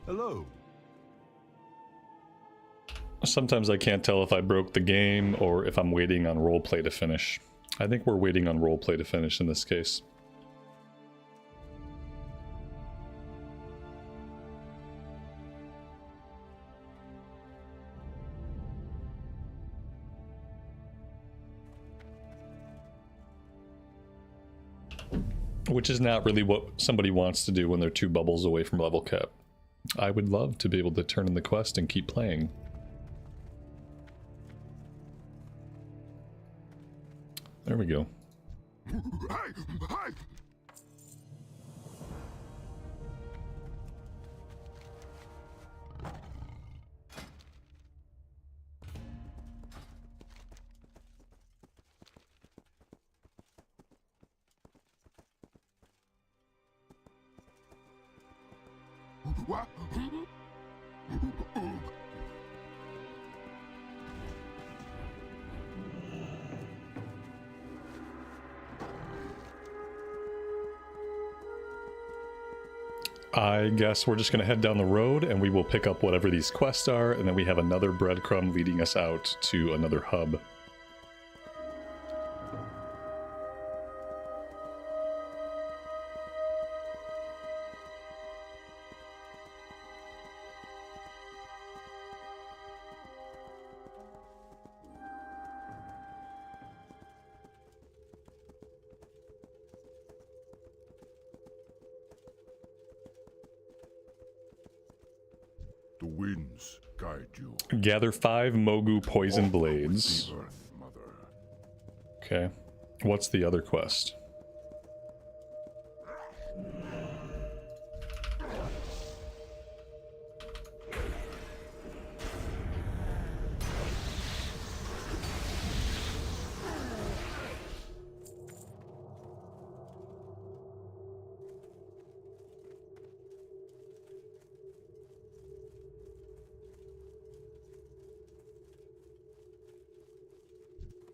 Hello. Sometimes I can't tell if I broke the game or if I'm waiting on roleplay to finish. I think we're waiting on roleplay to finish in this case. Which is not really what somebody wants to do when they're 2 bubbles away from level cap. I would love to be able to turn in the quest and keep playing. There we go. I guess we're just going to head down the road and we will pick up whatever these quests are, and then we have another breadcrumb leading us out to another hub. winds guide you. Gather 5 Mogu poison Walk with blades. the earth, Mother. Okay. What's the other quest?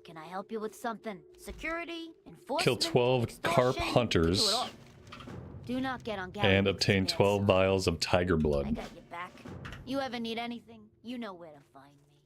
Can I help you with something? Security? Enforcement? Kill 12 carp extortion? hunters Do it all. Do not get on and Galaxy obtain Space 12 Side. vials of tiger I blood. got your back. You ever need anything, you know where to find me.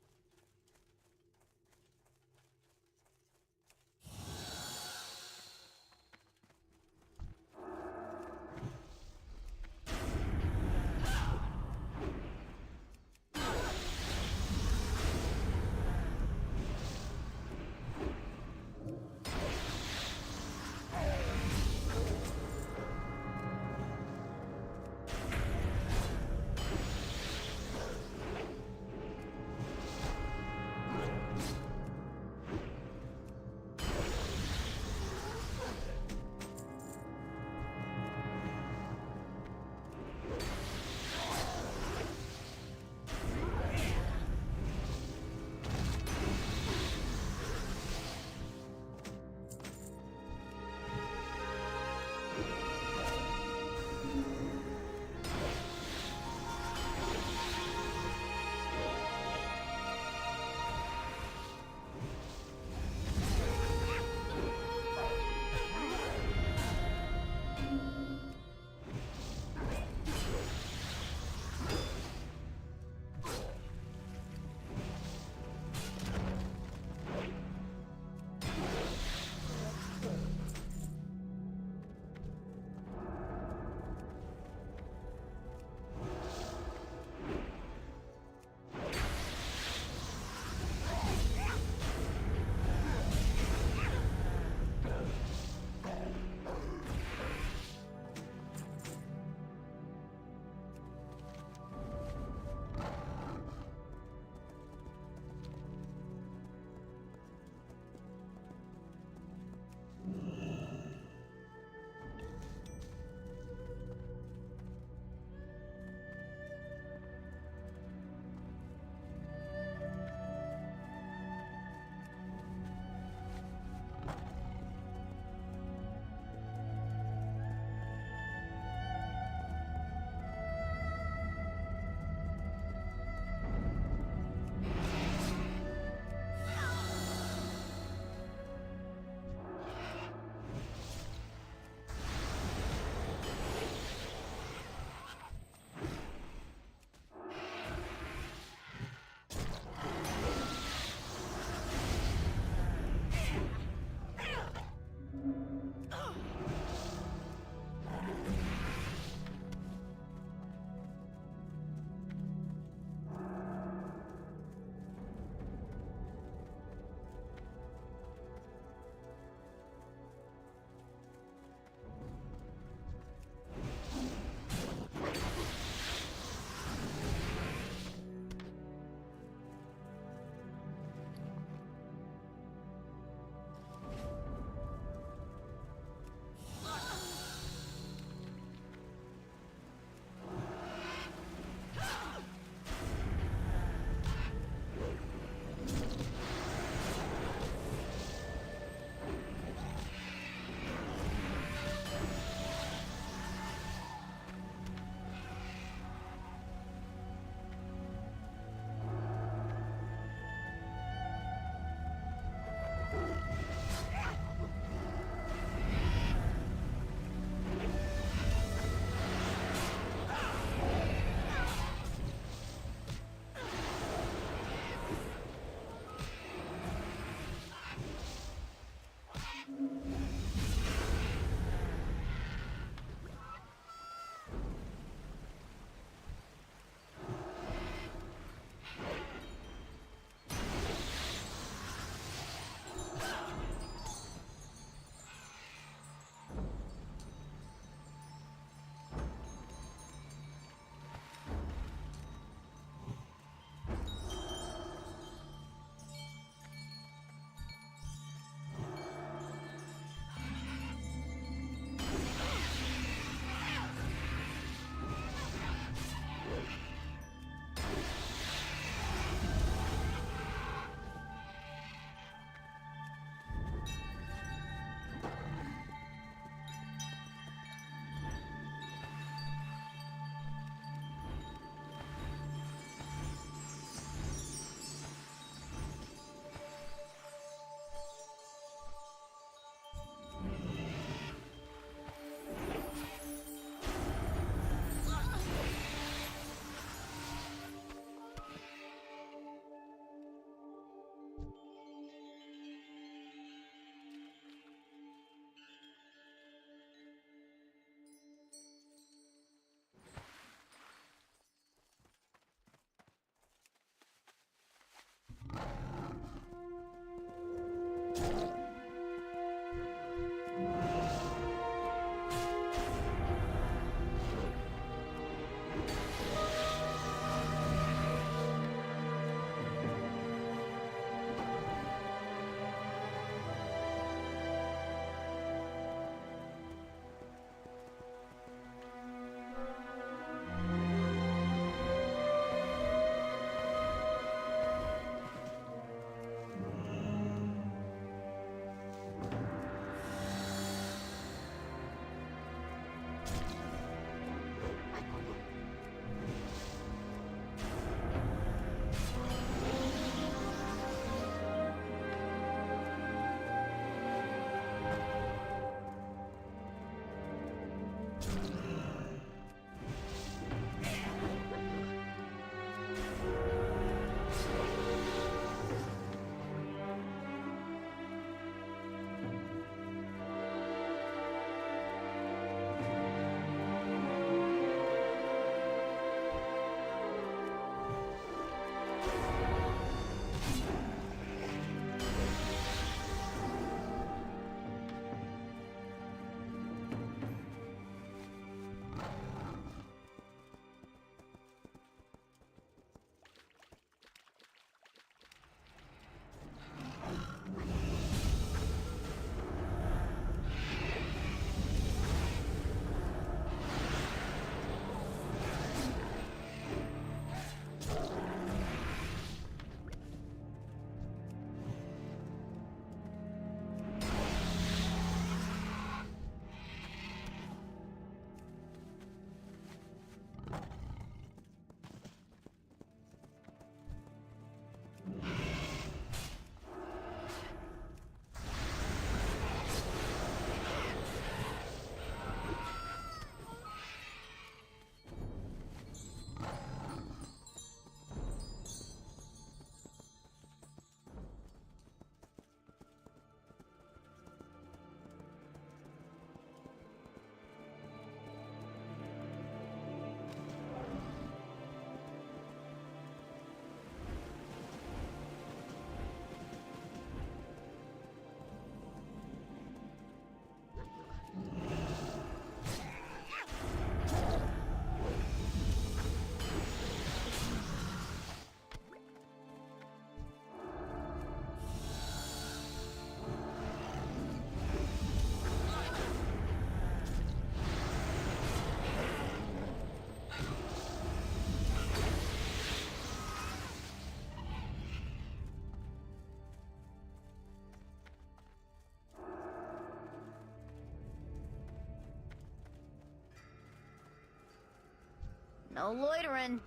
No loitering.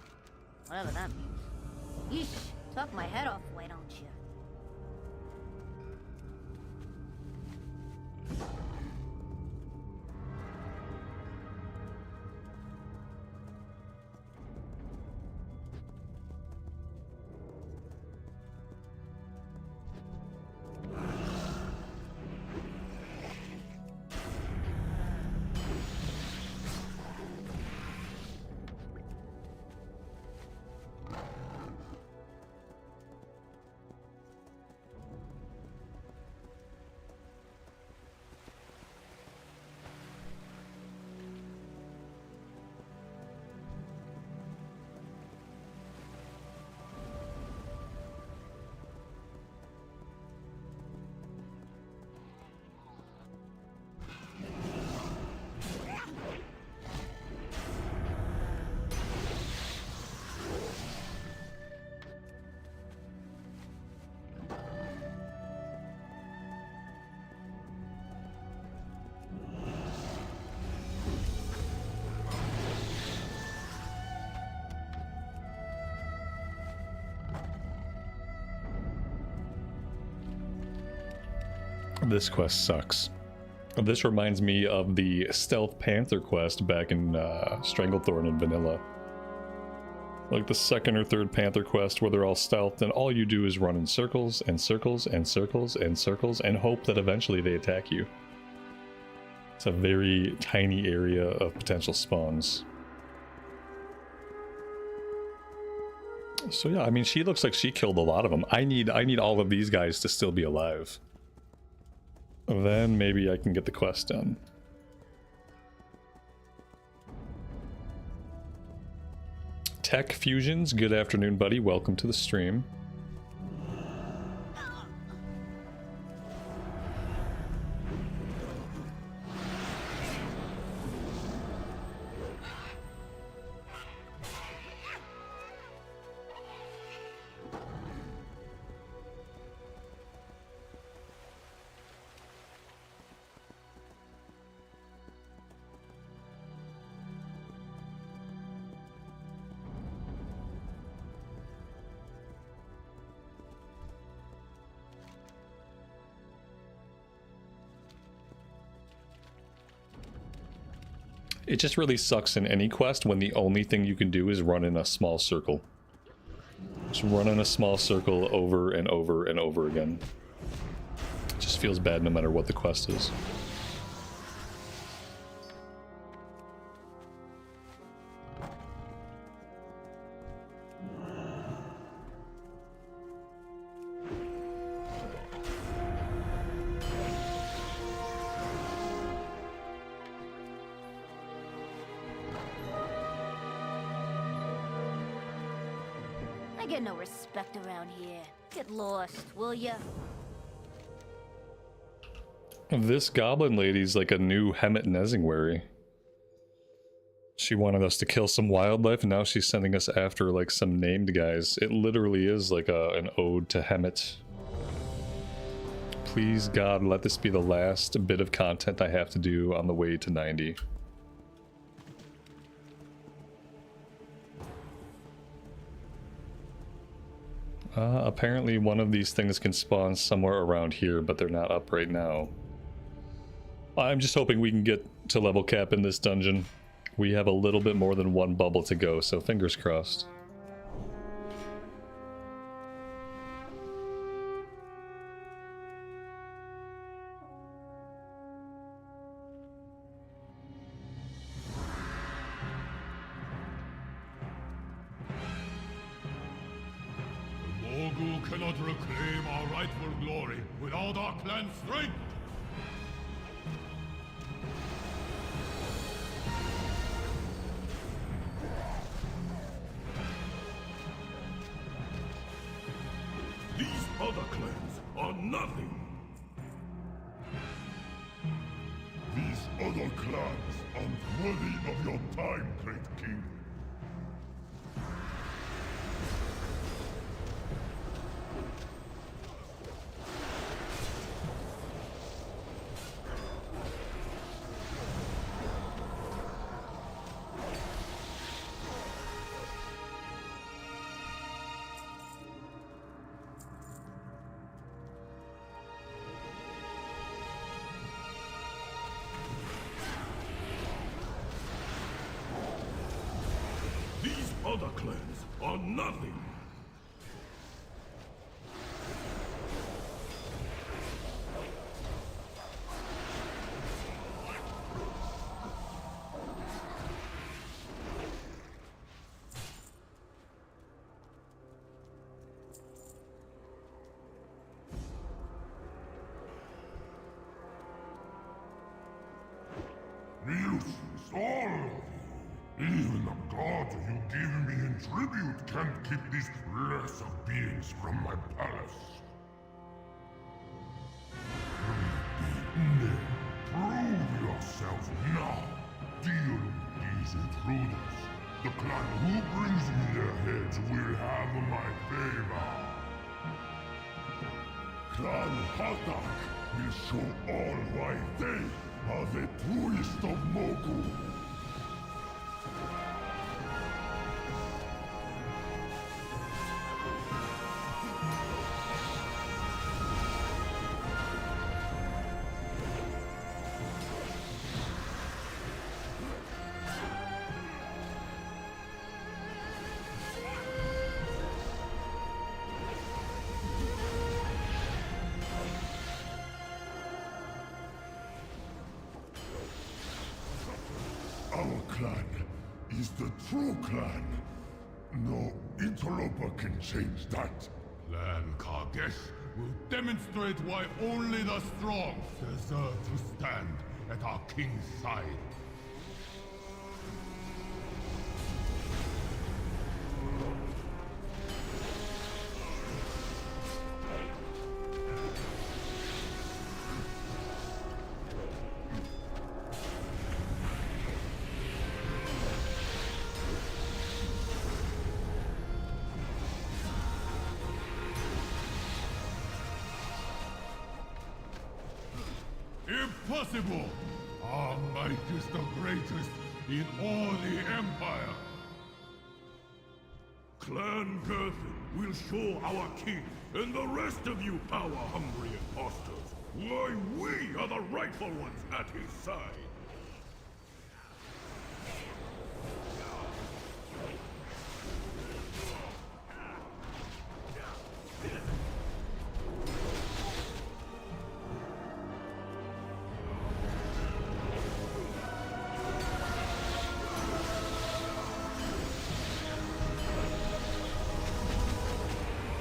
Whatever that means. Yeesh, talk my head off, why don't you? This quest sucks. This reminds me of the Stealth Panther quest back in Stranglethorn and Vanilla. Like the second or third Panther quest where they're all stealthed and all you do is run in circles and circles and circles and circles and hope that eventually they attack you. It's a very tiny area of potential spawns. So yeah, I mean, she looks like she killed a lot of them. I need all of these guys to still be alive. Then maybe I can get the quest done. Tech Fusions, good afternoon, buddy. Welcome to the stream. It just really sucks in any quest when the only thing you can do is run in a small circle. Just run in a small circle over and over and over again. It just feels bad no matter what the quest is. Get no respect around here. Get lost, will ya? This goblin lady's like a new Hemet Nezingwary. She wanted us to kill some wildlife, and now she's sending us after like some named guys. It literally is like an ode to Hemet. Please, God, let this be the last bit of content I have to do on the way to 90. Apparently one of these things can spawn somewhere around here, but they're not up right now. I'm just hoping we can get to level cap in this dungeon. We have a little bit more than one bubble to go, so fingers crossed. Cannot reclaim our rightful glory without our clan's strength! These other clans are nothing! These other clans aren't worthy of your time, great king. clans are nothing. Useless, all of you. Even the god you give me in tribute can't keep these lesser beings from my palace. Prove yourself now. Deal with these intruders. The clan who brings me their heads will have my favor. Clan Hatak will show all why they are the truest of Mogu. Our clan is the true clan. No interloper can change that. Clan Kargesh will demonstrate why only the strong deserve to stand at our king's side. Impossible! Our might is the greatest in all the Empire! Clan Girthin will show our king and the rest of you power-hungry imposters why we are the rightful ones at his side!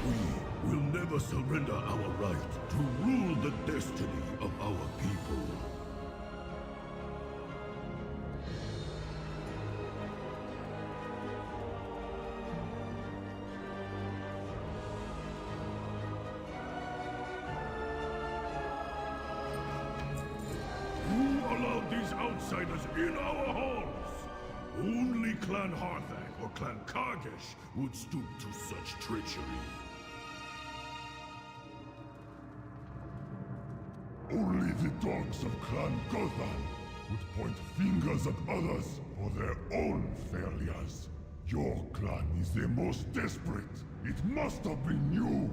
We will never surrender our right to rule the destiny of our people. Who allowed these outsiders in our halls? Only Clan Harthak or Clan Kargesh would stoop to such treachery. Only the dogs of Clan Gothan would point fingers at others for their own failures. Your clan is the most desperate. It must have been you.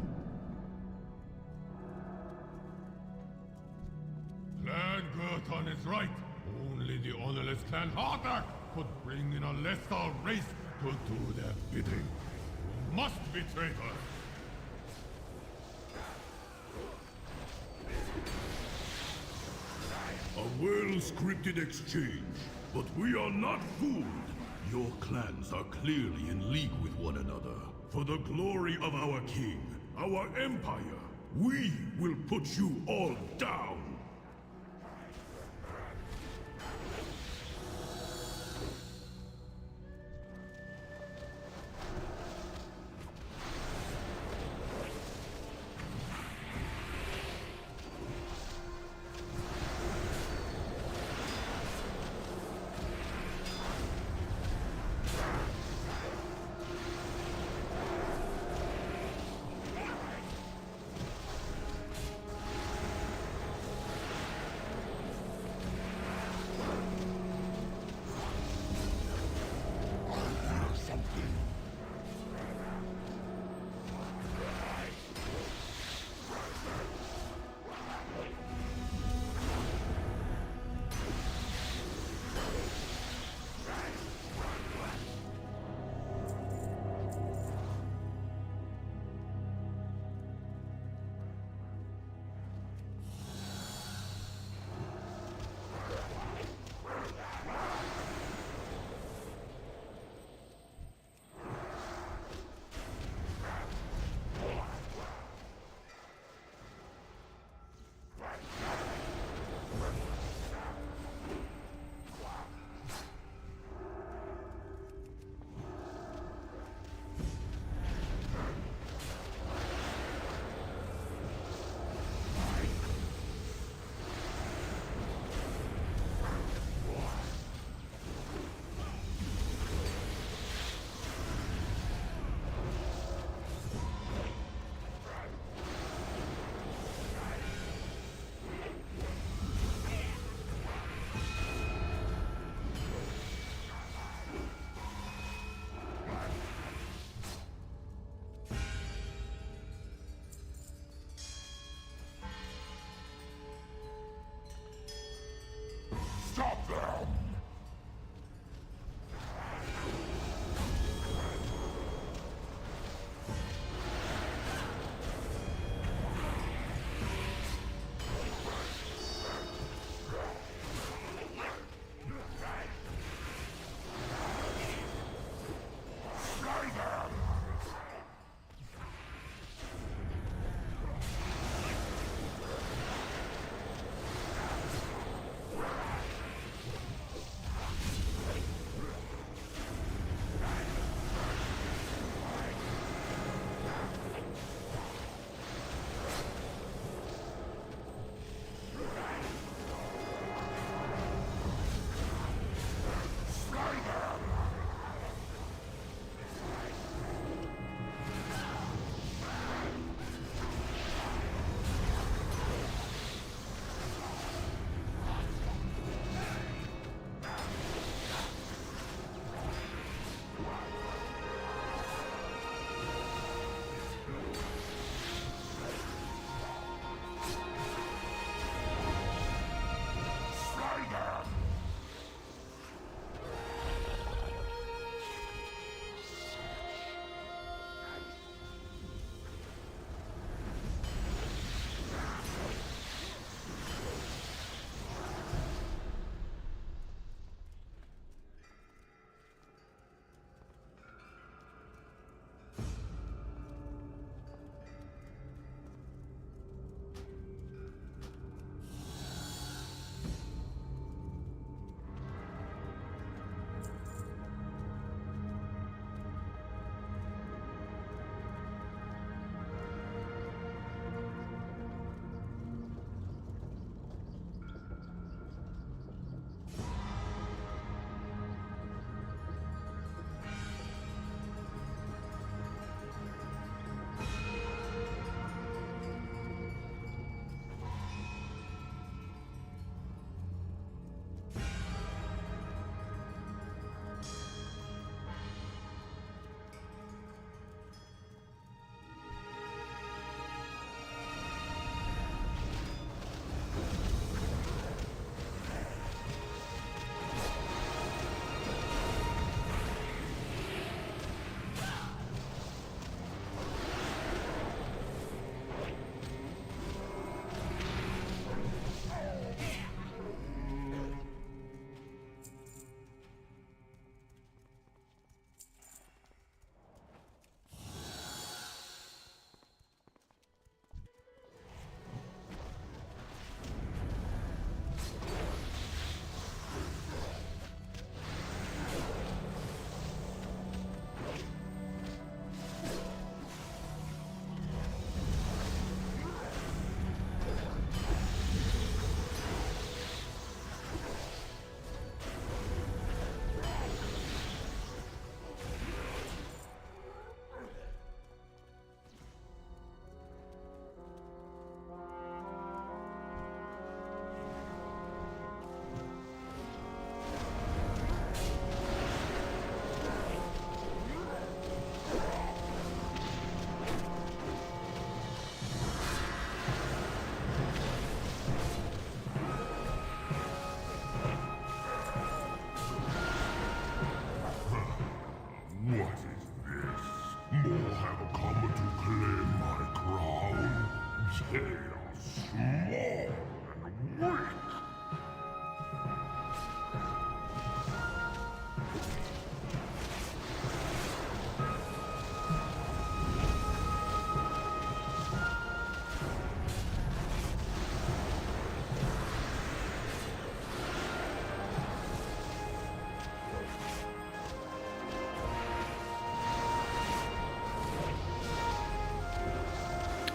Clan Gurton is right. Only the honorless Clan Harthak could bring in a lesser race to do their bidding. You must be traitors. A well-scripted exchange, but we are not fooled. Your clans are clearly in league with one another. For the glory of our king, our empire, we will put you all down.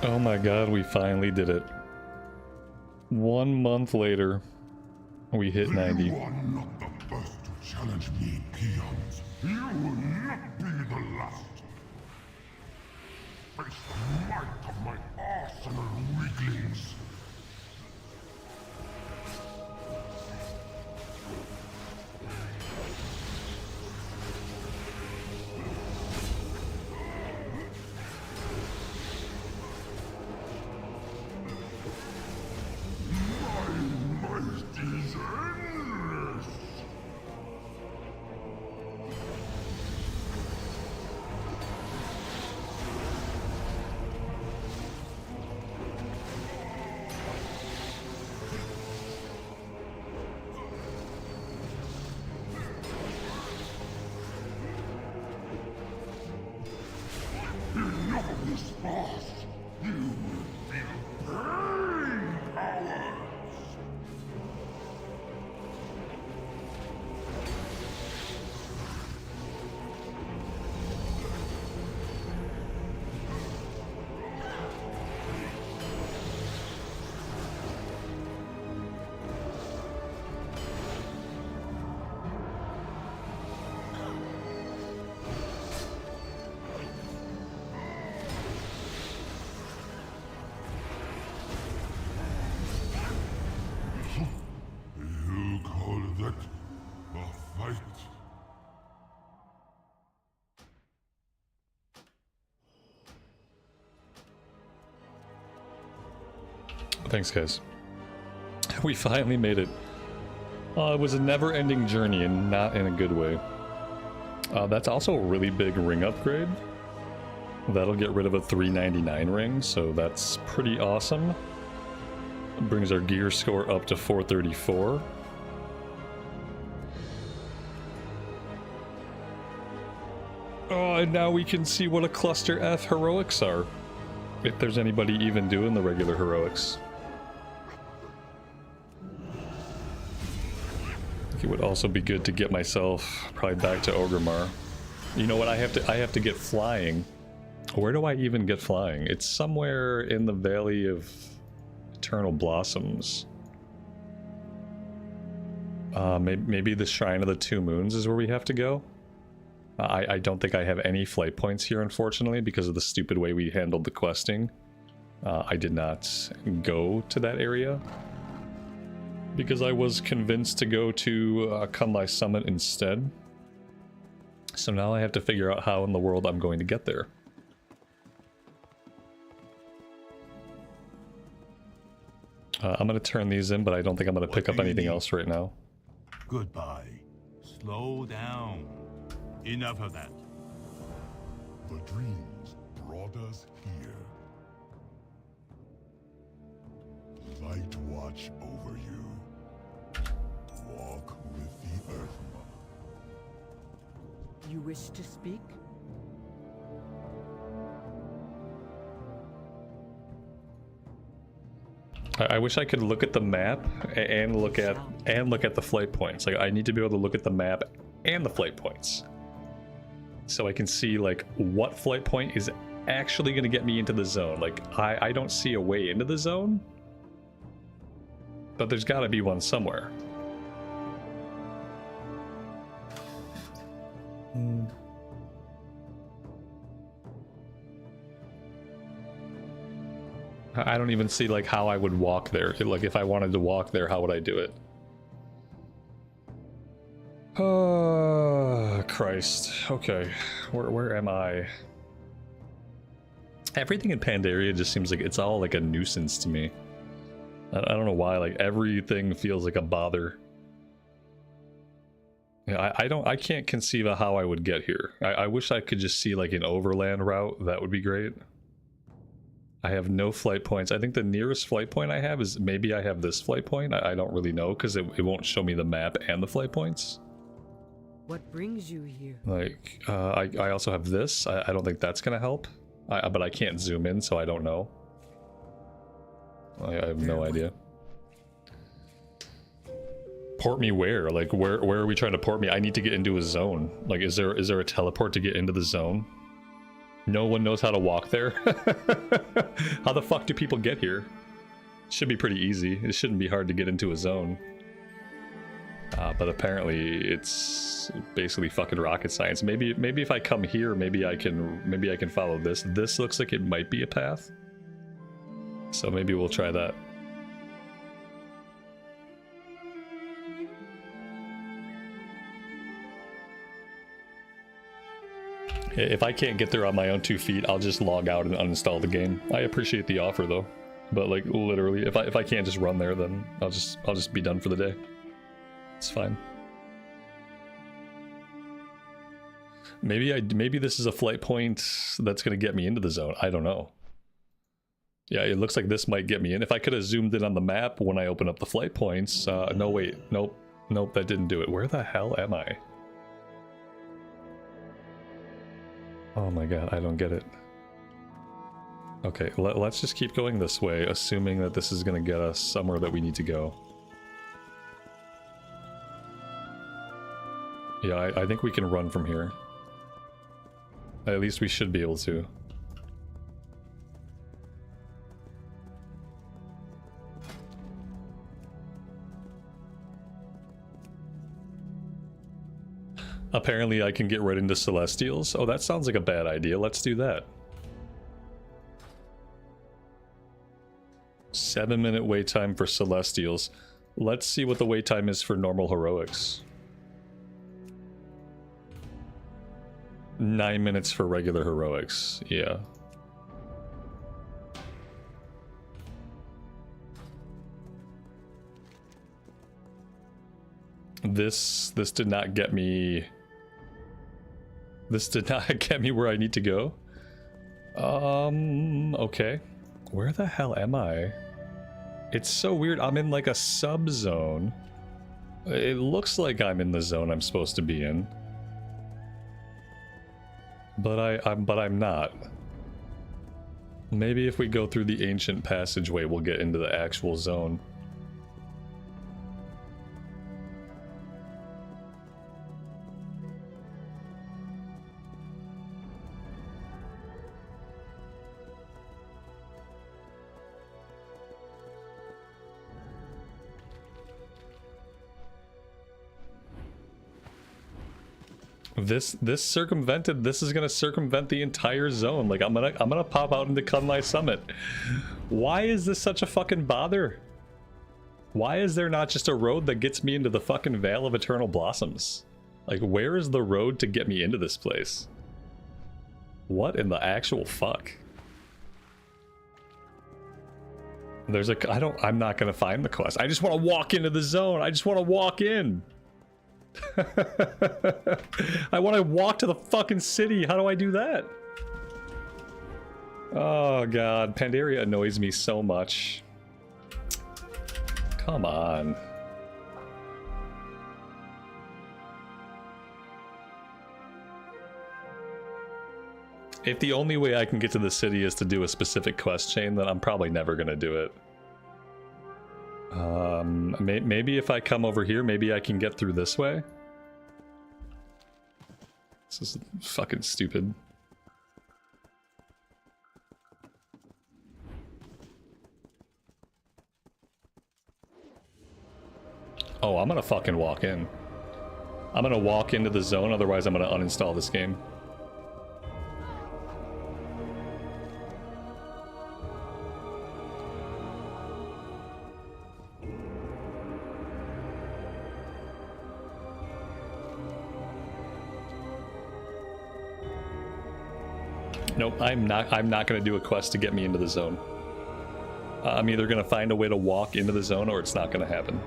Oh my god, we finally did it. 1 month later, we hit 90. You are not the first to challenge me, peons. You will not be the last. Face the might of my arsenal, weaklings. Thanks, guys. We finally made it. It was a never-ending journey, and not in a good way. That's also a really big ring upgrade. That'll get rid of a 399 ring, so that's pretty awesome. It brings our gear score up to 434. Oh, and now we can see what a cluster F heroics are. If there's anybody even doing the regular heroics. It would also be good to get myself probably back to Orgrimmar. You know what? I have to get flying. Where do I even get flying? It's somewhere in the Valley of Eternal Blossoms. Maybe the Shrine of the Two Moons is where we have to go. I don't think I have any flight points here, unfortunately, because of the stupid way we handled the questing. I did not go to that area because I was convinced to go to Kunlai Summit instead. So now I have to figure out how in the world I'm going to get there. I'm going to turn these in, but I don't think I'm going to pick up anything else right now. Goodbye. Slow down. Enough of that. The dreams brought us here. Light watch over you. Walk with the Earthma. You wish to speak? I wish I could look at the map and look at the flight points. Like, I need to be able to look at the map and the flight points, so I can see like what flight point is actually going to get me into the zone. Like, I don't see a way into the zone, but there's got to be one somewhere. I don't even see like how I would walk there. Like, if I wanted to walk there, how would I do it? Oh, Christ. Okay, where am I? Everything in Pandaria just seems like it's all like a nuisance to me. I don't know why, like everything feels like a bother. Yeah, I can't conceive of how I would get here. I wish I could just see like an overland route. That would be great. I have no flight points. I think the nearest flight point I have is maybe I have this flight point. I don't really know because it won't show me the map and the flight points. What brings you here? Like, I also have this. I don't think that's gonna help. But I can't zoom in, so I don't know. I have no idea. Port me where? Like, where are we trying to port me? I need to get into a zone. Like, is there a teleport to get into the zone? No one knows how to walk there? How the fuck do people get here? Should be pretty easy. It shouldn't be hard to get into a zone. But apparently it's basically fucking rocket science. Maybe if I come here, maybe I can follow this. This looks like it might be a path. So maybe we'll try that. If I can't get there on my own 2 feet, I'll just log out and uninstall the game. I appreciate the offer though. But like literally, if I can't just run there, then I'll just be done for the day. It's fine. Maybe this is a flight point that's gonna get me into the zone. I don't know. Yeah, it looks like this might get me in. If I could have zoomed in on the map when I open up the flight points. No, wait. Nope, that didn't do it. Where the hell am I? Oh my god, I don't get it. Okay, let's just keep going this way, assuming that this is gonna get us somewhere that we need to go. Yeah, I think we can run from here. At least we should be able to. Apparently I can get right into Celestials. Oh, that sounds like a bad idea. Let's do that. 7-minute wait time for Celestials. Let's see what the wait time is for normal heroics. 9 minutes for regular heroics. Yeah. This did not get me. This did not get me where I need to go. Okay. Where the hell am I? It's so weird. I'm in like a sub-zone. It looks like I'm in the zone I'm supposed to be in. But I'm not. Maybe if we go through the ancient passageway, we'll get into the actual zone. This circumvented. This is gonna circumvent the entire zone. Like I'm gonna pop out into Kunlai Summit. Why is this such a fucking bother? Why is there not just a road that gets me into the fucking Vale of Eternal Blossoms? Like where is the road to get me into this place? What in the actual fuck? There's a I'm not gonna find the quest. I just want to walk into the zone. I just want to walk in. I want to walk to the fucking city. How do I do that? Oh god, Pandaria annoys me so much. Come on. If the only way I can get to the city is to do a specific quest chain, then I'm probably never gonna do it. Maybe if I come over here, maybe I can get through this way. This is fucking stupid. Oh, I'm gonna fucking walk in. I'm gonna walk into the zone, otherwise I'm gonna uninstall this game. Nope, I'm not gonna do a quest to get me into the zone. I'm either gonna find a way to walk into the zone or it's not gonna happen.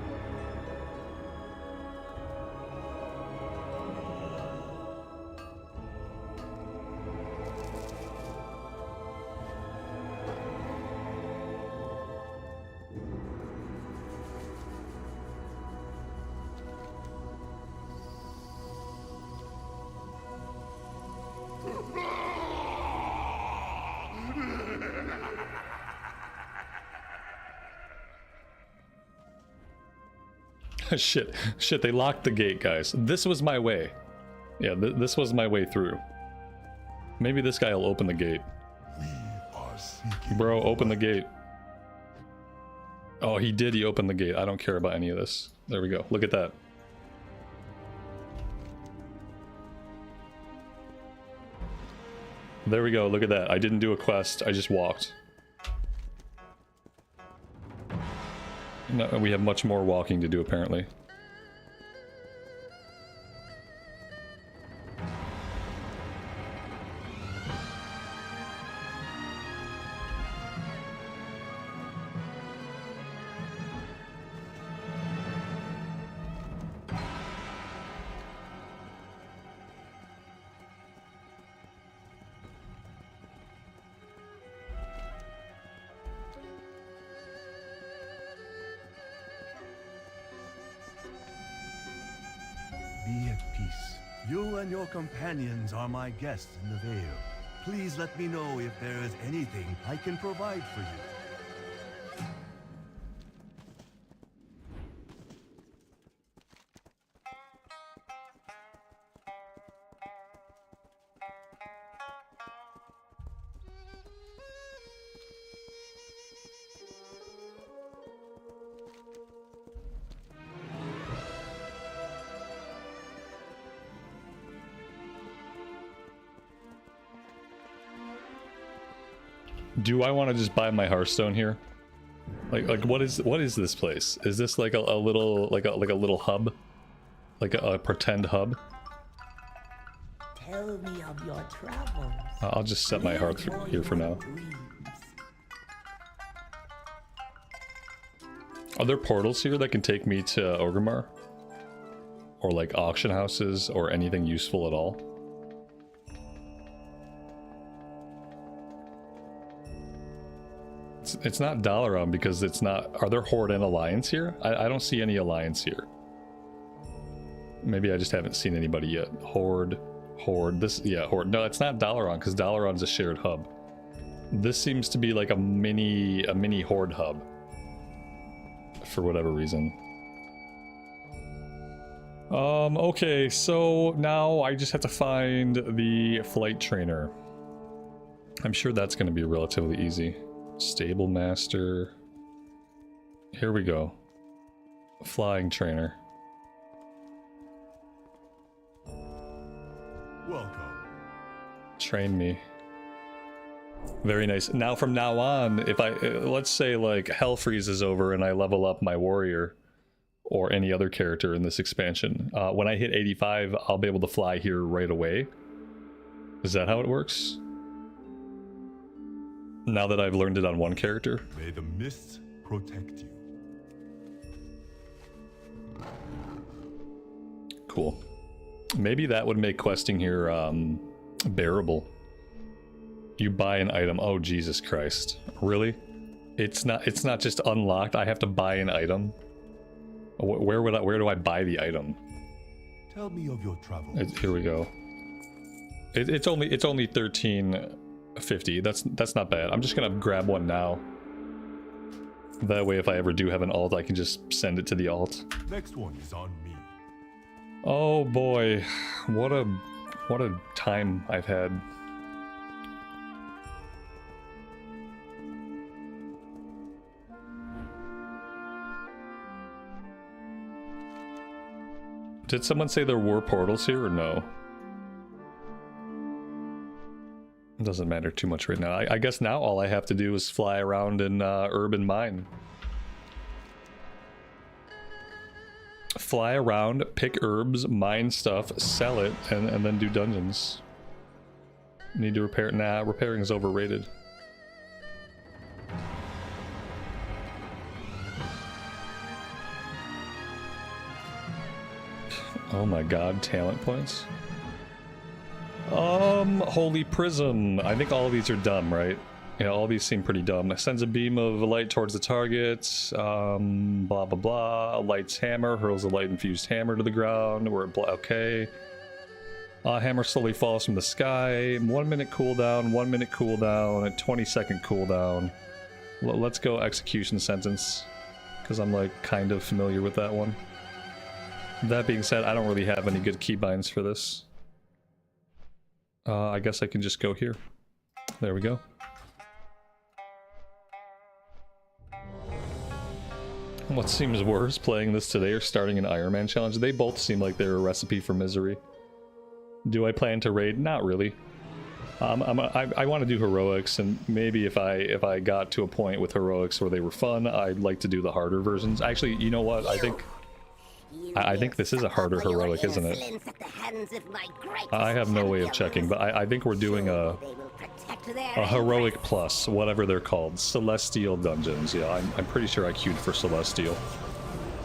Shit, they locked the gate, guys. This was my way. Yeah, this was my way through. Maybe this guy will open the gate. We are seeking. Bro, open the gate. Oh, he did. He opened the gate. I don't care about any of this. There we go. Look at that. There we go. Look at that. I didn't do a quest. I just walked. No, we have much more walking to do, apparently. Be at peace. You and your companions are my guests in the Vale. Please let me know if there is anything I can provide for you. Do I want to just buy my Hearthstone here? Like what is this place? Is this like a little like a little hub? Like a pretend hub? Tell me of your travels. I'll just set my hearth here for now. Are there portals here that can take me to Orgrimmar? Or like auction houses or anything useful at all? It's not Dalaran because it's not... Are there Horde and Alliance here? I don't see any Alliance here. Maybe I just haven't seen anybody yet. Horde. This... Yeah, Horde. No, it's not Dalaran because Dalaran's a shared hub. This seems to be like a mini Horde hub. For whatever reason. Okay, so now I just have to find the flight trainer. I'm sure that's going to be relatively easy. Stable master. Here we go. Flying trainer. Welcome. Train me. Very nice. Now from now on, if I let's say like Hell Freeze is over and I level up my warrior or any other character in this expansion, when I hit 85, I'll be able to fly here right away. Is that how it works? Now that I've learned it on one character? May the mists protect you. Cool. Maybe that would make questing here bearable. You buy an item. Oh, Jesus Christ. Really? It's not just unlocked. I have to buy an item. Where do I buy the item? Tell me of your travels. Here we go. It's only 1350. That's not bad. I'm just gonna grab one now. That way, if I ever do have an alt, I can just send it to the alt. Next one is on me. Oh boy, what a time I've had. Did someone say there were portals here or no? It doesn't matter too much right now. I guess now all I have to do is fly around in urban mine. Fly around, pick herbs, mine stuff, sell it, and then do dungeons. Need to repair it? Nah, repairing is overrated. Oh my god, talent points. Holy Prism. I think all of these are dumb, right? Yeah, all these seem pretty dumb. Sends a beam of light towards the target. Blah, blah, blah. Light's hammer hurls a light-infused hammer to the ground. Okay. Hammer slowly falls from the sky. 1 minute cooldown, 1 minute cooldown, a 20-second cooldown. Let's go execution sentence, because I'm like kind of familiar with that one. That being said, I don't really have any good keybinds for this. I guess I can just go here. There we go. What seems worse, playing this today or starting an Iron Man challenge? They both seem like they're a recipe for misery. Do I plan to raid? Not really. I want to do heroics, and maybe if I got to a point with heroics where they were fun, I'd like to do the harder versions. Actually, you know what? I think this is a harder heroic, isn't it? I have no way of checking, but I think we're doing a heroic plus, whatever they're called, Celestial dungeons. Yeah, I'm pretty sure I queued for Celestial,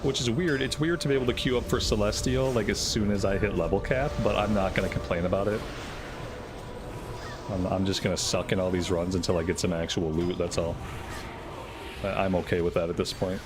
which is weird. It's weird to be able to queue up for Celestial like as soon as I hit level cap, but I'm not going to complain about it. I'm just going to suck in all these runs until I get some actual loot, that's all. I'm okay with that at this point.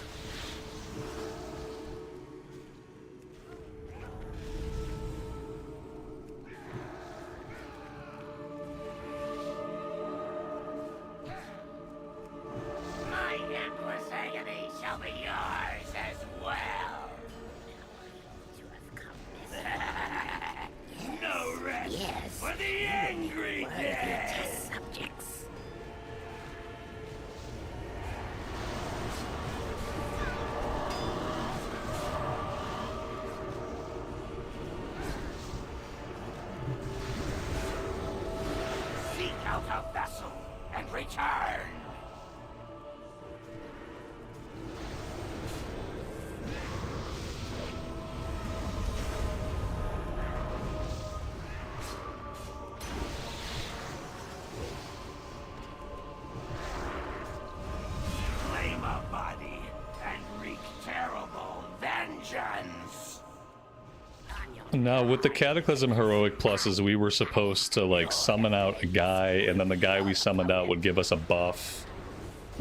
Now, with the Cataclysm Heroic Pluses, we were supposed to, like, summon out a guy, and then the guy we summoned out would give us a buff.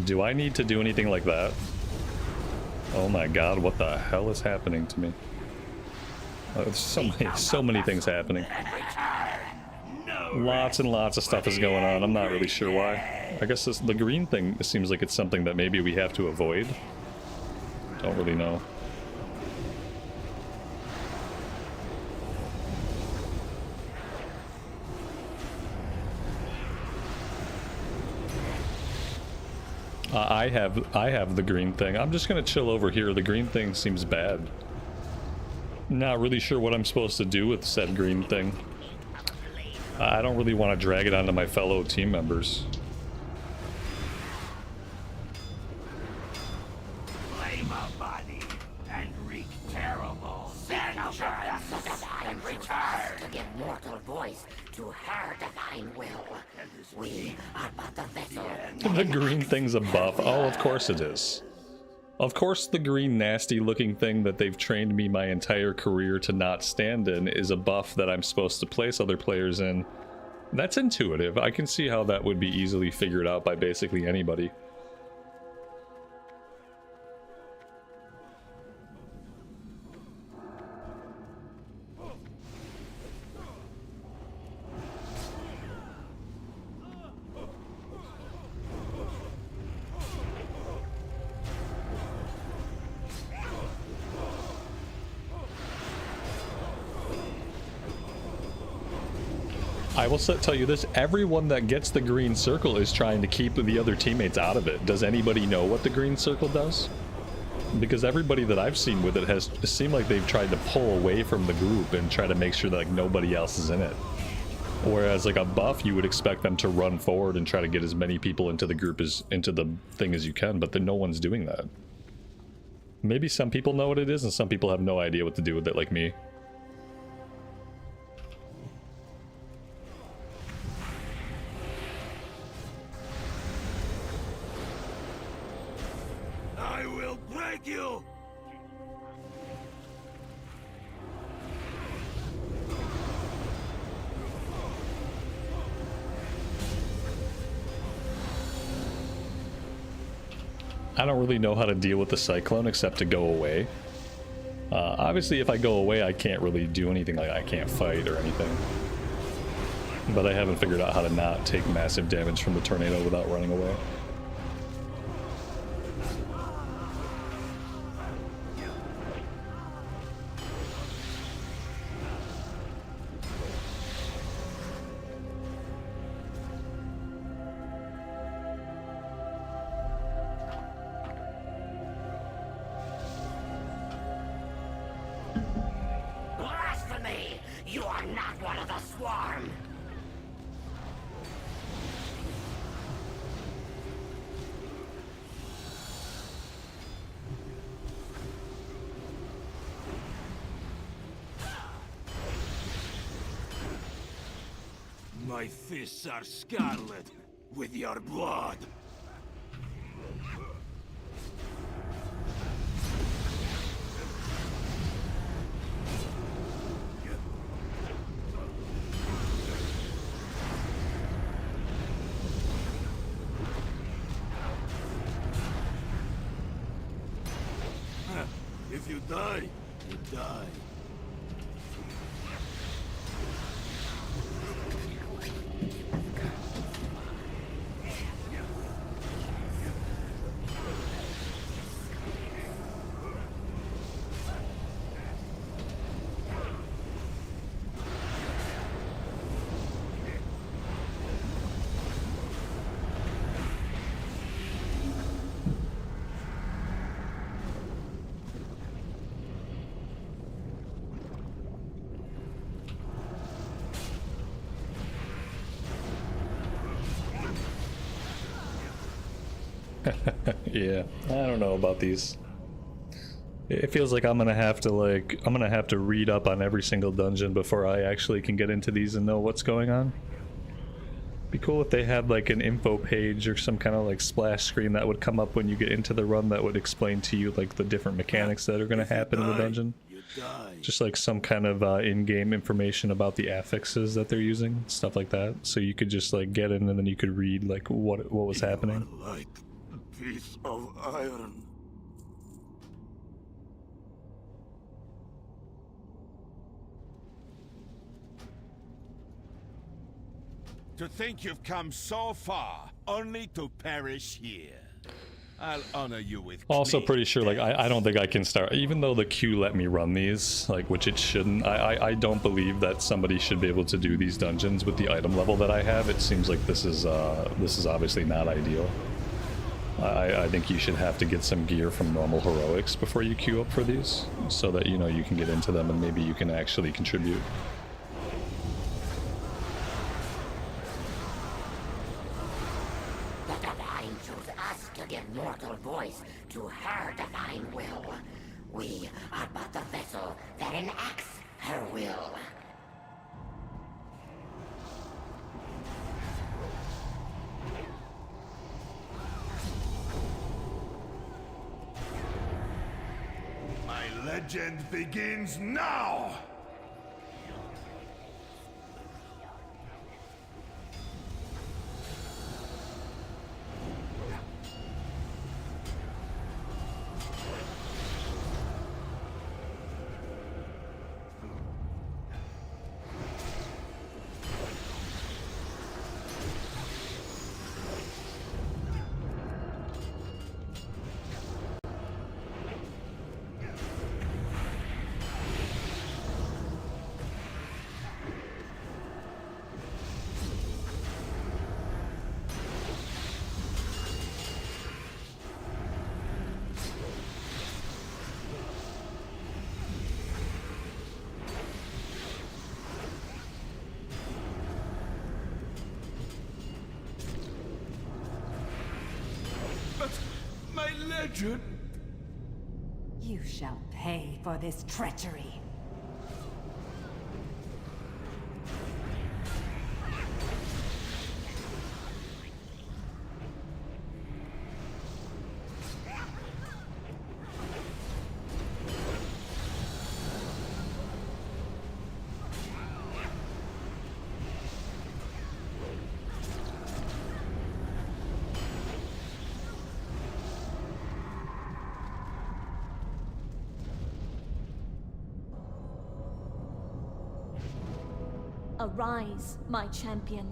Do I need to do anything like that? Oh my god, what the hell is happening to me? There's so many things happening. Lots and lots of stuff is going on. I'm not really sure why. I guess the green thing seems like it's something that maybe we have to avoid. Don't really know. I have the green thing. I'm just gonna chill over here. The green thing seems bad. Not really sure what I'm supposed to do with said green thing. I don't really want to drag it onto my fellow team members. Flame a body and wreak terrible vengeance and return to give mortal voice to her divine will. We are but the vessel. The green thing's a buff. Oh, of course it is. Of course the green nasty looking thing that they've trained me my entire career to not stand in is a buff that I'm supposed to place other players in. That's intuitive. I can see how that would be easily figured out by basically anybody. I will tell you this, everyone that gets the green circle is trying to keep the other teammates out of it. Does anybody know what the green circle does? Because everybody that I've seen with it has seemed like they've tried to pull away from the group and try to make sure that like nobody else is in it. Whereas like a buff, you would expect them to run forward and try to get as many people into the group into the thing as you can, but then no one's doing that. Maybe some people know what it is and some people have no idea what to do with it, like me. You. I don't really know how to deal with the cyclone except to go away. Obviously if I go away I can't really do anything, like I can't fight or anything. But I haven't figured out how to not take massive damage from the tornado without running away. You are not one of the swarm! My fists are scarlet with your blood. If you die, you die. Yeah, I don't know about these. It feels like I'm gonna have to read up on every single dungeon before I actually can get into these and know what's going on. Be cool if they had like an info page or some kind of like splash screen that would come up when you get into the run that would explain to you like the different mechanics that are gonna happen in the dungeon. Just like some kind of in-game information about the affixes that they're using, stuff like that. So you could just like get in and then you could read like what was happening. Like a piece of iron. To think you've come so far, only to perish here. I'll honor you with Also clean pretty sure like death. I don't think I can start, even though the queue let me run these, like, which it shouldn't. I don't believe that somebody should be able to do these dungeons with the item level that I have. It seems like this is obviously not ideal. I think you should have to get some gear from normal heroics before you queue up for these, so that you know you can get into them and maybe you can actually contribute. The Divine chose us to give mortal voice to her divine will. We are but the vessel that enacts her will. My legend begins now! But my legend... You shall pay for this treachery. Arise, my champion.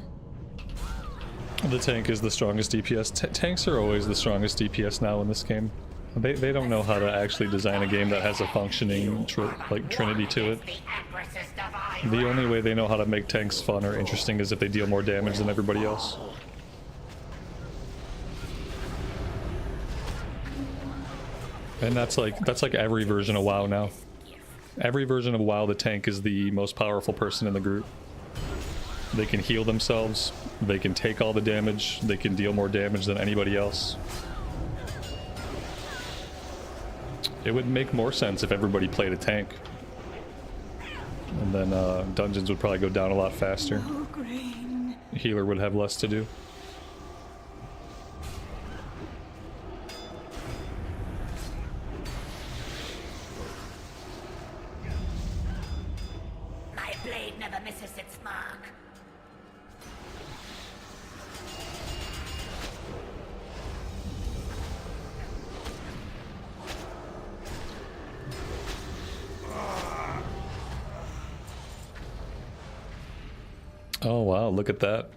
The tank is the strongest DPS. Tanks are always the strongest DPS now in this game. They don't know how to actually design a game that has a functioning trinity to it. The only way they know how to make tanks fun or interesting is if they deal more damage than everybody else. And that's like every version of WoW now. Every version of WoW, the tank is the most powerful person in the group. They can heal themselves, they can take all the damage, they can deal more damage than anybody else. It would make more sense if everybody played a tank. And then dungeons would probably go down a lot faster. Healer would have less to do. My blade never misses its mark. Oh wow, look at that.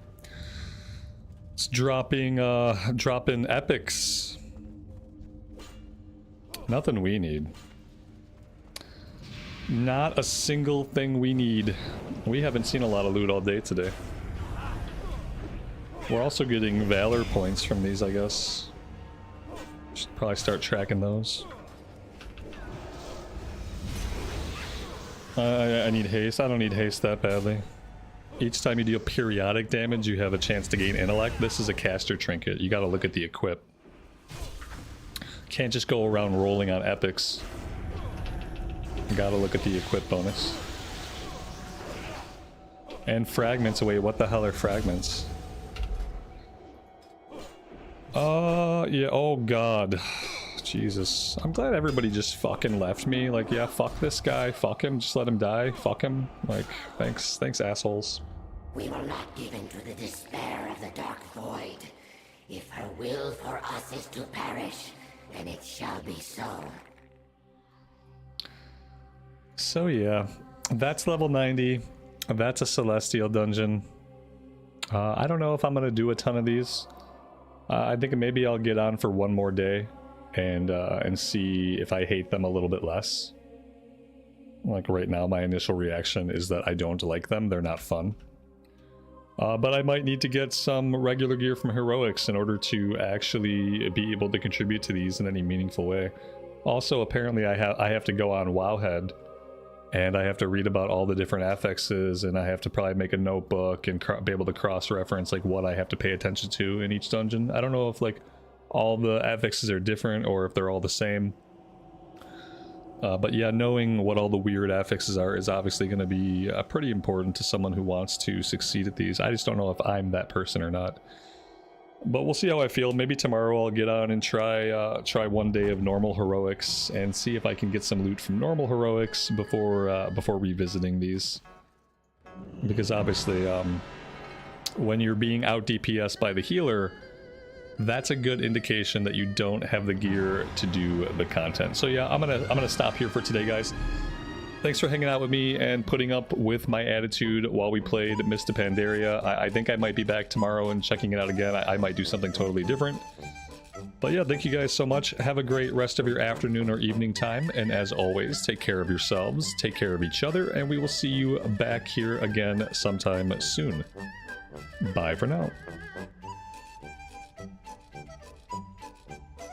It's dropping epics. Nothing we need. Not a single thing we need. We haven't seen a lot of loot all day today. We're also getting valor points from these, I guess. Should probably start tracking those. I need haste. I don't need haste that badly. Each time you deal periodic damage, you have a chance to gain intellect. This is a caster trinket. You gotta look at the equip. Can't just go around rolling on epics. You gotta look at the equip bonus. And fragments. Wait, what the hell are fragments? Yeah, oh god. Jesus. I'm glad everybody just fucking left me. Like, yeah, fuck this guy. Fuck him. Just let him die. Fuck him. Like, thanks, assholes. We will not give in to the despair of the Dark Void. If her will for us is to perish, then it shall be so. So yeah, that's level 90. That's a Celestial dungeon. I don't know if I'm gonna do a ton of these. I think maybe I'll get on for one more day and see if I hate them a little bit less. Like right now, my initial reaction is that I don't like them. They're not fun. But I might need to get some regular gear from Heroics in order to actually be able to contribute to these in any meaningful way. Also, apparently I have to go on Wowhead, and I have to read about all the different affixes, and I have to probably make a notebook and be able to cross-reference like what I have to pay attention to in each dungeon. I don't know if like all the affixes are different or if they're all the same. But yeah, knowing what all the weird affixes are is obviously going to be pretty important to someone who wants to succeed at these. I just don't know if I'm that person or not. But we'll see how I feel. Maybe tomorrow I'll get on and try one day of normal heroics and see if I can get some loot from normal heroics before revisiting these. Because obviously, when you're being out DPS by the healer, that's a good indication that you don't have the gear to do the content. So yeah, I'm gonna stop here for today, guys. Thanks for hanging out with me and putting up with my attitude while we played Mist of Pandaria. I think I might be back tomorrow and checking it out again. I might do something totally different. But yeah, thank you guys so much. Have a great rest of your afternoon or evening time. And as always, take care of yourselves, take care of each other, and we will see you back here again sometime soon. Bye for now.